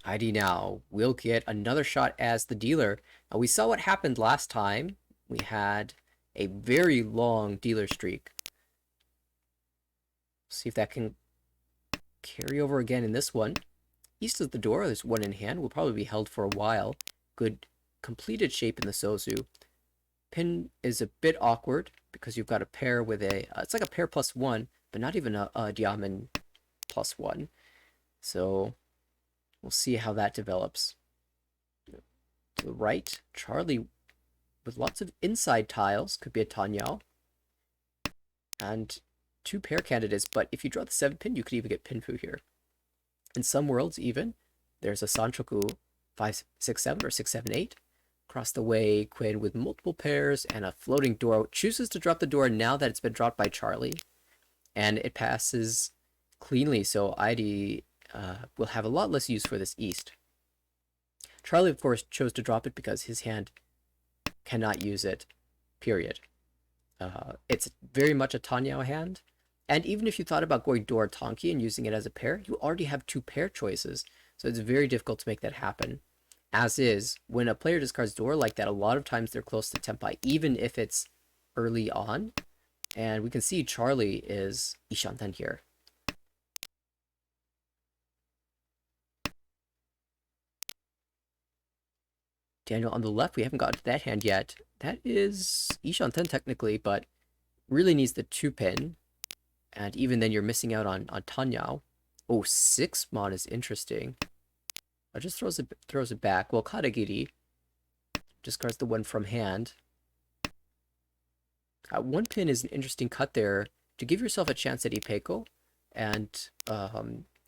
ID now will get another shot as the dealer. Now, we saw what happened last time. We had a very long dealer streak. See if that can carry over again in this one. East of the door, there's 1 in hand. Will probably be held for a while. Good completed shape in the Sozu. Pin is a bit awkward because you've got a pair with a... it's like a pair plus 1, but not even a diamond plus 1. So we'll see how that develops. To the right, Charlie with lots of inside tiles. Could be a Tanyao. And 2 pair candidates, but if you draw the 7 pin, you could even get Pinfu here. In some worlds, even, there's a Sanchoku 5, 6, 7 or 6, 7, 8. Across the way, Quinn with multiple pairs and a floating door chooses to drop the door now that it's been dropped by Charlie. And it passes cleanly, so ID will have a lot less use for this east. Charlie, of course, chose to drop it because his hand cannot use it, period. It's very much a Tanyao hand. And even if you thought about going Dora Tonki and using it as a pair, you already have 2 pair choices. So it's very difficult to make that happen. As is, when a player discards Dora like that, a lot of times they're close to Tenpai, even if it's early on. And we can see Charlie is Ishanten here. Daniel on the left, we haven't gotten to that hand yet. That is Ishanten technically, but really needs the 2-pin. And even then, you're missing out on Tanyao. Oh, 6 mon is interesting. It just throws it back. Well, Kadagiri discards the 1 from hand. 1 pin is an interesting cut there to give yourself a chance at Ipeiko. And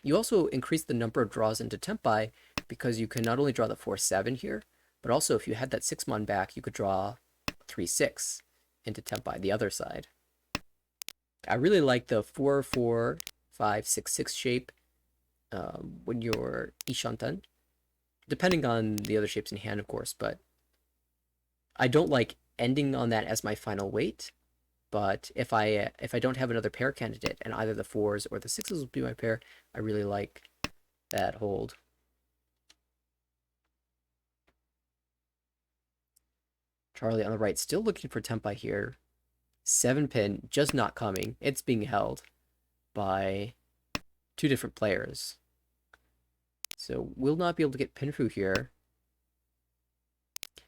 you also increase the number of draws into Tempai because you can not only draw the 4-7 here, but also if you had that 6 mon back, you could draw 3-6 into Tempai, the other side. I really like the 4-4-5-6-6 shape when you're Ishanten, depending on the other shapes in hand, of course, but I don't like ending on that as my final weight. But if I don't have another pair candidate and either the 4s or the 6s will be my pair, I really like that hold. Charlie on the right, still looking for Tempai here. 7-pin, just not coming. It's being held by 2 different players. So we'll not be able to get Pinfu here.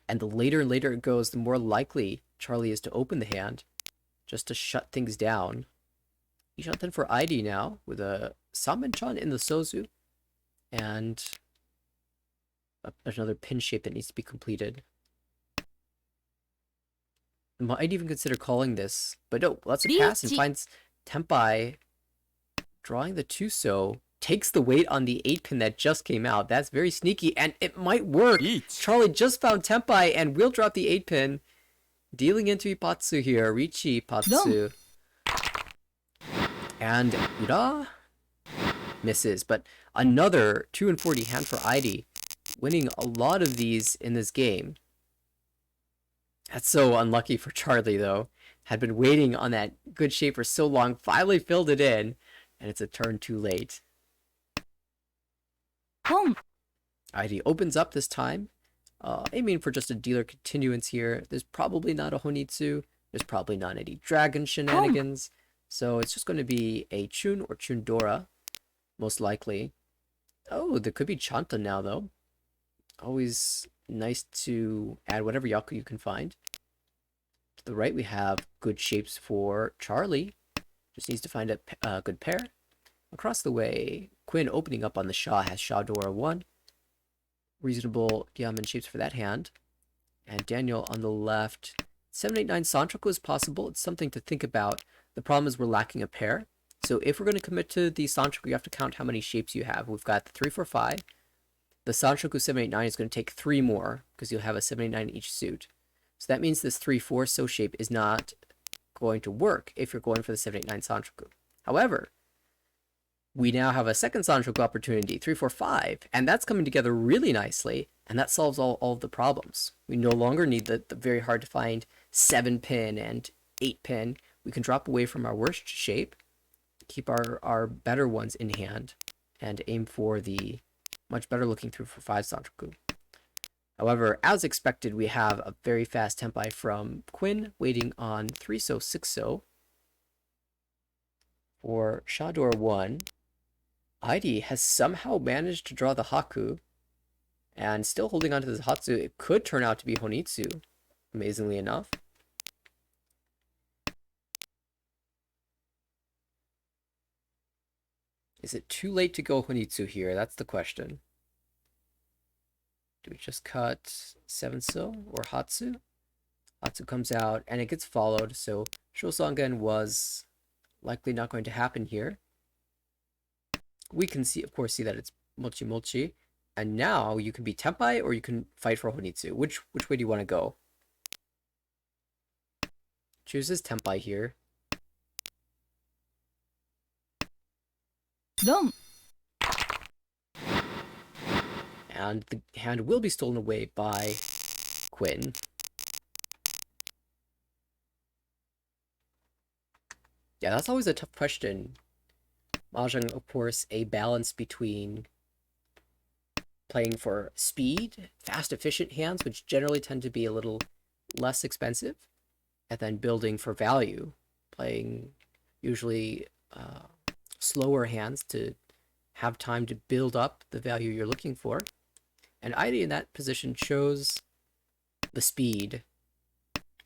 And the later and later it goes, the more likely Charlie is to open the hand, just to shut things down. Ishanten for ID now, with a Samenchan in the Sozu, and another pin shape that needs to be completed. Might even consider calling this, but no, lets it pass and finds Tempai drawing the 2-so, takes the weight on the 8-pin that just came out. That's very sneaky, and it might work. Charlie just found Tempai and will drop the 8-pin, dealing into Ipatsu here. Richi Ipatsu. And Ura misses, but another 2-40 hand for ID, winning a lot of these in this game. That's so unlucky for Charlie, though. Had been waiting on that good shape for so long, finally filled it in, and it's a turn too late. ID opens up this time, aiming for just a dealer continuance here. There's probably not a Honitsu. There's probably not any dragon shenanigans. So it's just going to be a Chun or Chundora, most likely. Oh, there could be Chanta now, though. Always nice to add whatever Yaku you can find. To the right, we have good shapes for Charlie. Just needs to find a good pair. Across the way, Quinn opening up on the Shah has Shah Dora 1. Reasonable diamond shapes for that hand. And Daniel on the left. 7-8-9 Santraku is possible. It's something to think about. The problem is we're lacking a pair. So if we're going to commit to the Santraku, you have to count how many shapes you have. We've got the 3-4-5. The Santraku 7-8-9 is going to take 3 more because you'll have a 7-8-9 in each suit. So that means this 3-4 shape is not going to work if you're going for the 7-8-9 Santraku. However, we now have a second Santraku opportunity, 3-4-5, and that's coming together really nicely, and that solves all of the problems. We no longer need the very hard to find 7-pin and 8-pin. We can drop away from our worst shape, keep our better ones in hand, and aim for the much better looking 3-4-5 Santraku. However, as expected, we have a very fast Tempai from Quinn, waiting on 3-so, 6-so. For Shador 1, ID has somehow managed to draw the Haku, and still holding on to this Hatsu. It could turn out to be Honitsu, amazingly enough. Is it too late to go Honitsu here? That's the question. Do we just cut 7-so or Hatsu? Hatsu comes out and it gets followed, so Shosangen was likely not going to happen here. We can see, of course, that it's Mochi Mochi, and now you can be Tempai or you can fight for Honitsu. Which way do you want to go? Chooses Tempai here. Dom. And the hand will be stolen away by Quinn. Yeah, that's always a tough question. Mahjong, of course, a balance between playing for speed, fast, efficient hands, which generally tend to be a little less expensive, and then building for value, playing usually slower hands to have time to build up the value you're looking for. And ID in that position chose the speed,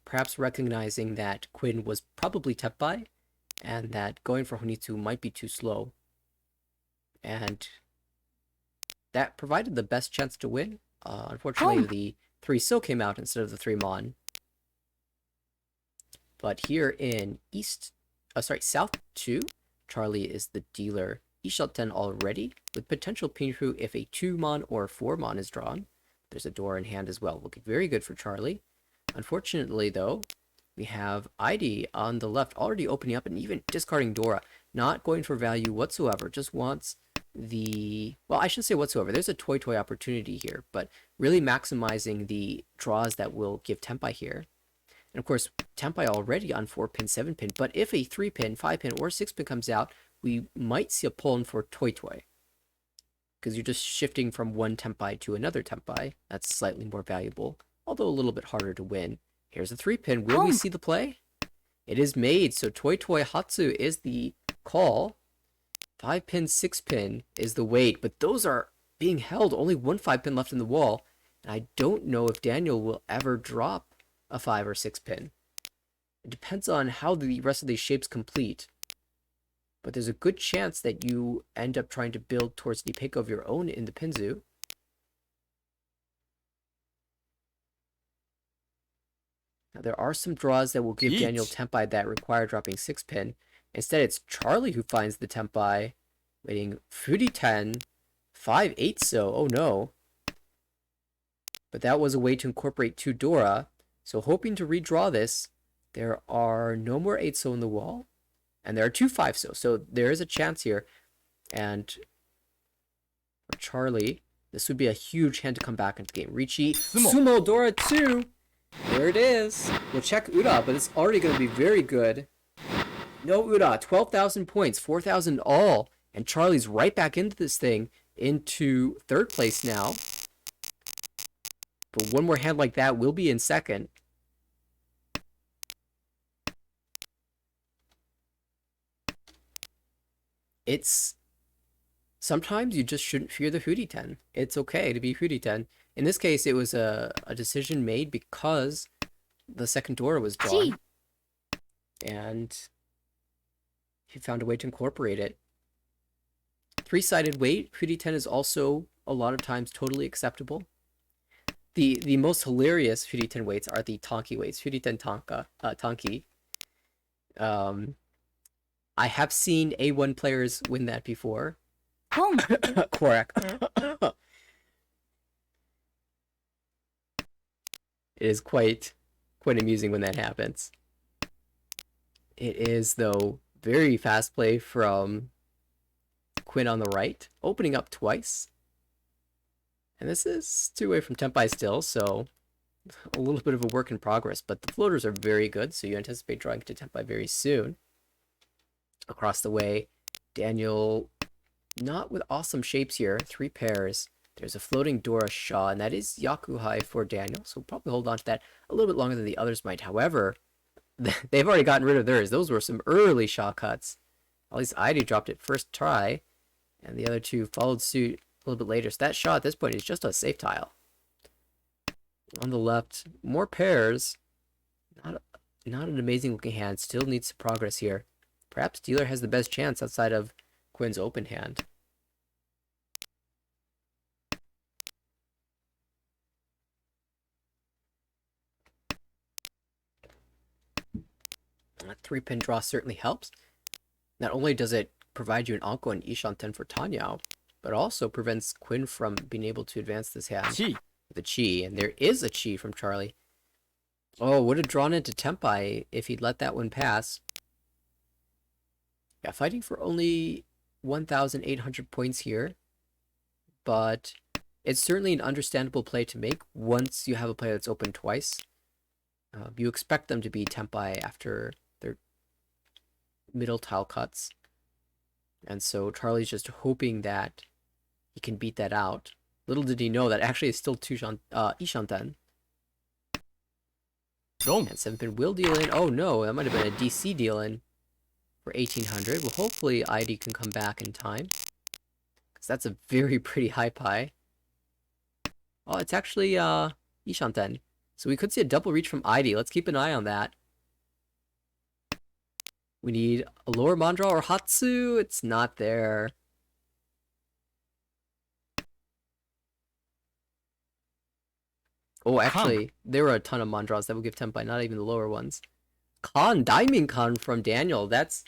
perhaps recognizing that Quinn was probably Teppai, and that going for Honitsu might be too slow. And that provided the best chance to win. Unfortunately, the 3 still came out instead of the 3 Mon. But here in South 2, Charlie is the dealer. He shot 10 already, with potential Pinhu if a 2 Mon or 4 Mon is drawn. There's a door in hand as well, looking very good for Charlie. Unfortunately, though, we have ID on the left already opening up and even discarding Dora. Not going for value whatsoever, just wants the... Well, I shouldn't say whatsoever. There's a toy opportunity here, but really maximizing the draws that will give Tenpai here. And of course, Tenpai already on 4-pin, 7-pin, but if a 3-pin, 5-pin, or 6-pin comes out, we might see a pull-in for Toy. Because you're just shifting from one Tenpai to another Tenpai. That's slightly more valuable, although a little bit harder to win. Here's a 3-pin. Will we see the play? It is made, so Toy Hatsu is the call. 5-pin, 6-pin is the wait, but those are being held. Only one 5-pin left in the wall, and I don't know if Daniel will ever drop a 5 or 6-pin. It depends on how the rest of these shapes complete. But there's a good chance that you end up trying to build towards the pick of your own in the Pinzu. Now there are some draws that will give Daniel Tenpai that require dropping 6-pin. Instead, it's Charlie who finds the Tenpai, waiting Furi 10, 5-8 so, oh no. But that was a way to incorporate 2 Dora. So hoping to redraw this, there are no more 8 so in the wall, and there are 2 5 so there is a chance here. And for Charlie, this would be a huge hand to come back into the game. Richi, Tsumo Dora 2, there it is. We'll check Ura, but it's already going to be very good. No Ura, 12,000 points, 4,000 all, and Charlie's right back into this thing, into 3rd place now. But one more hand like that will be in 2nd. It's... Sometimes you just shouldn't fear the Hootie 10. It's okay to be Hootie 10. In this case, it was a decision made because the 2nd Dora was drawn. And he found a way to incorporate it. 3-sided weight, Hootie 10 is also a lot of times totally acceptable. The most hilarious Hootie 10 weights are the Tonki weights. Hootie 10 Tonki. I have seen A1 players win that before. Correct. It is quite amusing when that happens. It is, though, very fast play from Quinn on the right, opening up twice. And this is 2 away from Tenpai still, so a little bit of a work in progress, but the floaters are very good, so you anticipate drawing to Tenpai very soon. Across the way, Daniel, not with awesome shapes here, 3 pairs. There's a floating Dora Shaw, and that is Yakuhai for Daniel, so we'll probably hold on to that a little bit longer than the others might. However, they've already gotten rid of theirs. Those were some early Shaw cuts. At least ID dropped it first try, and the other 2 followed suit a little bit later. So that Shaw at this point is just a safe tile. On the left, more pairs. Not an amazing looking hand. Still needs some progress here. Perhaps dealer has the best chance outside of Quinn's open hand. That 3-pin draw certainly helps. Not only does it provide you an Anko and Ishanten for Tanyao, but also prevents Quinn from being able to advance this hand with a Chi. And there is a Chi from Charlie. Oh, would have drawn into Tenpai if he'd let that one pass. Yeah, fighting for only 1,800 points here, but it's certainly an understandable play to make once you have a player that's open twice. You expect them to be Tenpai after their middle tile cuts, and so Charlie's just hoping that he can beat that out. Little did he know that actually it's still Ishanten. And 7-pin will deal in. Oh no, that might have been a DC deal in for 1,800. Well, hopefully ID can come back in time, because that's a very pretty high pie. Oh, it's actually Ishanten. So we could see a double reach from ID. Let's keep an eye on that. We need a lower Mandra or Hatsu. It's not there. Oh, actually, there were a ton of Mandras that would give Tenpai, not even the lower ones. Diamond Khan from Daniel. That's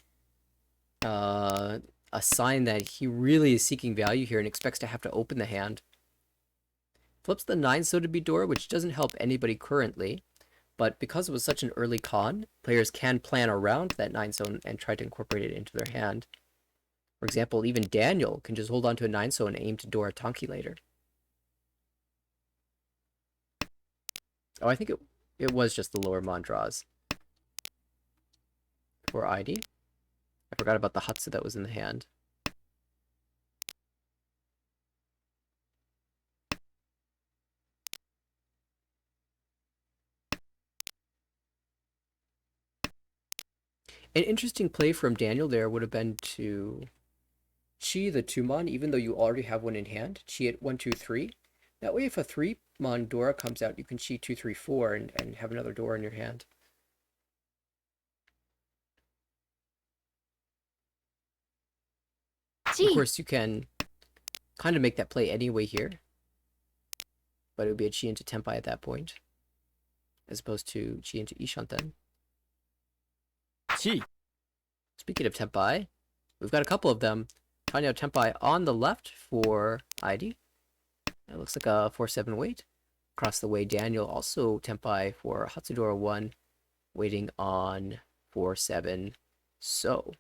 a sign that he really is seeking value here and expects to have to open the hand. Flips the 9 Sotheby door, which doesn't help anybody currently. But because it was such an early con, players can plan around that 9 zone and try to incorporate it into their hand. For example, even Daniel can just hold on to a 9 zone and aim to door a Tonki later. Oh, I think it was just the lower Mandras for ID. I forgot about the Hatsu that was in the hand. An interesting play from Daniel there would have been to Chi the 2-mon, even though you already have one in hand. Chi at 1, 2, 3. That way, if a 3-mon Dora comes out, you can Chi 2, 3, 4 and have another Dora in your hand. Of course, you can kind of make that play anyway here. But it would be a Chi into Tenpai at that point, as opposed to Chi into Ishanten. Chi. Speaking of Tenpai, we've got a couple of them. Tanya Tenpai on the left for ID. That looks like a 4-7 wait. Across the way, Daniel also Tenpai for Hatsudora 1, waiting on 4-7 So.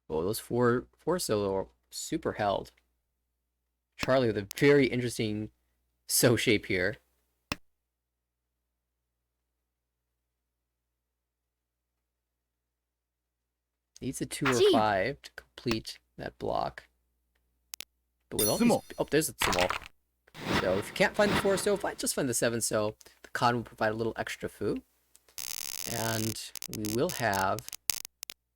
Oh, those four So are super held. Charlie with a very interesting So shape here. Needs a 2 or 5 to complete that block. But with all these... Oh, there's a Tsumo. So if you can't find the 4 So, just find the 7 So. The con will provide a little extra fu. And we will have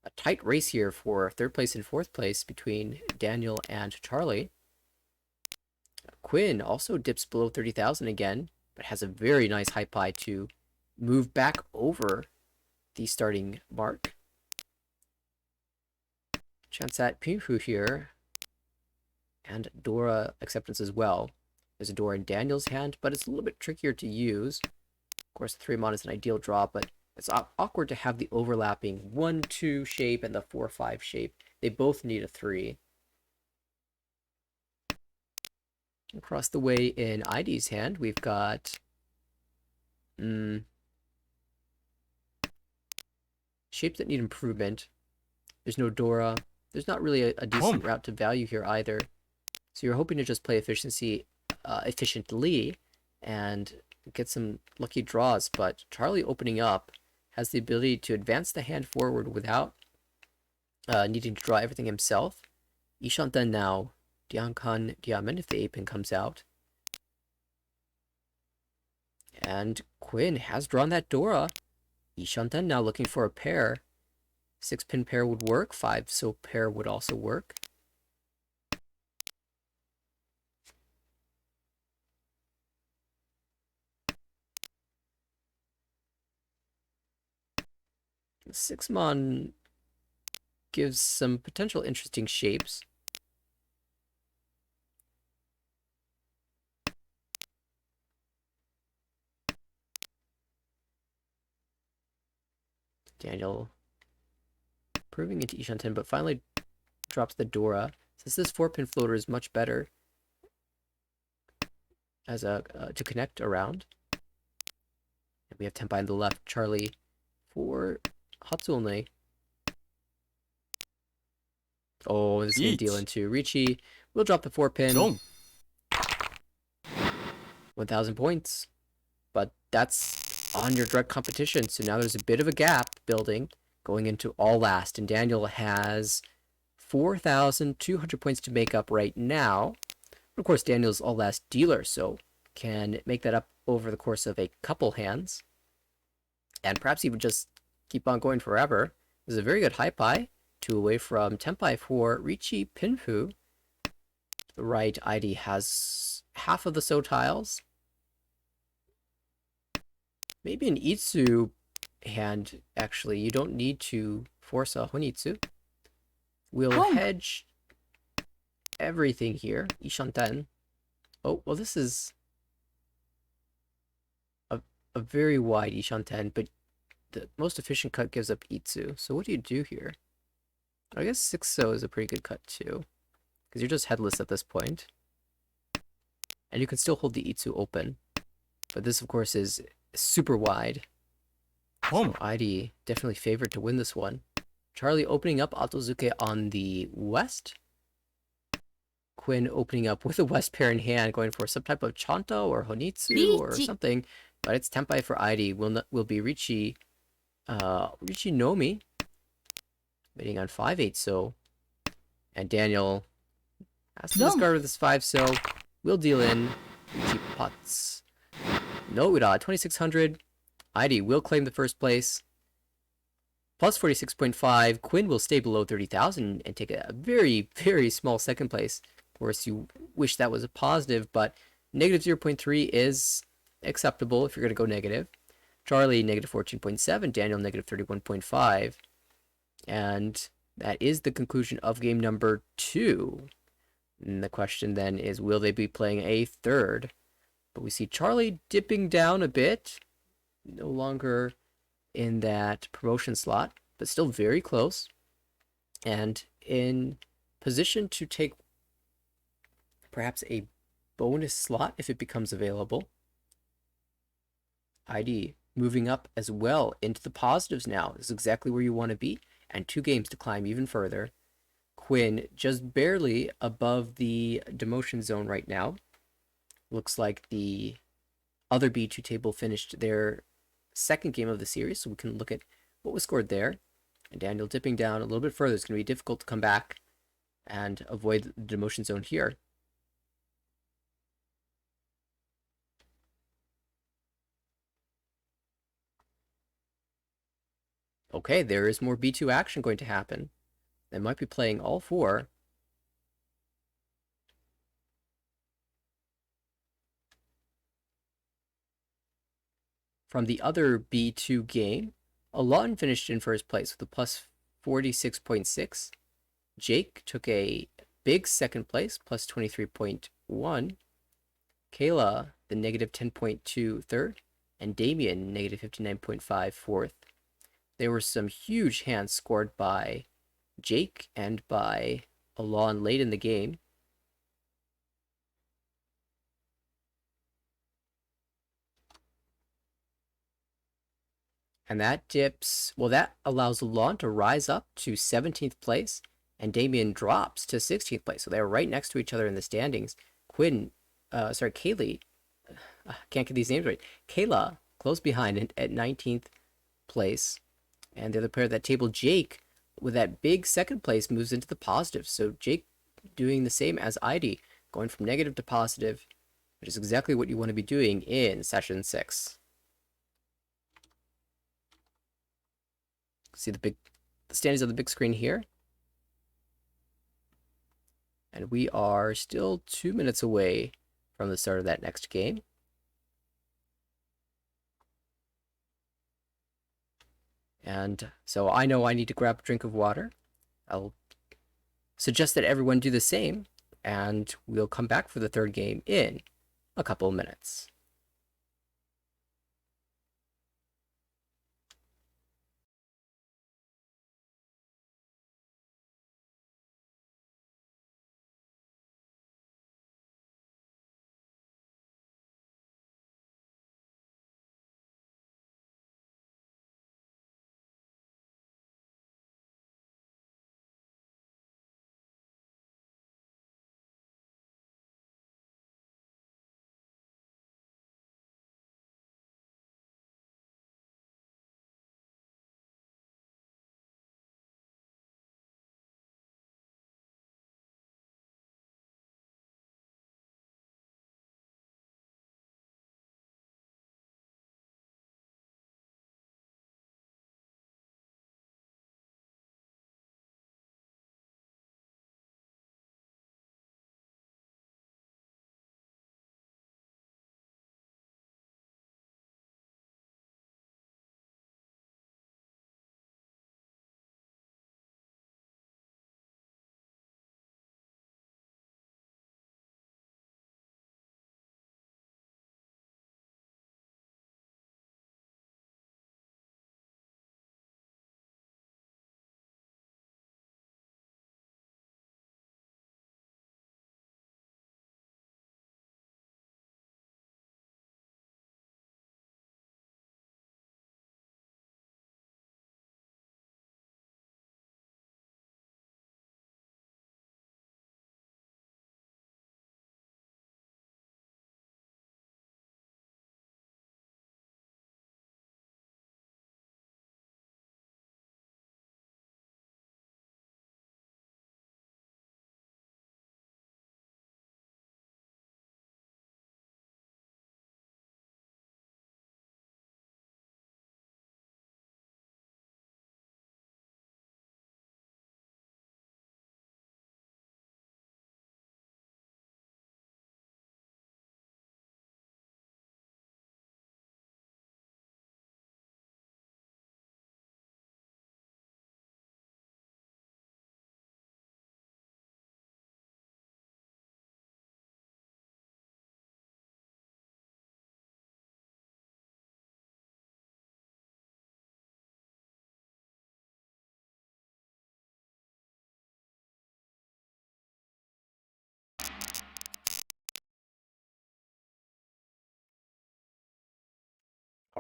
a tight race here for 3rd place and 4th place between Daniel and Charlie. Quinn also dips below 30,000 again, but has a very nice high pie to move back over the starting mark. Chance at Pinfu here. And Dora acceptance as well. There's a Dora in Daniel's hand, but it's a little bit trickier to use. Of course, the 3-mon is an ideal draw, but it's awkward to have the overlapping 1-2 shape and the 4-5 shape. They both need a 3. Across the way in ID's hand, we've got shapes that need improvement. There's no Dora. There's not really a decent route to value here either. So you're hoping to just play efficiently and get some lucky draws. But Charlie opening up has the ability to advance the hand forward without needing to draw everything himself. Ishanten now. Diankan Diamen if the 8-pin comes out. And Quinn has drawn that Dora. Ishanten now looking for a pair. 6-pin pair would work. 5 So pair would also work. The 6-mon gives some potential interesting shapes. Daniel proving into Ishanten, but finally drops the Dora. Since this 4-pin floater is much better as a to connect around. And we have Tenpai on the left, Charlie for Hatsu only. Oh, this is going to deal into Ricci. We'll drop the 4-pin. 1,000 points. But that's on your direct competition. So now there's a bit of a gap building going into all last. And Daniel has 4,200 points to make up right now. Of course, Daniel's all last dealer, so can make that up over the course of a couple hands. And perhaps even just keep on going forever. This is a very good high pie. 2 away from Tenpai for Ricci Pinfu. The right ID has half of the So tiles. maybe an Itsu hand, actually. You don't need to force a Honitsu. We'll Boom. hedge everything here. Ishanten. Oh, well, this is a very wide Ishanten, but the most efficient cut gives up Itsu. So what do you do here? I guess 6-so is a pretty good cut too, because you're just headless at this point. And you can still hold the Itsu open. But this, of course, is super wide. So Boom. ID definitely favored to win this one. Charlie opening up Otozuke on the west. Quinn opening up with a west pair in hand, going for some type of Chanto or Honitsu or Riichi. something. But it's Tenpai for ID. Will be Riichi Nomi. Waiting on 5-8-so. And Daniel has to Boom. discard with his 5-so. We'll deal in Riichi Pots. No, 2600. ID will claim the first place. Plus 46.5. Quinn will stay below 30,000 and take a very, very small second place. Of course, you wish that was a positive, but negative 0.3 is acceptable if you're going to go negative. Charlie, negative 14.7. Daniel, negative 31.5. And that is the conclusion of game number 2. And the question then is, will they be playing a third? But we see Charlie dipping down a bit. No longer in that promotion slot, but still very close. And in position to take perhaps a bonus slot if it becomes available. ID moving up as well into the positives now. This is exactly where you want to be. And 2 games to climb even further. Quinn just barely above the demotion zone right now. Looks like the other B2 table finished their second game of the series, so we can look at what was scored there. And Daniel dipping down a little bit further. It's going to be difficult to come back and avoid the demotion zone here. Okay, there is more B2 action going to happen. They might be playing all 4. From the other B2 game, Alon finished in first place with a plus 46.6. Jake took a big second place, plus 23.1. Kayla, the negative 10.2 third. And Damien, negative 59.5 fourth. There were some huge hands scored by Jake and by Alon late in the game. And that dips, well, that allows Alon to rise up to 17th place, and Damien drops to 16th place. So they're right next to each other in the standings. Kaylee, can't get these names right. Kayla, close behind at 19th place. And the other player at that table, Jake, with that big second place, moves into the positive. So Jake doing the same as ID, going from negative to positive, which is exactly what you want to be doing in session 6. See the standings on the big screen here. And we are still 2 minutes away from the start of that next game. And so I know I need to grab a drink of water. I'll suggest that everyone do the same, and we'll come back for the third game in a couple of minutes.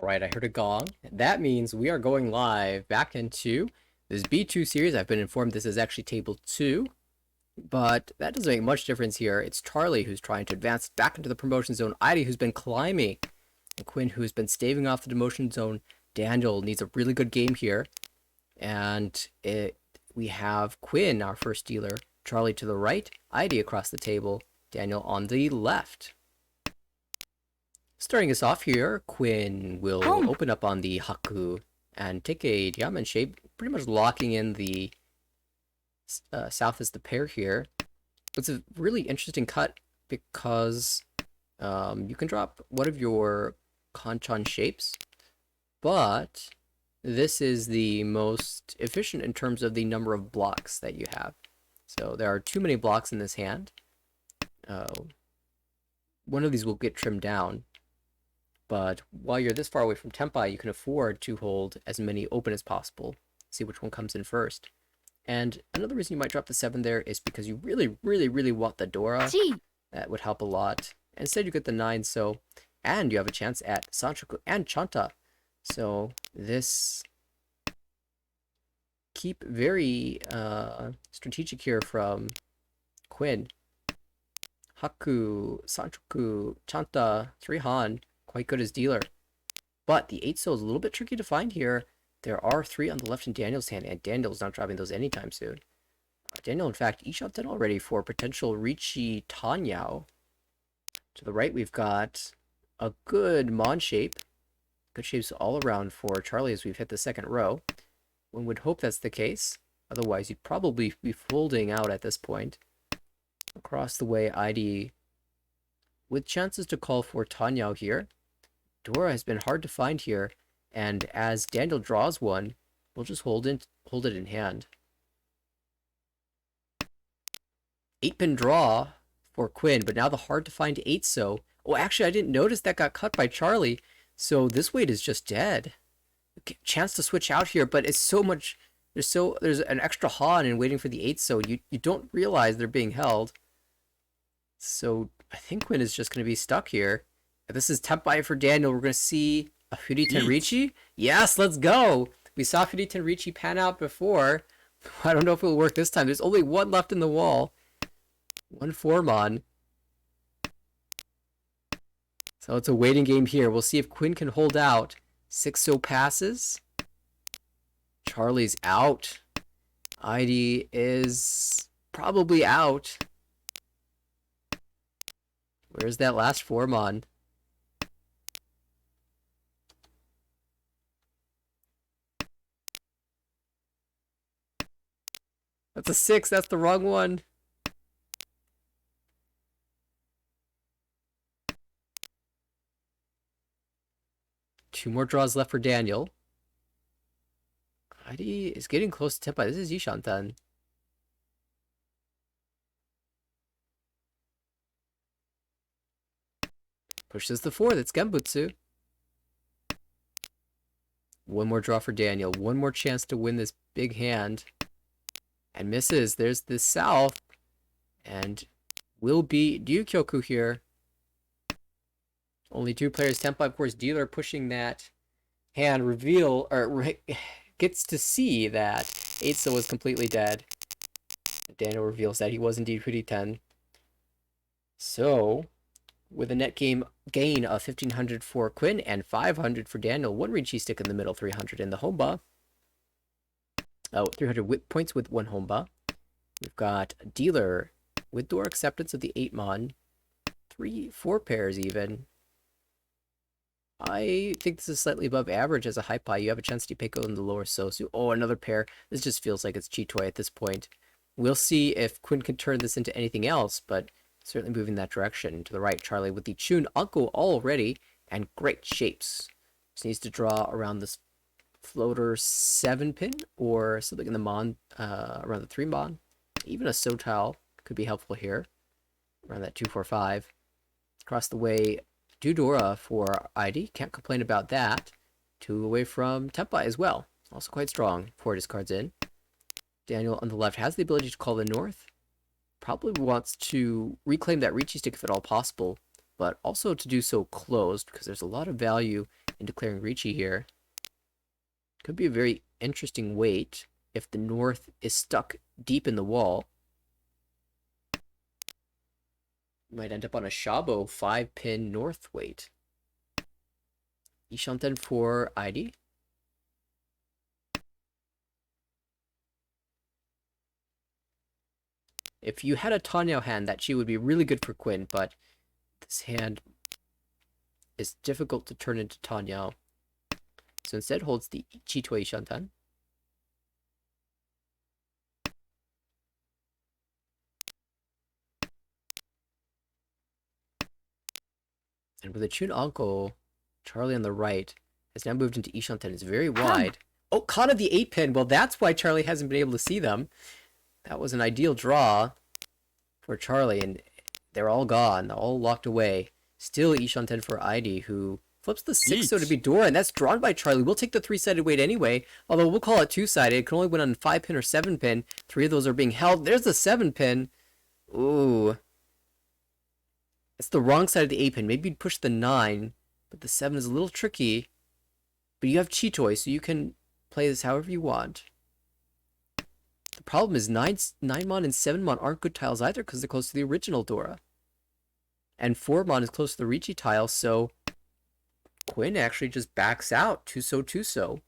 All right, I heard a gong. That means we are going live back into this B2 series. I've been informed this is actually table 2, but that doesn't make much difference here. It's Charlie who's trying to advance back into the promotion zone, Idy who's been climbing, and Quinn who's been staving off the demotion zone. Daniel needs a really good game here, and we have Quinn, our first dealer, Charlie to the right, Idy across the table, Daniel on the left. Starting us off here, Quinn will open up on the Haku and take a diamond shape, pretty much locking in the south as the pair here. It's a really interesting cut because you can drop one of your Kanchan shapes, but this is the most efficient in terms of the number of blocks that you have. So there are too many blocks in this hand. One of these will get trimmed down. But while you're this far away from Tempai, you can afford to hold as many open as possible. See which one comes in first. And another reason you might drop the 7 there is because you really, really, really want the Dora. That would help a lot. Instead, you get the 9, and you have a chance at Sanchoku and Chanta. So this keep very strategic here from Quinn. Haku, Sanchoku, Chanta, 3 Han. Quite good as dealer. But the 8 so is a little bit tricky to find here. There are 3 on the left in Daniel's hand, and Daniel's not dropping those anytime soon. Daniel, in fact, e-shot 10 already for potential Richi Tanyao. To the right, we've got a good Mon shape. Good shapes all around for Charlie as we've hit the second row. One would hope that's the case. Otherwise, you'd probably be folding out at this point. Across the way, ID with chances to call for Tanyao here. Dora has been hard to find here, and as Daniel draws one, we'll just hold it in hand. 8-pin draw for Quinn, but now the hard to find 8 so. Oh, actually, I didn't notice that got cut by Charlie, so this weight is just dead. Chance to switch out here, but it's so much. There's an extra Han in waiting for the 8 so. You don't realize they're being held. So I think Quinn is just going to be stuck here. If this is Tempai for Daniel, we're going to see a Furi Tenrichi. Yes, let's go. We saw Furi Tenrichi pan out before. I don't know if it will work this time. There's only 1 left in the wall. 1 Formon. So it's a waiting game here. We'll see if Quinn can hold out. 6 so passes. Charlie's out. ID is probably out. Where's that last Formon? That's a 6. That's the wrong one. Two more draws left for Daniel. ID is getting close to Tempai. This is Yishantan. Pushes the 4. That's Genbutsu. One more draw for Daniel. One more chance to win this big hand. And misses. There's the south. And will be Ryukyoku here. Only 2 players. Tempai, of course, dealer pushing that hand reveal, or gets to see that 8 so was completely dead. Daniel reveals that he was indeed pretty 10. So, with a net gain of 1,500 for Quinn and 500 for Daniel, 1 Richi stick in the middle, 300 in the Homba. 300 points with 1 Homba. We've got dealer with door acceptance of the 8 Mon. 4 pairs even. I think this is slightly above average as a high pie. You have a chance to pick on the lower Sosu. Oh, another pair. This just feels like it's Chitoy at this point. We'll see if Quinn can turn this into anything else, but certainly moving that direction. To the right, Charlie with the Chun Uncle already, and great shapes. Just needs to draw around this floater 7-pin, or something in the Mon, around the 3 Mon. Even a Sotal could be helpful here. Around that 2-4-5. Across the way, Dudora for ID. Can't complain about that. 2 away from Tempai as well. Also quite strong. 4 discards in. Daniel on the left has the ability to call the north. Probably wants to reclaim that Richi stick if at all possible, but also to do so closed because there's a lot of value in declaring Ricci here. Could be a very interesting weight if the north is stuck deep in the wall. Might end up on a Shabo 5-pin north weight. Ishanten for ID. If you had a Tanyao hand, that Chi would be really good for Quinn, but this hand is difficult to turn into Tanyao. So instead holds the Chitoi Ishanten. And with a Chun Anko, Charlie on the right has now moved into Ishanten. It's very wide. Oh, Kana the 8-pin. Well, that's why Charlie hasn't been able to see them. That was an ideal draw for Charlie, and they're all gone. They're all locked away. Still Ishanten for ID, who flips the 6 so to be Dora, and that's drawn by Charlie. We'll take the 3-sided weight anyway, although we'll call it 2-sided. It can only win on 5-pin or 7-pin. 3 of those are being held. There's the 7-pin. Ooh. It's the wrong side of the 8-pin. Maybe you'd push the 9, but the 7 is a little tricky. But you have Chitoi, so you can play this however you want. The problem is 9-mon and 7-mon aren't good tiles either because they're close to the original Dora. And 4-mon is close to the Ricci tile, so Quinn actually just backs out. Tuso.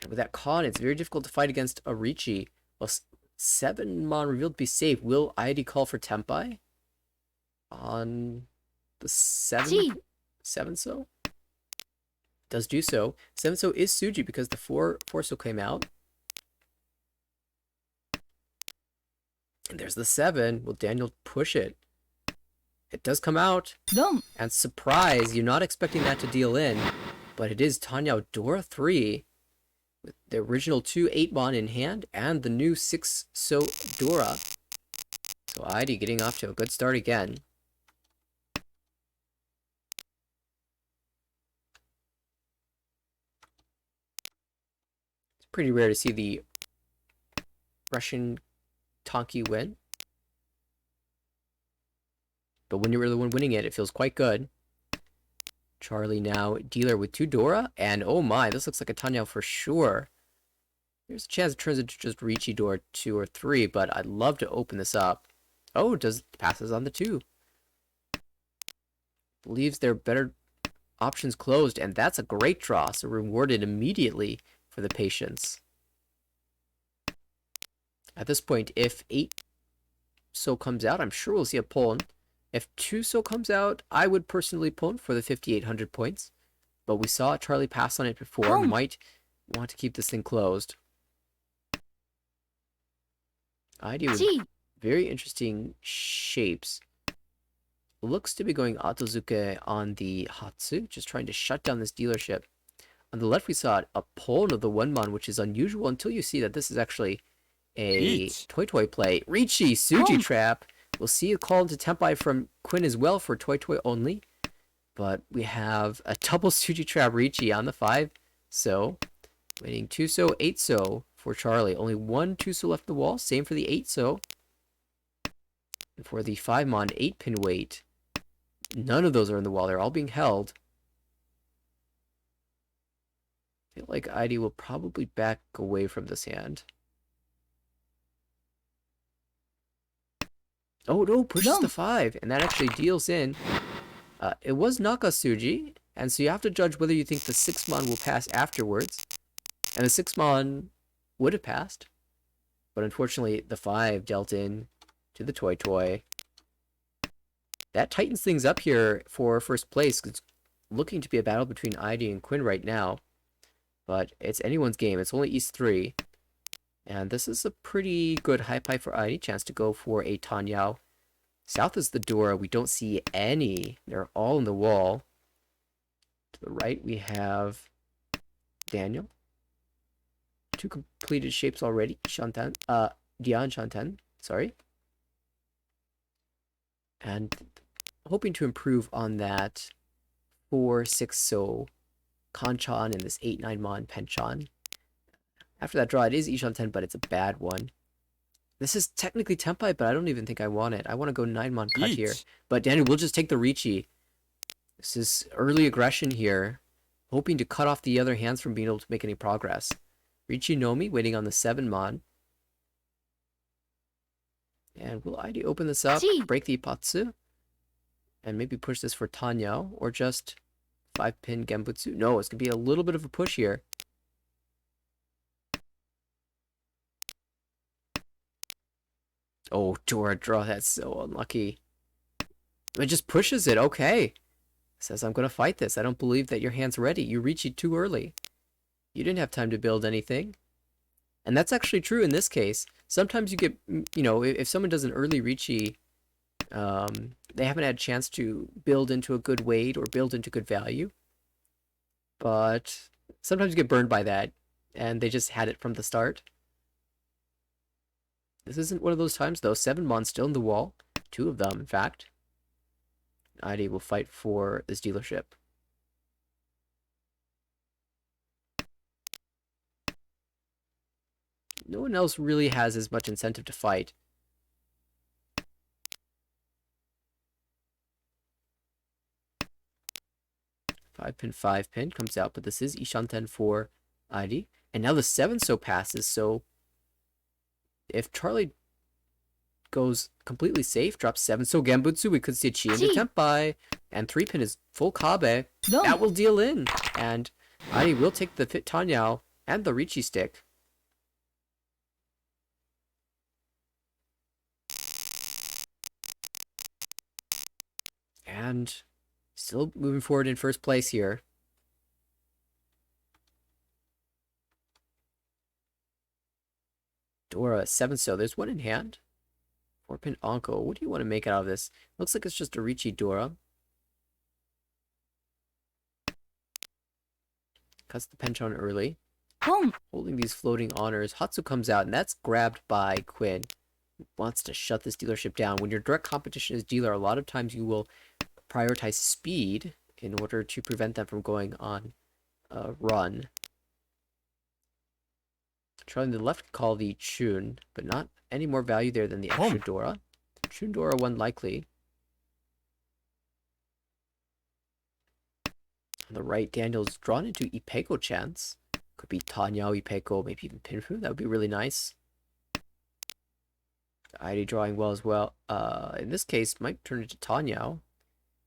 And with that con, it's very difficult to fight against a Ricci. Well, 7-mon revealed to be safe. Will ID call for Tempai? On the 7 so? Does do so. 7 so is Suji because the 4 so came out. And there's the 7. Will Daniel push it? It does come out. And surprise, you're not expecting that to deal in. But it is Tanyao Dora 3. With the original 2 8-mon in hand and the new 6 so Dora. So ID getting off to a good start again. It's pretty rare to see the Russian Tonki win. But when you're the one winning it, it feels quite good. Charlie now dealer with 2 Dora, and oh my, this looks like a Tanyao for sure. There's a chance it turns into just Ricci Dora 2 or 3, but I'd love to open this up. Oh, passes on the 2. Believes there are better options closed, and that's a great draw, so rewarded immediately for the patience. At this point, if 8 so comes out, I'm sure we'll see a Pon. If 2 so comes out, I would personally Pon for the 5,800 points. But we saw Charlie pass on it before. Might want to keep this thing closed. ID with very interesting shapes. Looks to be going Atozuke on the Hatsu, just trying to shut down this dealership. On the left, we saw a Pon of the 1-mon, which is unusual until you see that this is actually a Toy play. Ricci, Suji trap. We'll see a call into Tempai from Quinn as well for Toy only. But we have a double Suji trap Ricci on the 5. So, winning 2 so, 8 so for Charlie. Only 1 2 so left in the wall. Same for the 8 so. And for the 5-mon 8-pin weight, none of those are in the wall. They're all being held. I feel like ID will probably back away from this hand. Oh no, pushes the 5, and that actually deals in. It was Naka Suji, and so you have to judge whether you think the 6-mon will pass afterwards. And the 6-mon would have passed, but unfortunately the 5 dealt in to the Toy. That tightens things up here for first place. It's looking to be a battle between ID and Quinn right now, but it's anyone's game. It's only East 3. And this is a pretty good high pie for ID. Chance to go for a Tanyao. South is the Dora. We don't see any. They're all in the wall. To the right, we have Daniel. 2 completed shapes already. Dian Shanten. Sorry. And hoping to improve on that 4-6 so Kanchan and this 8-9 mon Penchan. After that draw, it is Ishan 10, but it's a bad one. This is technically Tempai, but I don't even think I want it. I want to go 9-mon cut here. Each. But Daniel, we'll just take the Ricci. This is early aggression here, hoping to cut off the other hands from being able to make any progress. Ricci Nomi waiting on the 7-mon. And will ID open this up, Gee. break the Ipatsu, and maybe push this for Tanyao, or just 5-pin Genbutsu? No, it's going to be a little bit of a push here. Oh, Dora draw, that's so unlucky. It just pushes it, okay. Says, I'm going to fight this. I don't believe that your hand's ready. You reached it too early. You didn't have time to build anything. And that's actually true in this case. Sometimes you get, you know, if someone does an early Ricci, they haven't had a chance to build into a good weight or build into good value. But sometimes you get burned by that, and they just had it from the start. This isn't one of those times, though. 7-mon still in the wall. 2 of them, in fact. ID will fight for this dealership. No one else really has as much incentive to fight. Five pin comes out, but this is Ishanten for ID. And now the 7-so passes, so if Charlie goes completely safe, drops 7-so Genbutsu, we could see a Chi into Gee. Tempai, and 3-pin is full Kabe. No. That will deal in, and ID will take the Fit Tanyao and the Ricci stick. And still moving forward in first place here. Dora, 7-so. There's one in hand. 4-pin Anko. What do you want to make out of this? Looks like it's just a Ricci Dora. Cuts the penchant early. Boom. Holding these floating honors. Hatsu comes out, and that's grabbed by Quinn. Wants to shut this dealership down. When your direct competition is dealer, a lot of times you will prioritize speed in order to prevent them from going on a run. Trying to left call the Chun, but not any more value there than the extra Dora. Chun Dora one likely. On the right, Daniel's drawn into Ipeko chance. Could be Tanyao, Ipeko, maybe even Pinfu. That would be really nice. ID drawing well as well. In this case, might turn into Tanyao.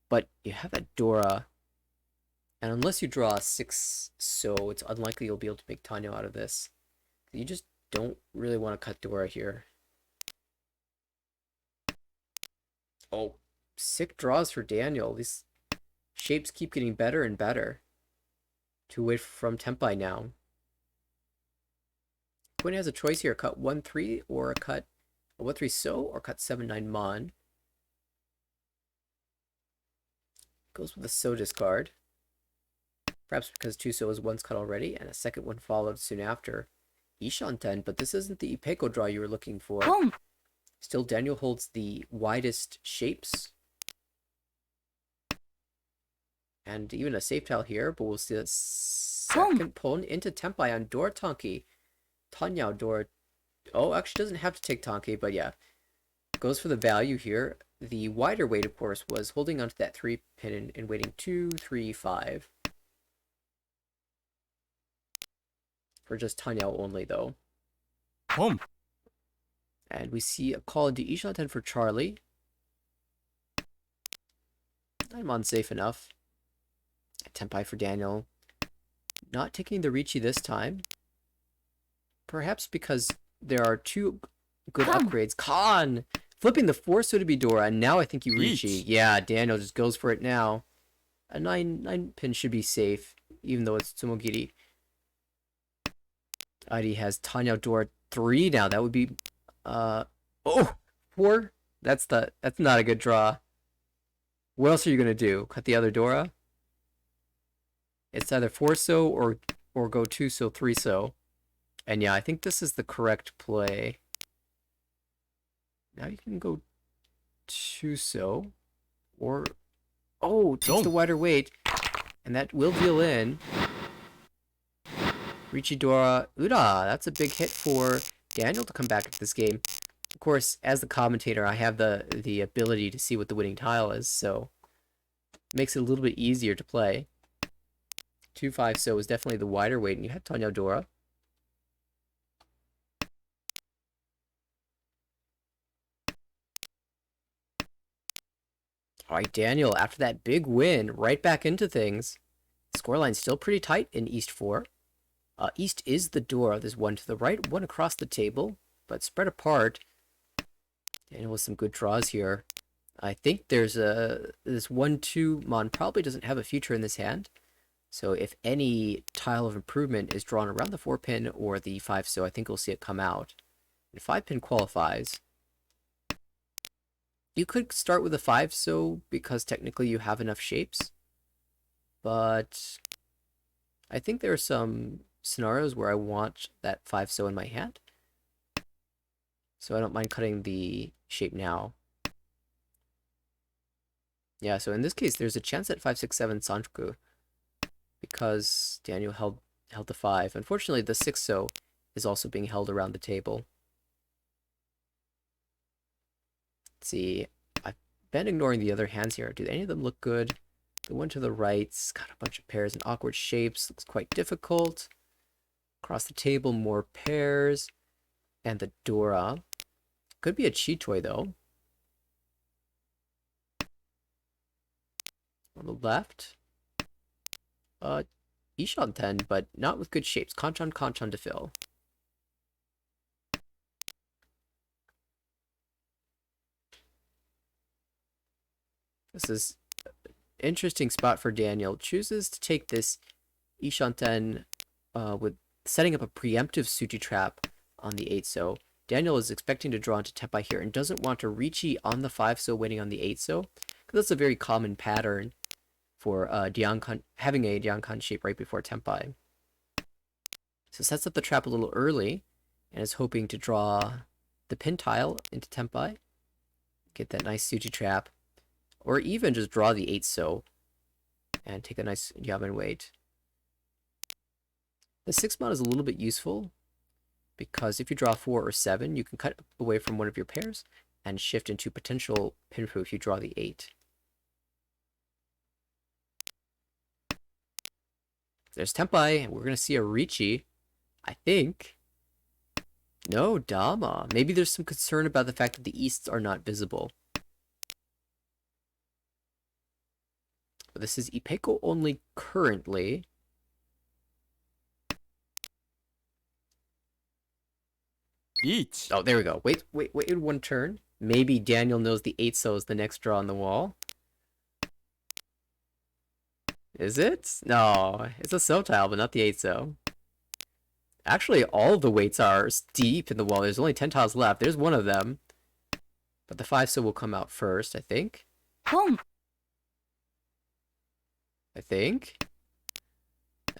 But you have that Dora. And unless you draw a 6-so, it's unlikely you'll be able to make Tanyao out of this. You just don't really want to cut Dora here. Oh, sick draws for Daniel. These shapes keep getting better and better. 2 away from Tempai now. Quinn has a choice here. Cut 1-3 or cut a 1-3 so or cut 7-9 mon. Goes with the so discard. Perhaps because 2-so was once cut already and a second one followed soon after. Ishanten, but this isn't the Ipeko draw you were looking for. Boom. Still, Daniel holds the widest shapes. And even a safe tile here, but we'll see that second pon into Tempai on Dora Tonki. Tanyao Dora. Oh, actually doesn't have to take Tonki, but yeah. Goes for the value here. The wider weight, of course, was holding onto that 3-pin and waiting 2, 3, 5. For just Tanyao only, though. Boom. And we see a call into Ishanten for Charlie. I'm on safe enough. Tempai for Daniel. Not taking the Ricci this time. Perhaps because there are 2 good upgrades. Khan! Flipping the 4-so to be Dora, and now I think you Ricci. Yeah, Daniel just goes for it now. A 9-pin should be safe, even though it's Tsumogiri. ID has Tanyao Dora 3 now. That would be oh, 4. That's not a good draw. What else are you gonna do? Cut the other Dora? It's either 4-so or go 2-so, 3-so. And yeah, I think this is the correct play. Now you can go 2-so or takes the wider weight, and that will deal in. Ricci Dora Uda, that's a big hit for Daniel to come back into this game. Of course, as the commentator, I have the ability to see what the winning tile is, so it makes it a little bit easier to play. 2-5 so is definitely the wider weight, and you have Tanya Dora. All right, Daniel, after that big win, right back into things. Scoreline's still pretty tight in East 4. East is the door. There's one to the right, one across the table, but spread apart. Daniel with some good draws here. I think there's this 1-2 Mon probably doesn't have a future in this hand. So if any tile of improvement is drawn around the 4-pin or the 5 so, I think we'll see it come out. And 5-pin qualifies. You could start with a 5 so because technically you have enough shapes. But I think there are some scenarios where I want that 5 so in my hand. So I don't mind cutting the shape now. Yeah, so in this case, there's a chance that 5-6-7 Sanjuku because Daniel held the 5. Unfortunately, the 6 so is also being held around the table. Let's see. I've been ignoring the other hands here. Do any of them look good? The one to the right's got a bunch of pairs and awkward shapes. Looks quite difficult. Across the table, more pairs. And the Dora. Could be a cheat toy, though. On the left. Ishan 10, but not with good shapes. Kanchan to fill. This is an interesting spot for Daniel. Chooses to take this Ishan 10 with setting up a preemptive Suji trap on the 8 so. Daniel is expecting to draw into Tenpai here and doesn't want to Riichi on the 5 so winning on the 8 so. Because that's a very common pattern for having a Diankan shape right before Tenpai. So sets up the trap a little early and is hoping to draw the pin tile into Tenpai. Get that nice Suji trap. Or even just draw the 8 so and take a nice Yamen weight. The 6 mod is a little bit useful because if you draw 4 or 7, you can cut away from one of your pairs and shift into potential pinfu if you draw the 8. There's Tenpai, and we're going to see a Riichi, I think. No, Dama. Maybe there's some concern about the fact that the Easts are not visible. But this is Ipeko only currently. Each. Oh, there we go. Wait one turn. Maybe Daniel knows the 8 so is the next draw on the wall. Is it? No, it's a so tile, but not the 8 so. Actually, all of the weights are deep in the wall. There's only 10 tiles left. There's one of them. But the 5 so will come out first, I think. Home.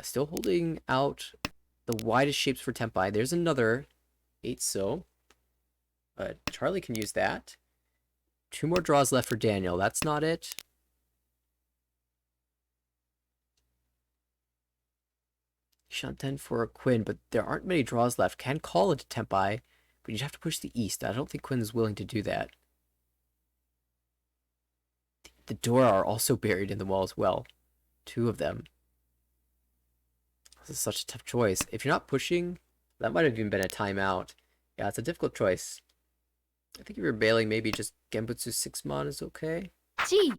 Still holding out the widest shapes for Tenpai. There's another 8 so. Charlie can use that. 2 more draws left for Daniel. That's not it. Shanten for a Quinn, but there aren't many draws left. Can call it a Tenpai, but you'd have to push the east. I don't think Quinn is willing to do that. The Dora are also buried in the wall as well. 2 of them. This is such a tough choice. If you're not pushing, that might have even been a timeout. Yeah, it's a difficult choice. I think if you're bailing, maybe just Genbutsu 6 mon is okay. G.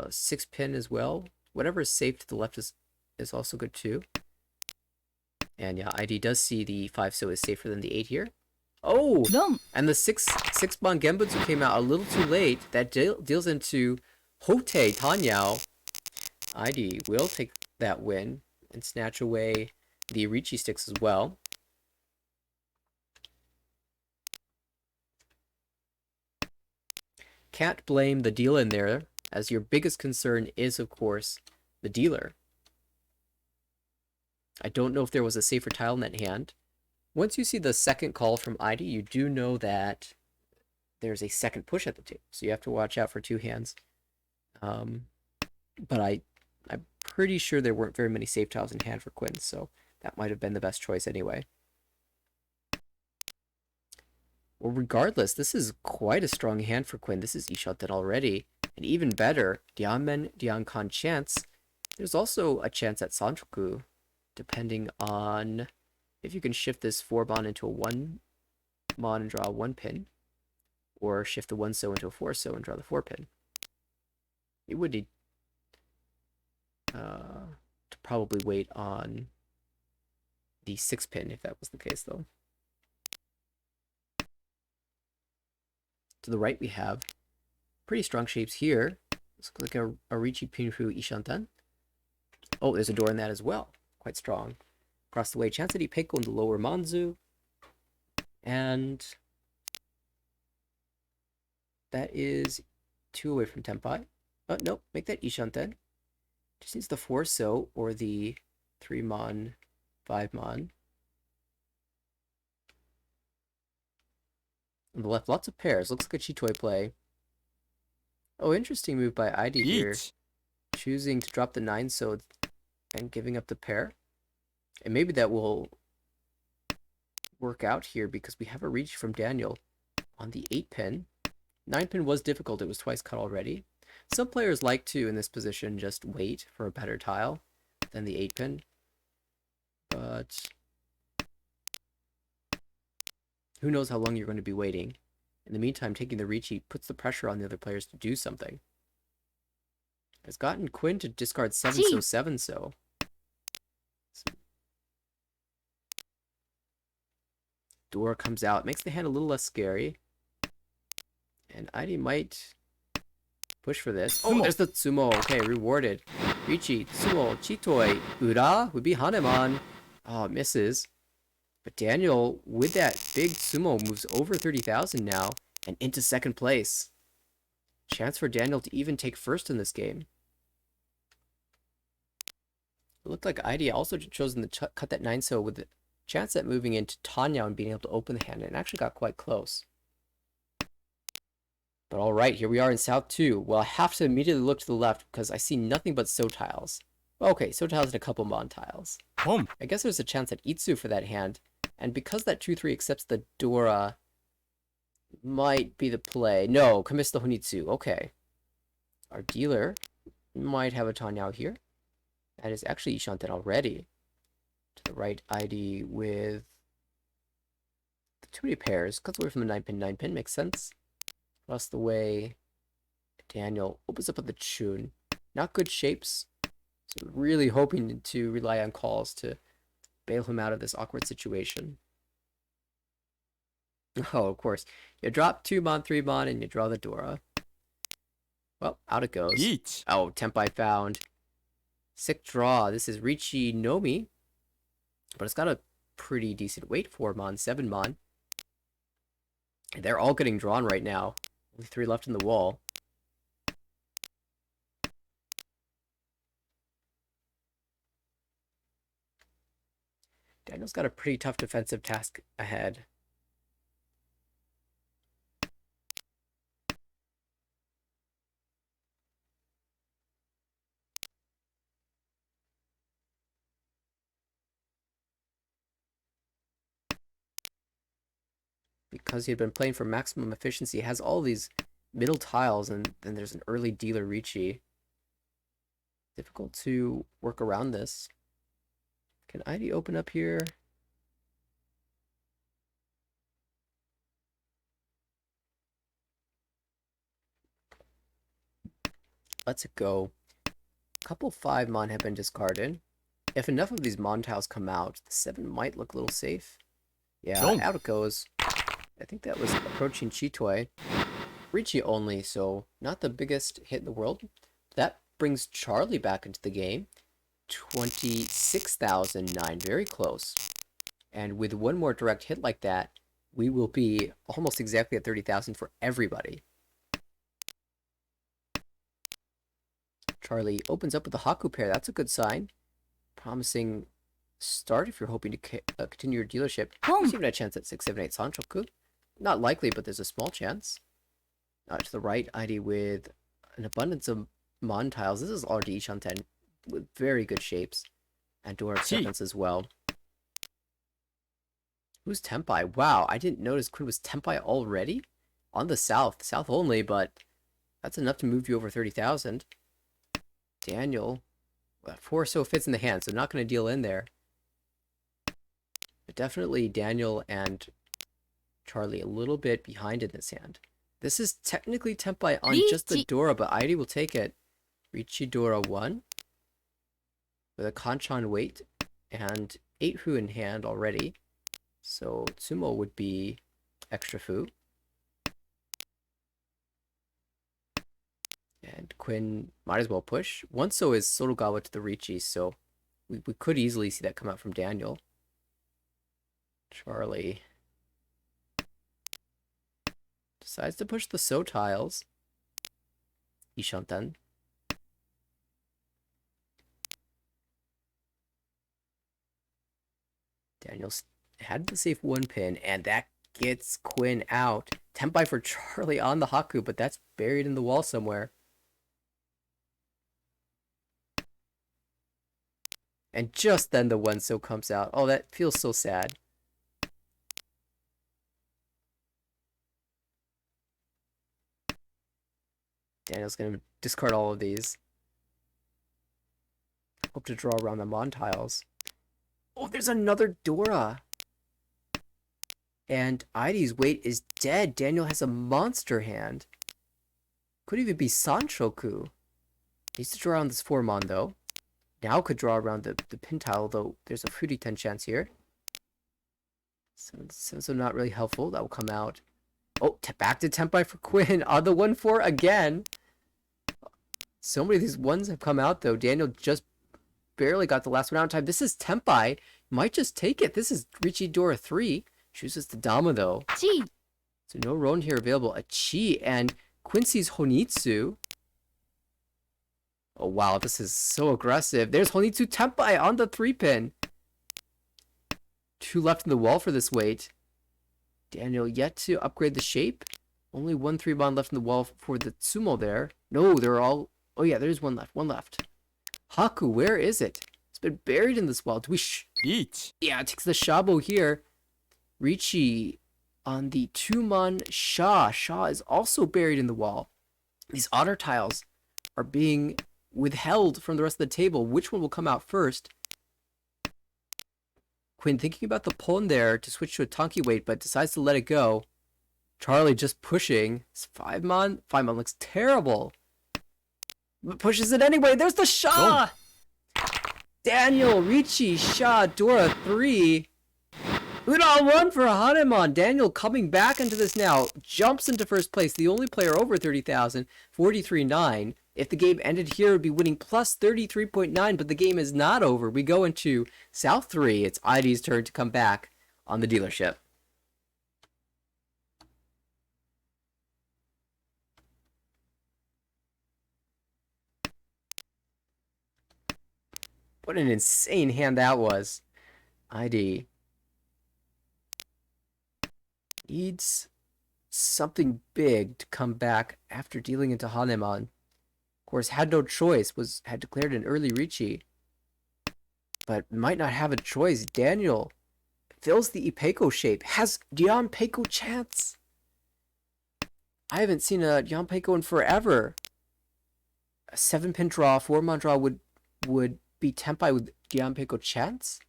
6 pin as well. Whatever is safe to the left is also good too. And yeah, ID does see the 5 so is safer than the 8 here. Oh! Rum. And the 6 mon Genbutsu came out a little too late. That deals into Hote Tanyao. ID will take that win and snatch away the Riichi sticks as well. Can't blame the dealer in there, as your biggest concern is, of course, the dealer. I don't know if there was a safer tile in that hand. Once you see the second call from ID, you do know that there's a second push at the table, so you have to watch out for 2 hands. But I'm pretty sure there weren't very many safe tiles in hand for Quinn, so that might have been the best choice anyway. Well, regardless, this is quite a strong hand for Quinn. This is Ishanten already. And even better, Dianmen, Diankan chance. There's also a chance at Sanchoku, depending on if you can shift this 4-mon into a 1-mon and draw a 1-pin, or shift the 1-so into a 4-so and draw the 4-pin. You would need to probably wait on the 6-pin if that was the case, though. To the right, we have pretty strong shapes here. Let's click a Richi Pinfu Ishanten. Oh, there's a door in that as well. Quite strong. Across the way, chance at Ipeko in the lower Manzu. And that is 2 away from Tenpai. Oh, nope, make that Ishanten. Just needs the 4-so or the 3-mon, 5-mon. On the left, lots of pairs. Looks like a Chitoi play. Oh, interesting move by ID here. 1 Choosing to drop the 9-so and giving up the pair. And maybe that will work out here because we have a reach from Daniel on the 8-pin. 9-pin was difficult. It was twice cut already. Some players like to, in this position, just wait for a better tile than the 8-pin. But who knows how long you're going to be waiting. In the meantime, taking the Richi puts the pressure on the other players to do something. Has gotten Quinn to discard 7-so, 7-so. Door comes out, makes the hand a little less scary. And ID might push for this. Oh, there's the Tsumo. Okay, rewarded. Richi, Tsumo, Chitoi, Ura would be Haneman. Oh, misses. But Daniel, with that big Tsumo, moves over 30,000 now and into second place. Chance for Daniel to even take first in this game. It looked like ID also chosen to cut that 9-so with the chance at moving into Tanya and being able to open the hand, and actually got quite close. But alright, here we are in South 2. Well, I have to immediately look to the left because I see nothing but So tiles. Okay, So tiles and a couple Mon tiles. 홈 I guess there's a chance at Itsu for that hand, and because that 2-3 accepts the Dora, might be the play. No, commits the Honitsu. Okay. Our dealer might have a Tanyao here. That is actually Ishanten already. To the right ID with the too many pairs. Cuts away from the 9-pin. 9-pin makes sense. Across the way, Daniel opens up with the Chun. Not good shapes. So really hoping to rely on calls to bail him out of this awkward situation. Oh, of course. You drop 2-mon, 3-mon, and you draw the Dora. Well, out it goes. 1 Oh, Tenpai found. Sick draw. This is Richi Nomi. But it's got a pretty decent weight. 4-mon, 7-mon. They're all getting drawn right now. Only 3 left in the wall. Daniel's got a pretty tough defensive task ahead. Because he had been playing for maximum efficiency, has all these middle tiles, and then there's an early dealer Ricci. Difficult to work around this. Can ID open up here? Let's go. A couple 5-mon have been discarded. If enough of these Mon tiles come out, the 7 might look a little safe. Yeah, Don't. out it goes. I think that was approaching Chitoi. Ricci only, so not the biggest hit in the world. That brings Charlie back into the game. 26,009, very close. And with one more direct hit like that, we will be almost exactly at 30,000 for everybody. Charlie opens up with a Haku pair. That's a good sign. Promising start if you're hoping to continue your dealership. There's even a chance at 6, 7, 8 Sanchoku. Not likely, but there's a small chance. To the right, ID with an abundance of Mon tiles. This is already Ishanten with very good shapes. And door acceptance as well. Who's Tempai? Wow, I didn't notice Quinn was Tempai already? On the south only, but that's enough to move you over 30,000. Daniel, well, 4 so fits in the hand, so not going to deal in there. But definitely Daniel and Charlie a little bit behind in this hand. This is technically Tempai on just the Dora, but Airi will take it. Richi Dora 1 with a Kanchan weight and 8 Hu in hand already. So Tsumo would be extra Fu. And Quinn might as well push. One so is Sotogawa to the Richi, so we could easily see that come out from Daniel. Charlie decides to push the So tiles. Ishantan. Daniel had the safe 1 pin, and that gets Quinn out. Tempai for Charlie on the Haku, but that's buried in the wall somewhere. And just then the 1 so comes out. Oh, that feels so sad. Daniel's going to discard all of these. Hope to draw around the Mon tiles. Oh, there's another Dora. And Aidi's weight is dead. Daniel has a monster hand. Could even be Sanchoku. Needs to draw around this 4 Mon, though. Now could draw around the pin tile, though there's a Furiten chance here. So not really helpful. That will come out. Oh, back to Tempai for Quinn on the 1-4 again. So many of these ones have come out, though. Daniel just barely got the last one out in time. This is Tempai. Might just take it. This is Richi Dora 3. Chooses the Dama, though. Chi. So no Ron here available. A Chi and Quincy's Honitsu. Oh, wow. This is so aggressive. There's Honitsu Tempai on the 3-pin. 2 left in the wall for this weight. Daniel yet to upgrade the shape. Only 1 3-bond left in the wall for the Tsumo there. No, they're all... Oh, yeah, there's 1 left. 1 left. Haku, where is it? It's been buried in this wall. Do we... Each. Yeah, it takes the Shabo here. Richi on the 2-mon Sha. Sha is also buried in the wall. These otter tiles are being withheld from the rest of the table. Which one will come out first? Quinn thinking about the pawn there to switch to a Tonki weight, but decides to let it go. Charlie just pushing. It's 5-mon. 5-mon looks terrible. But pushes it anyway. There's the Sha! Daniel, Richi, Sha, Dora 3. Udon 1 for Hanemon. Daniel coming back into this now. Jumps into first place. The only player over 30,000. 43.9. If the game ended here, it would be winning plus 33.9, but the game is not over. We go into South 3. It's Aidi's turn to come back on the dealership. What an insane hand that was. ID needs something big to come back after dealing into Hanemon. Of course, had no choice, had declared an early Richi. But might not have a choice. Daniel fills the Ipeco shape. Has Dianpeco chance? I haven't seen a Dianpeco in forever. A 7-pin draw, 4-mon draw would be Tempai with Dianpeco chance.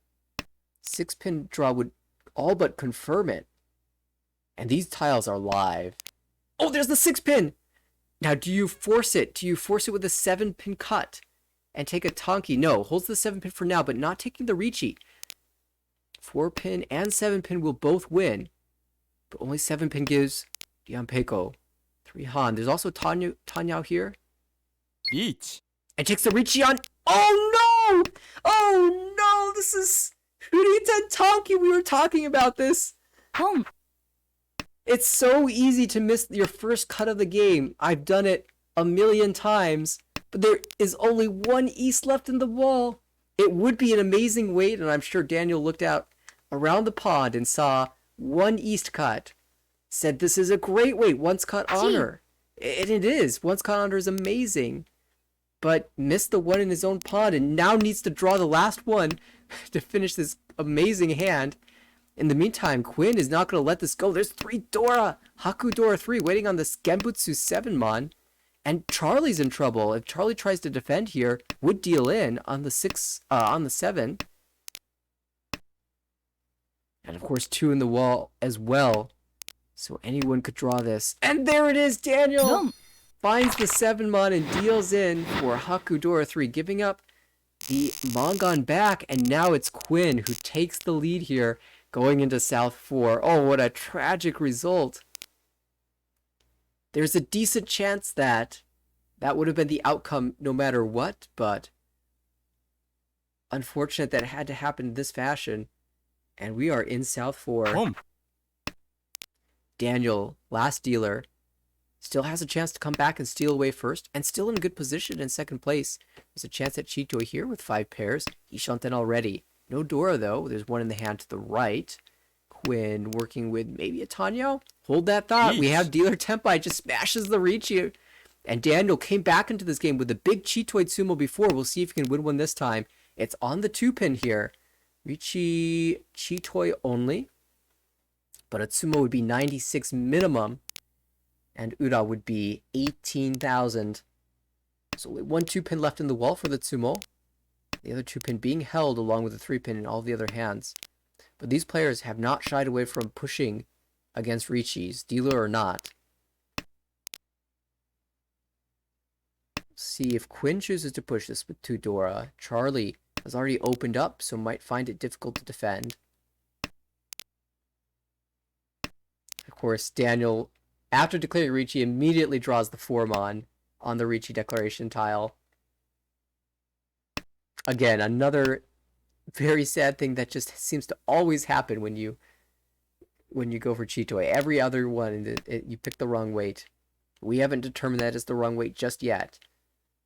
6-pin draw would all but confirm it. And these tiles are live. Oh, there's the 6-pin! Now, do you force it? Do you force it with a 7-pin cut and take a Tonki? No, holds the 7-pin for now, but not taking the Richi. 4-pin and 7-pin will both win, but only 7-pin gives Dianpeco 3 Han. There's also Tanyao here. Each. And takes the Richi on. Oh no! Oh no! This is Furiten Tonki. We were talking about this. Home. It's so easy to miss your first cut of the game. I've done it a million times, but there is only 1 East left in the wall. It would be an amazing weight, and I'm sure Daniel looked out around the pond and saw 1 East cut. Said this is a great weight, once cut honor. And it is. Once cut honor is amazing. But missed the 1 in his own pond and now needs to draw the last one to finish this amazing hand. In the meantime, Quinn is not going to let this go. There's 3 Dora. Haku Dora 3 waiting on the Genbutsu 7mon. And Charlie's in trouble. If Charlie tries to defend here, would deal in on the 7. And of course, 2 in the wall as well. So anyone could draw this. And there it is, Daniel! 4 Finds the 7mon and deals in for Haku Dora 3, giving up the Mongon back. And now it's Quinn who takes the lead here, going into South 4. Oh, what a tragic result. There's a decent chance that would have been the outcome no matter what, but unfortunate that it had to happen in this fashion. And we are in South 4. Home. Daniel, last dealer, still has a chance to come back and steal away first, and still in a good position in second place. There's a chance at Chito here with 5 pairs. Ishanten already. No Dora, though. There's one in the hand to the right. Quinn working with maybe a Tanyo. Hold that thought. We have dealer Tempai just smashes the Richi. And Daniel came back into this game with a big Chitoi Tsumo before. We'll see if he can win one this time. It's on the 2-pin here. Richi Chitoi only. But a Tsumo would be 96 minimum. And Ura would be 18,000. So only one 2-pin left in the wall for the Tsumo. The other 2-pin being held along with the 3-pin in all the other hands. But these players have not shied away from pushing against Richis, dealer or not. See if Quinn chooses to push this with 2 Dora. Charlie has already opened up, so might find it difficult to defend. Of course, Daniel, after declaring Richi, immediately draws the 4mon on the Richi declaration tile. Again, another very sad thing that just seems to always happen when you go for Chitoi. Every other one, you pick the wrong weight. We haven't determined that it's the wrong weight just yet.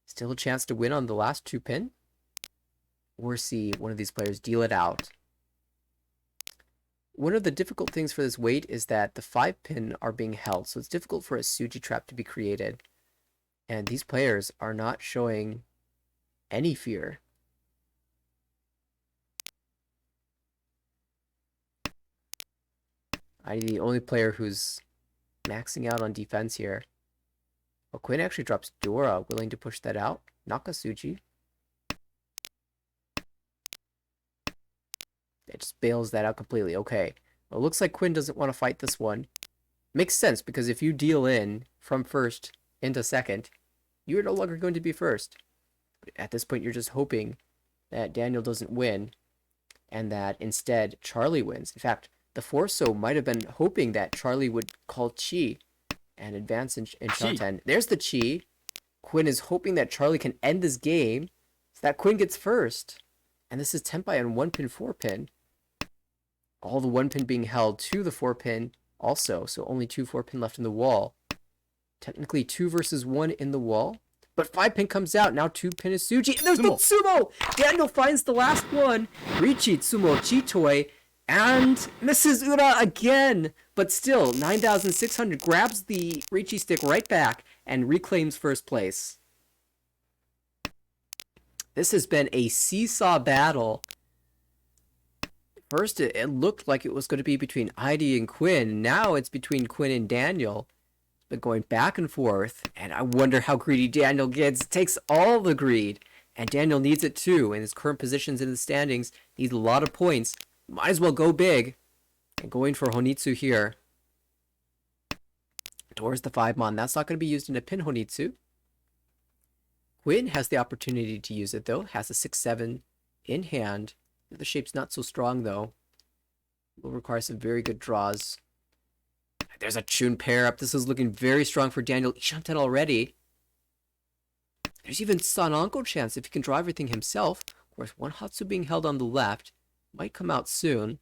Still a chance to win on the last 2-pin. Or see one of these players deal it out. One of the difficult things for this weight is that the 5-pin are being held, so it's difficult for a Suji trap to be created. And these players are not showing any fear. I'm the only player who's maxing out on defense here. Well, Quinn actually drops Dora, willing to push that out. Nakasuji. It just bails that out completely. Okay. Well, it looks like Quinn doesn't want to fight this one. Makes sense, because if you deal in from first into second, you're no longer going to be first. At this point, you're just hoping that Daniel doesn't win, and that instead Charlie wins. In fact, the Forso might have been hoping that Charlie would call Chi and advance in Shanten. There's the Chi. Quinn is hoping that Charlie can end this game so that Quinn gets first. And this is Tempai on 1-pin, 4-pin. All the 1-pin being held to the 4-pin also. So only 2 4-pin left in the wall. Technically 2 versus 1 in the wall. But 5-pin comes out. Now 2-pin is Suji. And there's the Tsumo! Daniel finds the last one. Richi, Tsumo, Chitoi. And Mrs. Ura again. But still, 9,600 grabs the Richi stick right back and reclaims first place. This has been a seesaw battle. First, it looked like it was going to be between Heidi and Quinn. Now it's between Quinn and Daniel. It's been going back and forth. And I wonder how greedy Daniel gets. Takes all the greed. And Daniel needs it too. And his current positions in the standings needs a lot of points. Might as well go big. And going for Honitsu here. Towards the 5-mon. That's not going to be used in a pin Honitsu. Quinn has the opportunity to use it, though. Has a 6-7 in hand. The shape's not so strong, though. Will require some very good draws. There's a Chun pair up. This is looking very strong for Daniel Ishanten already. There's even Sananko chance if he can draw everything himself. Of course, one Hatsu being held on the left. Might come out soon.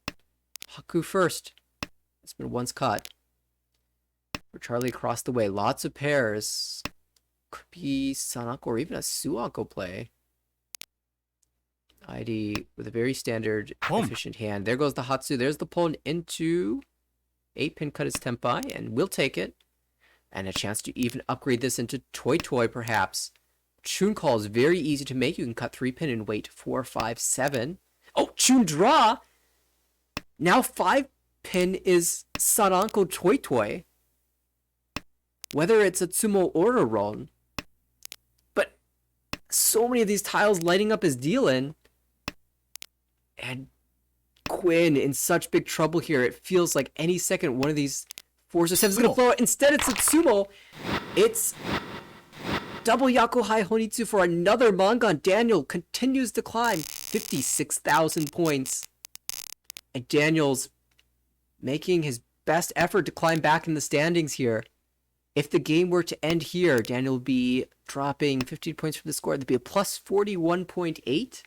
Haku first. It's been once cut. For Charlie across the way. Lots of pairs. Could be Sanako or even a Suanko play. ID with a very standard, efficient hand. There goes the Hatsu. There's the pawn into 8-pin cut his Tempai, and we'll take it. And a chance to even upgrade this into Toy Toy, perhaps. Chun call is very easy to make. You can cut 3-pin and wait 4, 5, 7. Oh, Chun draw! Now 5-pin is Saranko Toy Toy. Whether it's a Tsumo or a Ron. But so many of these tiles lighting up as deal-in. And Quinn in such big trouble here. It feels like any second one of these 4s or 7s is going to flow out. Instead, it's a Tsumo. It's double Yakuhai Honitsu for another Mangan. Daniel continues to climb. 56,000 points. And Daniel's making his best effort to climb back in the standings here. If the game were to end here, Daniel would be dropping 15 points from the score. There'd be a plus 41.8,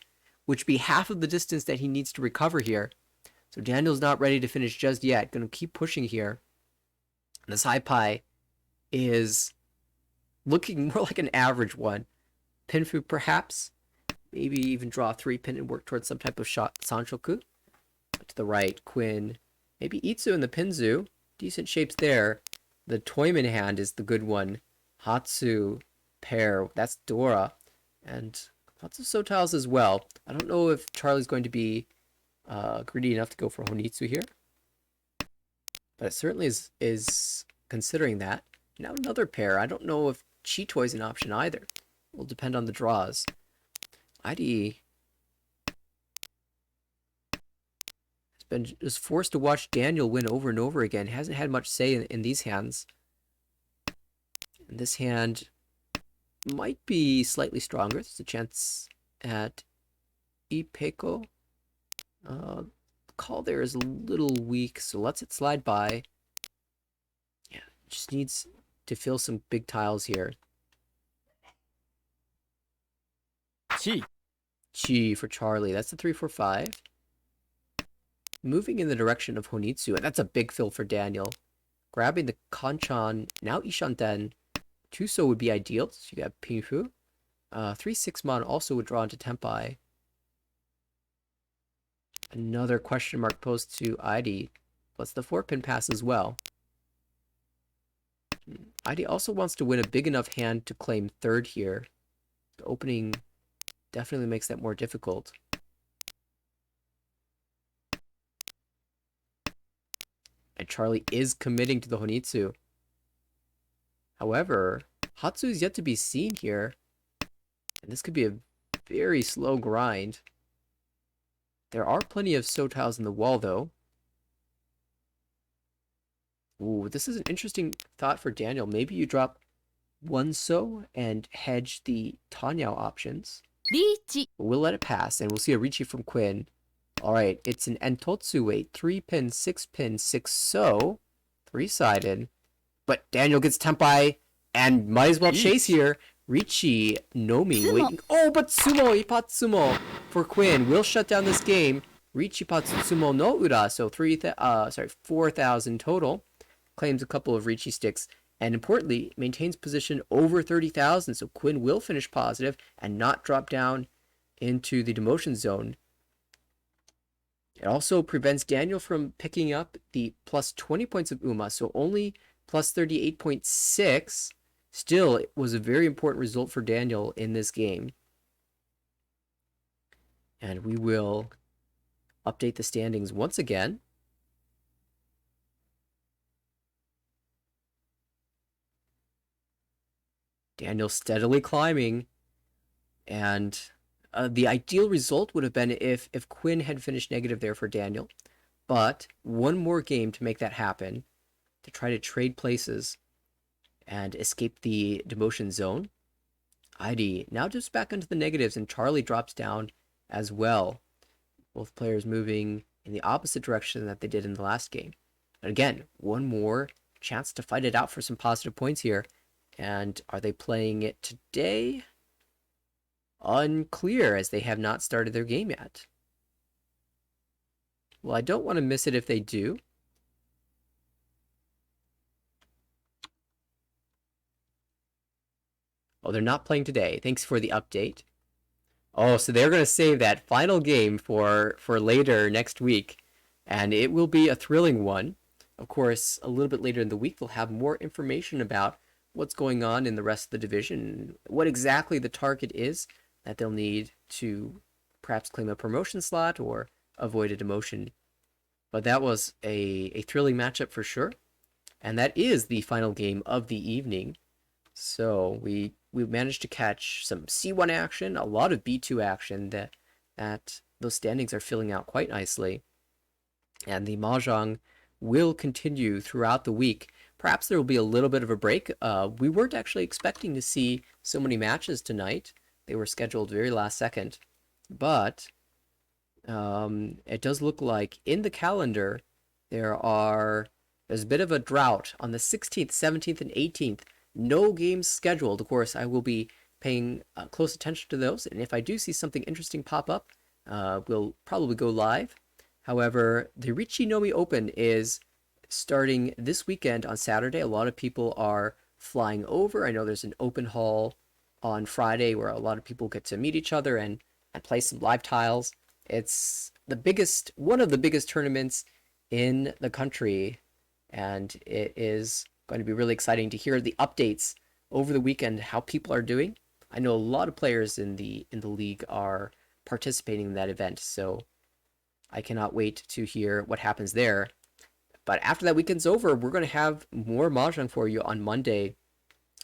which would be half of the distance that he needs to recover here. So Daniel's not ready to finish just yet. Going to keep pushing here. And this high pie is looking more like an average one. Pinfu perhaps. Maybe even draw a 3-pin and work towards some type of shot. Sanshoku. To the right, Quinn. Maybe Itsu in the Pinzu. Decent shapes there. The Toyman hand is the good one. Hatsu pair. That's Dora. And lots of Sotiles as well. I don't know if Charlie's going to be greedy enough to go for Honitsu here. But it certainly is considering that. Now another pair. I don't know if Chitoi's an option either. It will depend on the draws. ID has been just forced to watch Daniel win over and over again. Hasn't had much say in these hands. And this hand might be slightly stronger. There's a chance at Ipeko. The call there is a little weak, so lets it slide by. Yeah, just needs to fill some big tiles here. Chi for Charlie. That's the 3-4-5. Moving in the direction of Honitsu, and that's a big fill for Daniel. Grabbing the Kanchan, now Ishanten. Tuso would be ideal, so you got Pinfu. 3-6 Mon also would draw into Tempai. Another question mark posed to ID. Plus the 4-pin pass as well. ID also wants to win a big enough hand to claim third here. The opening definitely makes that more difficult. And Charlie is committing to the Honitsu. However, Hatsu is yet to be seen here. And this could be a very slow grind. There are plenty of Sotiles in the wall, though. Ooh, this is an interesting thought for Daniel. Maybe you drop one So and hedge the Tanyao options. リーチ We'll let it pass, and we'll see a Richi from Quinn. Alright, it's an Entotsu weight. 3-pin, 6-pin, 6 So. 3-sided. But Daniel gets Tempai, and might as well chase here. Richi, Nomi, Tsumo. waiting. Oh, but Tsumo, Ipatsumo for Quinn will shut down this game. Richi Patsumo no Ura, so 4,000 total. Claims a couple of Richi sticks. And importantly, maintains position over 30,000, so Quinn will finish positive and not drop down into the demotion zone. It also prevents Daniel from picking up the plus 20 points of Uma, so only plus 38.6. Still, it was a very important result for Daniel in this game. And we will update the standings once again. Daniel steadily climbing. And the ideal result would have been if Quinn had finished negative there for Daniel. But one more game to make that happen, to try to trade places and escape the demotion zone. ID now just back into the negatives, and Charlie drops down as well. Both players moving in the opposite direction that they did in the last game. And again, one more chance to fight it out for some positive points here. And are they playing it today? Unclear, as they have not started their game yet. Well, I don't want to miss it if they do. Oh, they're not playing today. Thanks for the update. Oh, so they're going to save that final game for later next week. And it will be a thrilling one. Of course, a little bit later in the week, we'll have more information about what's going on in the rest of the division, what exactly the target is that they'll need to perhaps claim a promotion slot or avoid a demotion. But that was a thrilling matchup for sure. And that is the final game of the evening. So we managed to catch some C1 action, a lot of B2 action that those standings are filling out quite nicely. And the Mahjong will continue throughout the week. Perhaps there will be a little bit of a break. We weren't actually expecting to see so many matches tonight. They were scheduled very last second. But it does look like in the calendar there's a bit of a drought on the 16th, 17th, and 18th. No games scheduled. Of course, I will be paying close attention to those, and if I do see something interesting pop up, we'll probably go live. However, the Richie Nomi Open is starting this weekend on Saturday. A lot of people are flying over. I know there's an open hall on Friday where a lot of people get to meet each other and play some live tiles. It's one of the biggest tournaments in the country, and it is going to be really exciting to hear the updates over the weekend, how people are doing. I know a lot of players in the league are participating in that event, so I cannot wait to hear what happens there. But after that weekend's over, we're going to have more Mahjong for you on Monday.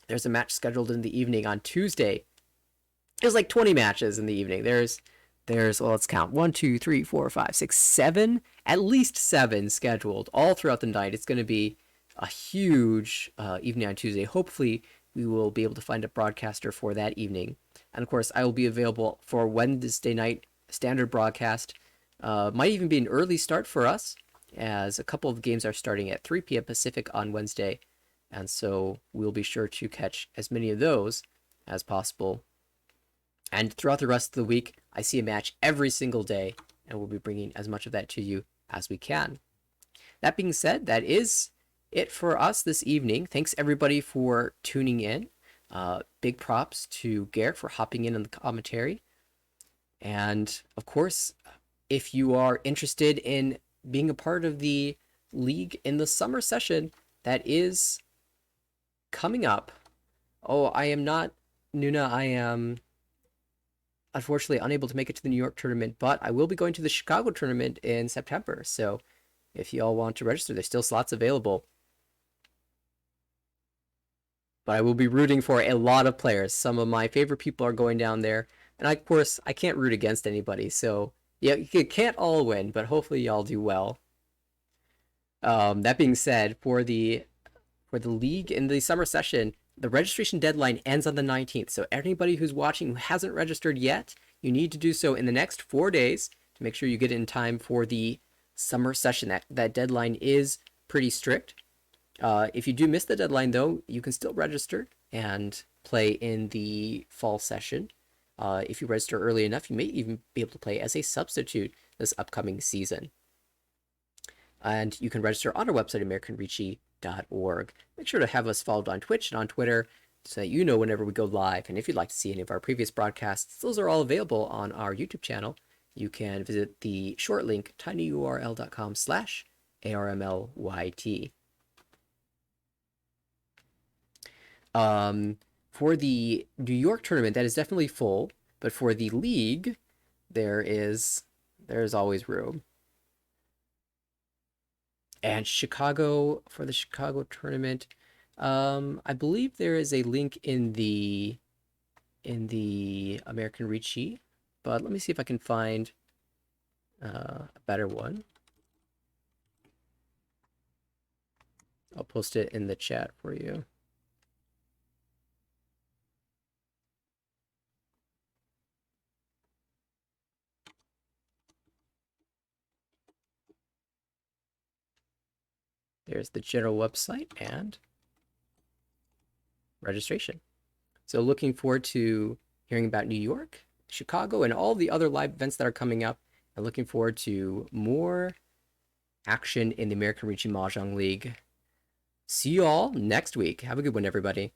There's a match scheduled in the evening on Tuesday. There's like 20 matches in the evening. There's well, let's count 1, 2, 3, 4, 5, 6, 7, at least 7 scheduled all throughout the night. It's going to be a huge evening on Tuesday. Hopefully, we will be able to find a broadcaster for that evening. And of course, I will be available for Wednesday night standard broadcast. Might even be an early start for us, as a couple of games are starting at 3 p.m. Pacific on Wednesday. And so we'll be sure to catch as many of those as possible. And throughout the rest of the week, I see a match every single day, and we'll be bringing as much of that to you as we can. That being said, that is it for us this evening. Thanks everybody for tuning in. Big props to Garrett for hopping in on the commentary. And of course, if you are interested in being a part of the league in the summer session that is coming up. Oh, I am not, Nuna, I am unfortunately unable to make it to the New York tournament, but I will be going to the Chicago tournament in September. So if you all want to register, there's still slots available. But I will be rooting for a lot of players. Some of my favorite people are going down there. And of course, I can't root against anybody. So yeah, you can't all win, but hopefully y'all do well. That being said, for the league in the summer session, the registration deadline ends on the 19th. So anybody who's watching who hasn't registered yet, you need to do so in the next 4 days to make sure you get it in time for the summer session. That deadline is pretty strict. If you do miss the deadline, though, you can still register and play in the fall session. If you register early enough, you may even be able to play as a substitute this upcoming season. And you can register on our website, AmericanRicci.org. Make sure to have us followed on Twitch and on Twitter so that you know whenever we go live. And if you'd like to see any of our previous broadcasts, those are all available on our YouTube channel. You can visit the short link, tinyurl.com/ARMLYT. For the New York tournament, that is definitely full, but for the league, there's always room. And Chicago, for the Chicago tournament, I believe there is a link in the American Ricci, but let me see if I can find a better one. I'll post it in the chat for you. There's the general website and registration. So looking forward to hearing about New York, Chicago, and all the other live events that are coming up. And looking forward to more action in the American Ricci Mahjong League. See you all next week. Have a good one, everybody.